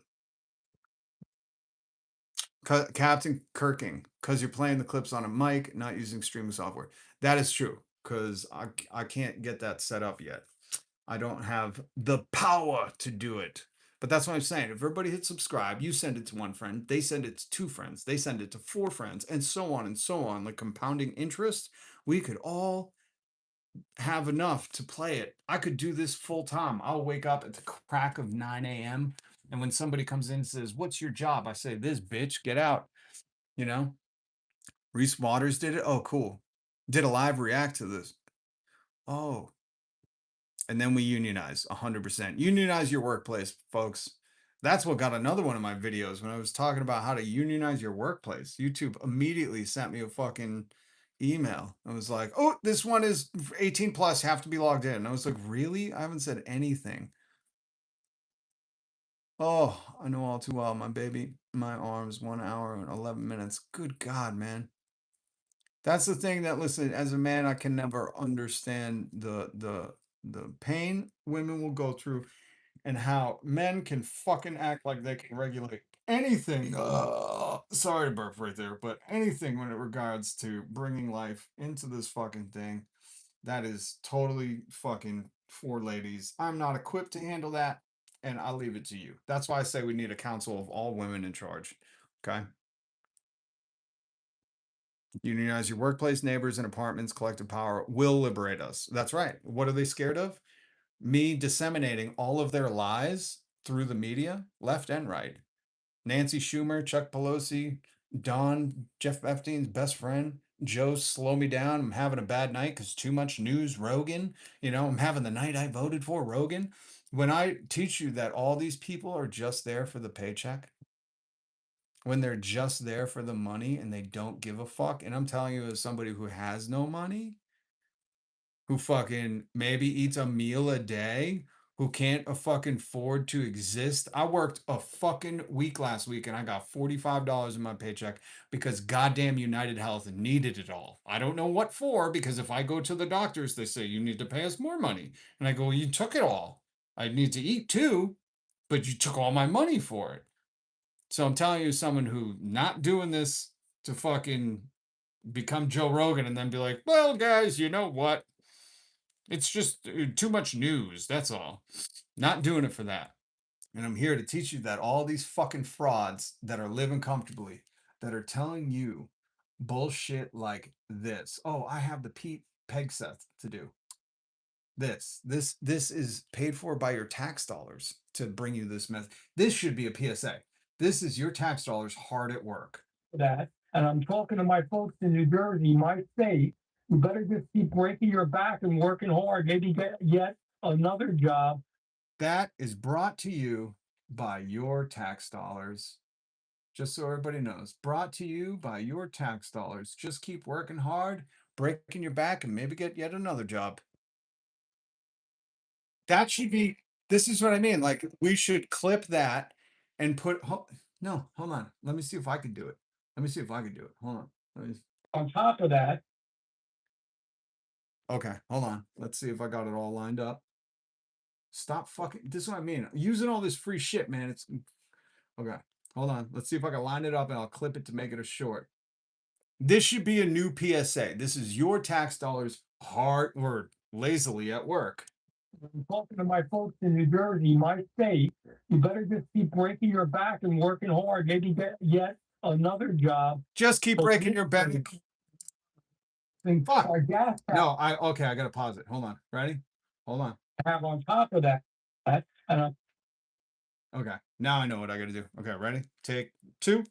S1: Captain Kirking, because you're playing the clips on a mic, not using streaming software. That is true, because I can't get that set up yet. I don't have the power to do it. But that's what I'm saying. If everybody hits subscribe, you send it to one friend, they send it to two friends, they send it to four friends, and so on, like compounding interest, we could all have enough to play it. I could do this full time. I'll wake up at the crack of 9 a.m. And when somebody comes in and says, what's your job? I say, this bitch, get out. You know? Reese Waters did it. Oh, cool. Did a live react to this. Oh. And then we unionize 100%. Unionize your workplace, folks. That's what got another one of my videos when I was talking about how to unionize your workplace. YouTube immediately sent me a fucking email. I was like, oh, this one is 18 plus, have to be logged in. And I was like, really? I haven't said anything. Oh, I know all too well. My baby, my arms, 1 hour and 11 minutes. Good God, man. That's the thing that, listen, as a man, I can never understand the pain women will go through and how men can fucking act like they can regulate anything. Sorry to burp right there, but anything when it regards to bringing life into this fucking thing, that is totally fucking for ladies. I'm not equipped to handle that, and I'll leave it to you. That's why I say we need a council of all women in charge. Okay. Unionize your workplace, neighbors, and apartments. Collective power will liberate us. That's right. What are they scared of? Me disseminating all of their lies through the media, left and right. Nancy Schumer, Chuck Pelosi, Don, Jeff Epstein's best friend, Joe, slow me down. I'm having a bad night because too much news. Rogan, I'm having the night I voted for Rogan. When I teach you that all these people are just there for the paycheck, when they're just there for the money and they don't give a fuck, and I'm telling you, as somebody who has no money, who fucking maybe eats a meal a day, who can't fucking afford to exist. I worked a fucking week last week and I got $45 in my paycheck because goddamn United Health needed it all. I don't know what for, because if I go to the doctors, they say you need to pay us more money. And I go, well, you took it all. I need to eat too, but you took all my money for it. So I'm telling you, someone who not doing this to fucking become Joe Rogan and then be like, well, guys, you know what? It's just too much news. That's all. Not doing it for that. And I'm here to teach you that all these fucking frauds that are living comfortably, that are telling you bullshit like this. Oh, I have the peg set to do. This is paid for by your tax dollars to bring you this mess. This should be a PSA. This is your tax dollars hard at work.
S4: That, and I'm talking to my folks in New Jersey, my state. You better just keep breaking your back and working hard. Maybe get yet another job.
S1: That is brought to you by your tax dollars. Just so everybody knows, brought to you by your tax dollars. Just keep working hard, breaking your back, and maybe get yet another job. That should be, this is what I mean. Like, we should clip that and put, no, hold on. Let me see if I can do it. Let me see if I can do it. Hold on.
S4: On top of that,
S1: Okay, hold on. Let's see if I got it all lined up. Stop fucking, this is what I mean. Using all this free shit, man. It's, okay, hold on. Let's see if I can line it up and I'll clip it to make it a short. This should be a new PSA. This is your tax dollars hard or lazily at work.
S4: I'm talking to my folks in New Jersey, my state. You better just keep breaking your back and working hard. Maybe get yet another job.
S1: Just keep breaking your back. Fuck.
S4: Our gas
S1: No, okay, I gotta pause it. Hold on. Ready? Hold on.
S4: have on top of that, and
S1: Okay, now I know what I gotta do. Okay, ready? Take two.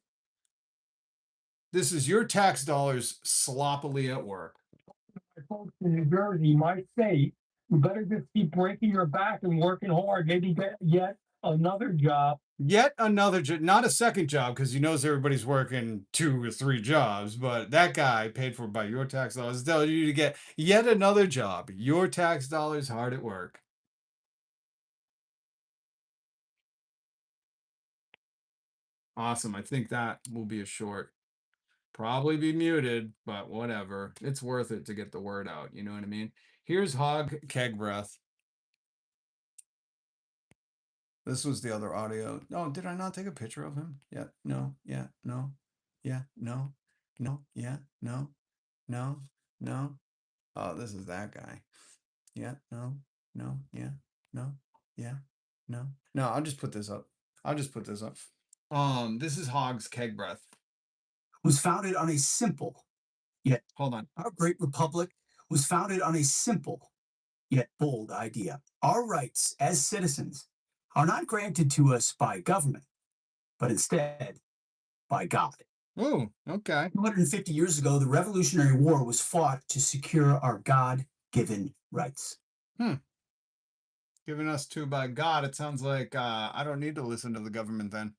S1: This is your tax dollars sloppily at work.
S4: my folks in New Jersey, my state. You better just keep breaking your back and working hard. Maybe get yet another job.
S1: Yet another job, not a second job, because he knows everybody's working 2 or 3 jobs, but that guy paid for by your tax dollars tells you to get yet another job. Your tax dollars hard at work. Awesome. I think that will be a short. Probably be muted, but whatever. It's worth it to get the word out. You know what I mean? Here's Hog Keg Breath. This was the other audio. No, did I not take a picture of him? Yeah, no, yeah, no, yeah, no, no, yeah, no, no, no. Oh, this is that guy. Yeah, no, no, yeah, no, yeah, no. No, I'll just put this up. I'll just put this up. This is Hog's Keg Breath.
S6: Was founded on a simple, yet
S1: Hold on.
S6: our great republic was founded on a simple, yet bold idea. Our rights as citizens are not granted to us by government, but instead by God.
S1: Oh, okay.
S6: 250 years ago, the Revolutionary War was fought to secure our God-given rights.
S1: Given us to by God, it sounds like I don't need to listen to the government then.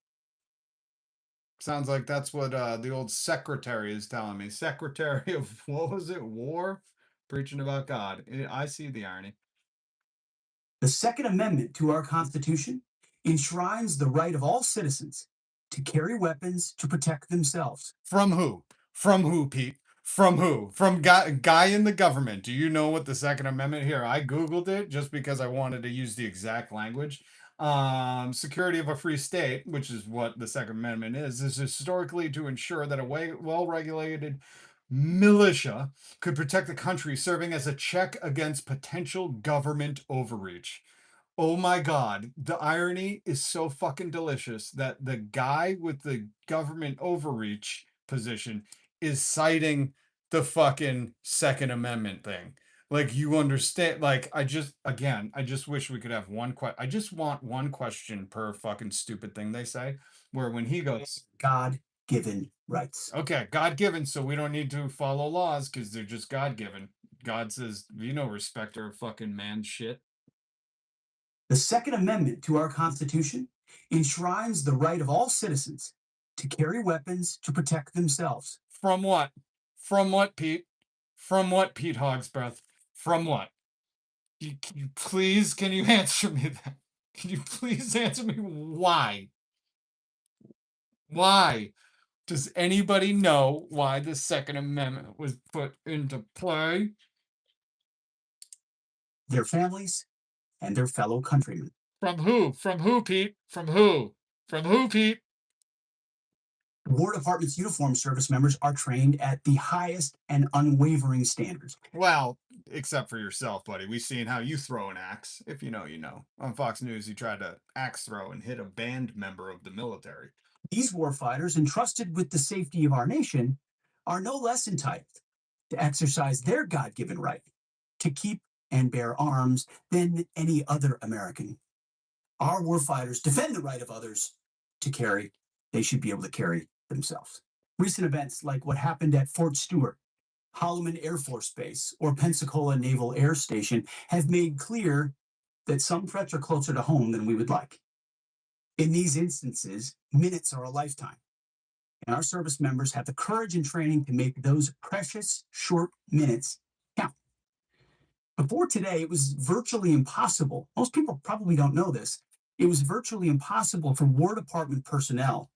S1: Sounds like that's what the old secretary is telling me. Secretary of, what was it, war? Preaching about God. I see the irony.
S6: The Second Amendment to our Constitution enshrines the right of all citizens to carry weapons to protect themselves.
S1: From who? From who, Pete? From who? From guy in the government. Do you know what the Second Amendment here? I Googled it just because I wanted to use the exact language. Security of a free state, which is what the Second Amendment is historically to ensure that a well-regulated militia could protect the country, serving as a check against potential government overreach. Oh my God, the irony is so fucking delicious that the guy with the government overreach position is citing the fucking Second Amendment thing. Like, you understand, like, I just wish we could have I just want one question per fucking stupid thing they say, where when he goes,
S6: God-given rights.
S1: okay, God given, so we don't need to follow laws because they're just God given. God says, you know, respecter of fucking man shit.
S6: The Second Amendment to our Constitution enshrines the right of all citizens to carry weapons to protect themselves.
S1: From what? From what, Pete? From what, Pete Hogsbreath? From what? Can you answer me that? Can you please answer me why? Why? Does anybody know why the Second Amendment was put into play?
S6: Their families and their fellow countrymen.
S1: From who? From who, Pete? From who? From who, Pete?
S6: War Department's uniformed service members are trained at the highest and unwavering standards.
S1: Well, except for yourself, buddy. We've seen how you throw an axe. If you know, you know. On Fox News, you tried to axe throw and hit a band member of the military.
S6: These warfighters, entrusted with the safety of our nation, are no less entitled to exercise their God-given right to keep and bear arms than any other American. Our warfighters defend the right of others to carry. They should be able to carry themselves. Recent events like what happened at Fort Stewart, Holloman Air Force Base, or Pensacola Naval Air Station have made clear that some threats are closer to home than we would like. In these instances, minutes are a lifetime, and our service members have the courage and training to make those precious short minutes count. Before today, it was virtually impossible. Most people probably don't know this. It was virtually impossible for War Department personnel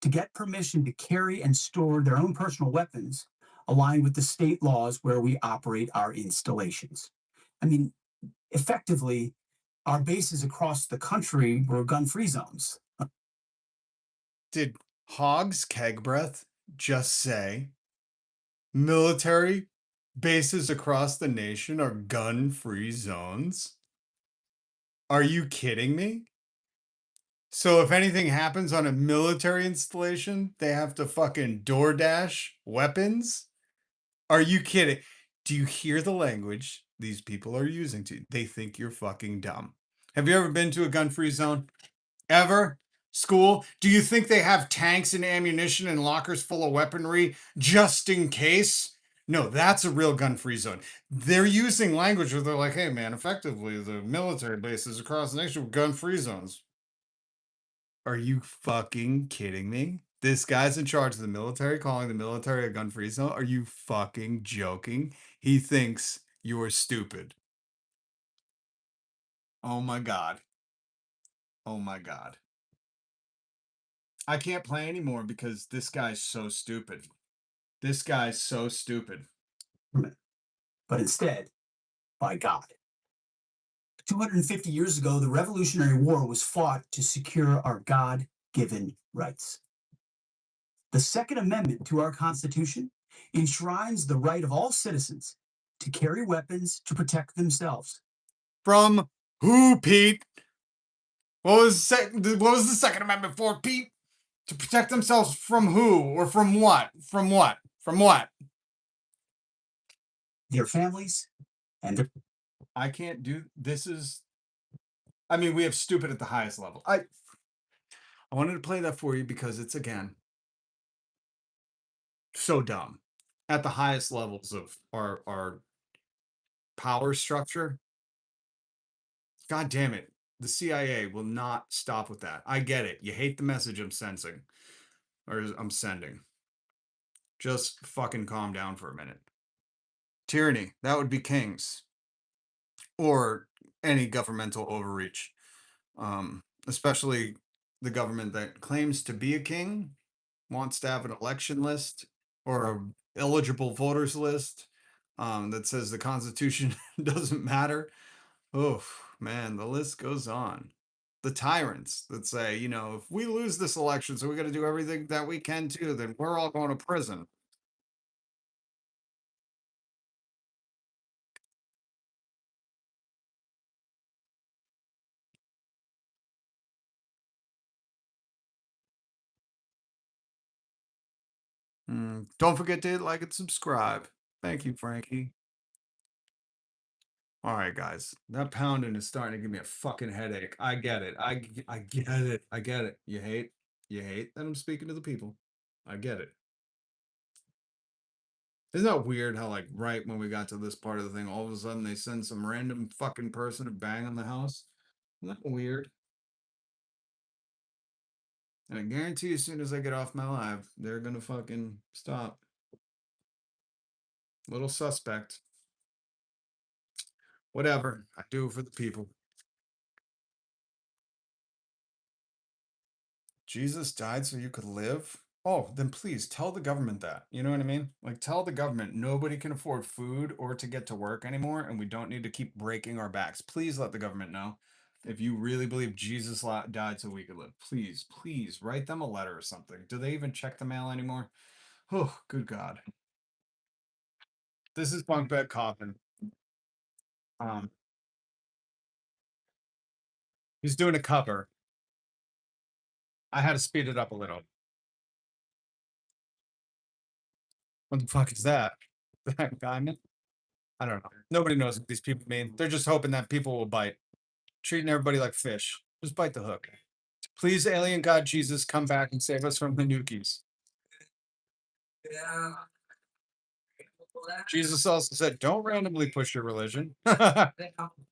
S6: to get permission to carry and store their own personal weapons aligned with the state laws where we operate our installations. I mean, effectively, our bases across the country were gun-free zones.
S1: Did Hogs Keg Breath just say military bases across the nation are gun-free zones? Are you kidding me? So if anything happens on a military installation, they have to fucking DoorDash weapons? Are you kidding? Do you hear the language these people are using to? They think you're fucking dumb. Have you ever been to a gun-free zone? Ever? School? Do you think they have tanks and ammunition and lockers full of weaponry just in case? No, that's a real gun-free zone. They're using language where they're like, hey man, effectively the military bases across the nation were gun-free zones. Are you fucking kidding me? This guy's in charge of the military calling the military a gun-free zone? Are you fucking joking? He thinks you're stupid. Oh my God. Oh my God. I can't play anymore because this guy's so stupid. This guy's so stupid.
S6: But instead, by God. 250 years ago, the Revolutionary War was fought to secure our God-given rights. The Second Amendment to our Constitution enshrines the right of all citizens to carry weapons to protect themselves.
S1: From who, Pete? What was the Second Amendment for, Pete? To protect themselves from who or from what? From what? From what?
S6: Their families and their...
S1: I can't do this. I mean, we have stupid at the highest level. I wanted to play that for you because it's, again, so dumb. At the highest levels of our power structure. God damn it. The CIA will not stop with that. I get it. You hate the message I'm sensing. Or I'm sending. Just fucking calm down for a minute. Tyranny. That would be kings. Or any governmental overreach. especially the government that claims to be a king, wants to have an election list or a eligible voters list that says the Constitution doesn't matter. Oh, man, the list goes on. The tyrants that say, you know, if we lose this election, so we got to do everything that we can too, then we're all going to prison. Don't forget to hit like and subscribe. Thank you, Frankie. All right, guys. That pounding is starting to give me a fucking headache. I get it. I get it. I get it. You hate that I'm speaking to the people. I get it. Isn't that weird how, like, right when we got to this part of the thing, all of a sudden they send some random fucking person to bang on the house? Isn't that weird? And I guarantee as soon as I get off my live, they're gonna fucking stop. Little suspect. Whatever. I do it for the people. Jesus died so you could live? Oh, then please tell the government that. You know what I mean? Like, tell the government nobody can afford food or to get to work anymore, and we don't need to keep breaking our backs. Please let the government know. If you really believe Jesus died so we could live, please, please write them a letter or something. Do they even check the mail anymore? Oh, good God. This is BUNKBED COFFIN. He's doing a cover. I had to speed it up a little. What the fuck is that? That diamond? I don't know. Nobody knows what these people mean. They're just hoping that people will bite. Treating everybody like fish. Just bite the hook. Please, alien god Jesus, come back and save us from the nukies. Jesus also said, don't randomly push your religion.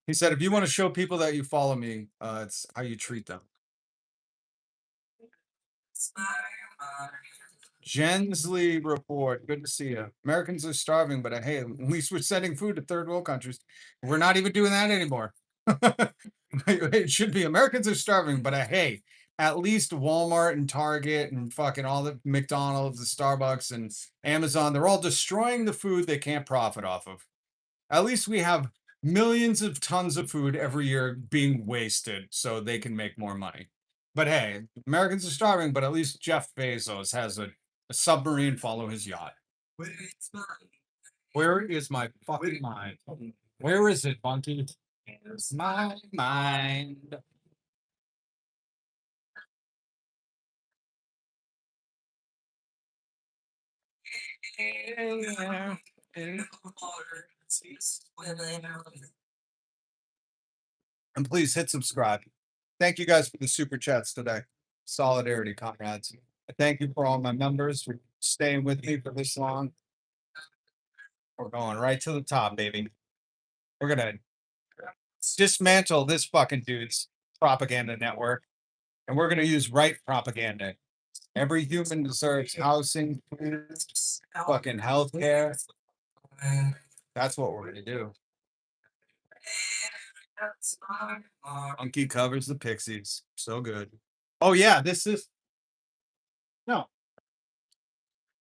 S1: He said, if you want to show people that you follow me, it's how you treat them. Gensley report. Good to see you. Americans are starving, but hey, at least we're sending food to third world countries. We're not even doing that anymore. It should be Americans are starving, but hey, at least Walmart and Target and fucking all the McDonald's, the Starbucks and Amazon, they're all destroying the food they can't profit off of. At least we have millions of tons of food every year being wasted so they can make more money. But hey, Americans are starving, but at least Jeff Bezos has a submarine follow his yacht. Where is my fucking mind? Where is it, Bunky? Here's my mind. And please hit subscribe. Thank you guys for the super chats today. Solidarity, comrades. Thank you for all my members for staying with me for this long. We're going right to the top, baby. We're gonna dismantle this fucking dude's propaganda network, and we're gonna use right propaganda. Every human deserves housing, food, fucking healthcare. That's what we're gonna do. Monkey covers the Pixies. So good. Oh yeah, this is no.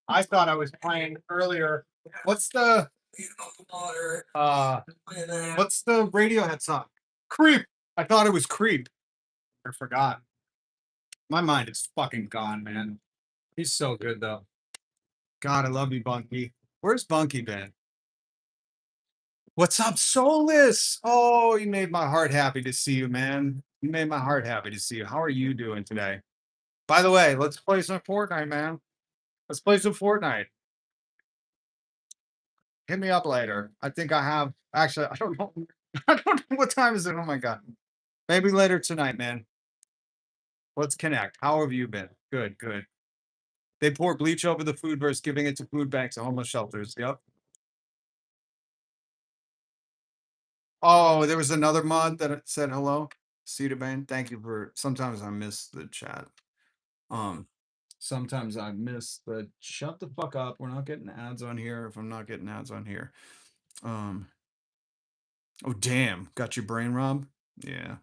S1: I thought I was playing earlier. What's the Radiohead song? Creep. I thought it was Creep. I forgot. My mind is fucking gone, man. He's so good though. God, I love you, Bunky. Where's Bunky been? What's up, Soulless? Oh, you made my heart happy to see you, man. You made my heart happy to see you. How are you doing today? By the way, let's play some Fortnite, man. Let's play some Fortnite. Hit me up later. I think I have. Actually, I don't know. I don't know what time is it. Oh my god. Maybe later tonight, man. Let's connect. How have you been? Good, good. They pour bleach over the food versus giving it to food banks and homeless shelters. Yep. Oh, there was another mod that said hello. Cedar Bane. Thank you for sometimes I miss the chat. Sometimes I miss the shut the fuck up. We're not getting ads on here if I'm not getting ads on here. Oh damn, got your brain robbed? Yeah.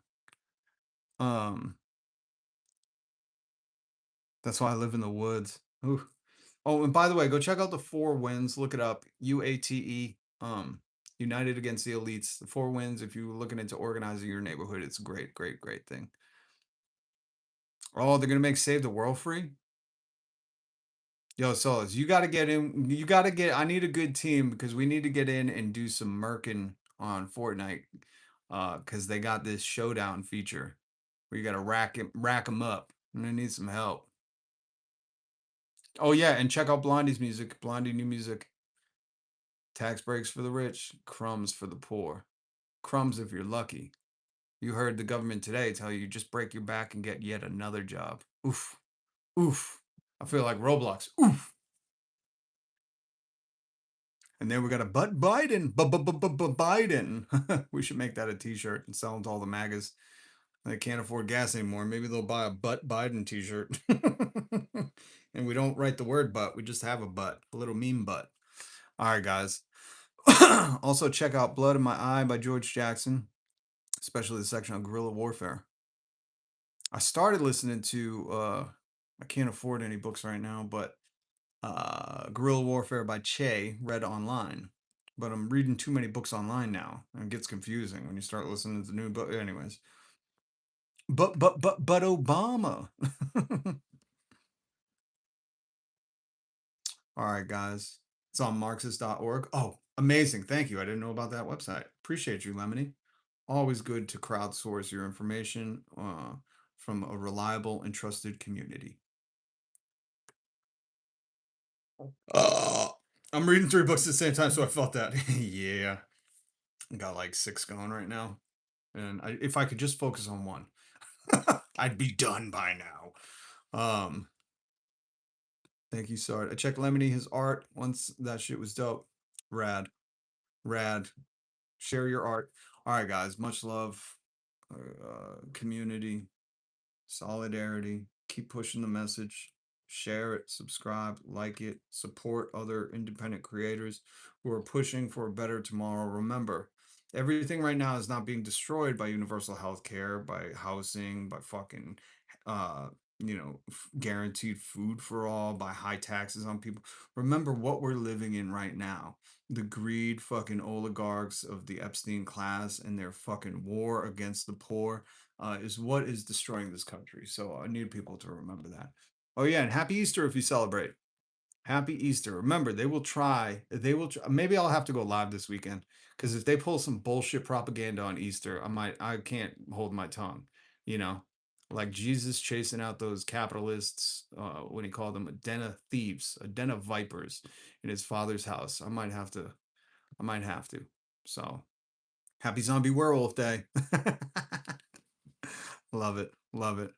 S1: That's why I live in the woods. Ooh. Oh, and by the way, go check out the Four Winds. Look it up. UATE. United Against the Elites. The Four Winds. If you're looking into organizing your neighborhood, it's a great, great, great thing. Oh, they're gonna make Save the World free. Yo, Solas, you got to get in. You got to get. I need a good team because we need to get in and do some merkin on Fortnite. Because they got this showdown feature where you got to rack them up, and I need some help. Oh yeah, and check out Blondie's music. Blondie new music. Tax breaks for the rich, crumbs for the poor. Crumbs if you're lucky. You heard the government today tell you just break your back and get yet another job. Oof, oof. I feel like Roblox. Oof. And then we got a But Biden. Biden. We should make that a t-shirt and sell them to all the MAGAs. They can't afford gas anymore. Maybe they'll buy a But Biden t-shirt. And we don't write the word but, we just have a butt, a little meme butt. All right, guys. Also, check out Blood in My Eye by George Jackson, especially the section on guerrilla warfare. I started listening to, I can't afford any books right now, but Guerrilla Warfare by Che, read online. But I'm reading too many books online now, and it gets confusing when you start listening to the new book. Anyways, but Obama. All right, guys, it's on Marxist.org. Oh, amazing! Thank you. I didn't know about that website. Appreciate you, Lemony. Always good to crowdsource your information from a reliable and trusted community. I'm reading 3 books at the same time, so I felt that. Yeah. Got like 6 going right now. And if I could just focus on one, I'd be done by now. Thank you, Sard. I checked Lemony, his art once. That shit was dope. Rad. Rad. Share your art. All right, guys. Much love. Community. Solidarity. Keep pushing the message. Share it, subscribe, like it, support other independent creators who are pushing for a better tomorrow. Remember, everything right now is not being destroyed by universal health care, by housing, by fucking guaranteed food for all, by high taxes on people. Remember what we're living in right now. The greed fucking oligarchs of the Epstein class and their fucking war against the poor is what is destroying this country. So I need people to remember that. Oh yeah, and happy Easter if you celebrate. Happy Easter. Remember, they will try. Maybe I'll have to go live this weekend because if they pull some bullshit propaganda on Easter, I can't hold my tongue. You know, like Jesus chasing out those capitalists when he called them a den of thieves, a den of vipers in his father's house. I might have to. So, happy Zombie Werewolf Day. Love it. Love it.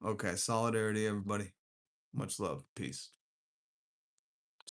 S1: Okay, solidarity, everybody. Much love. Peace.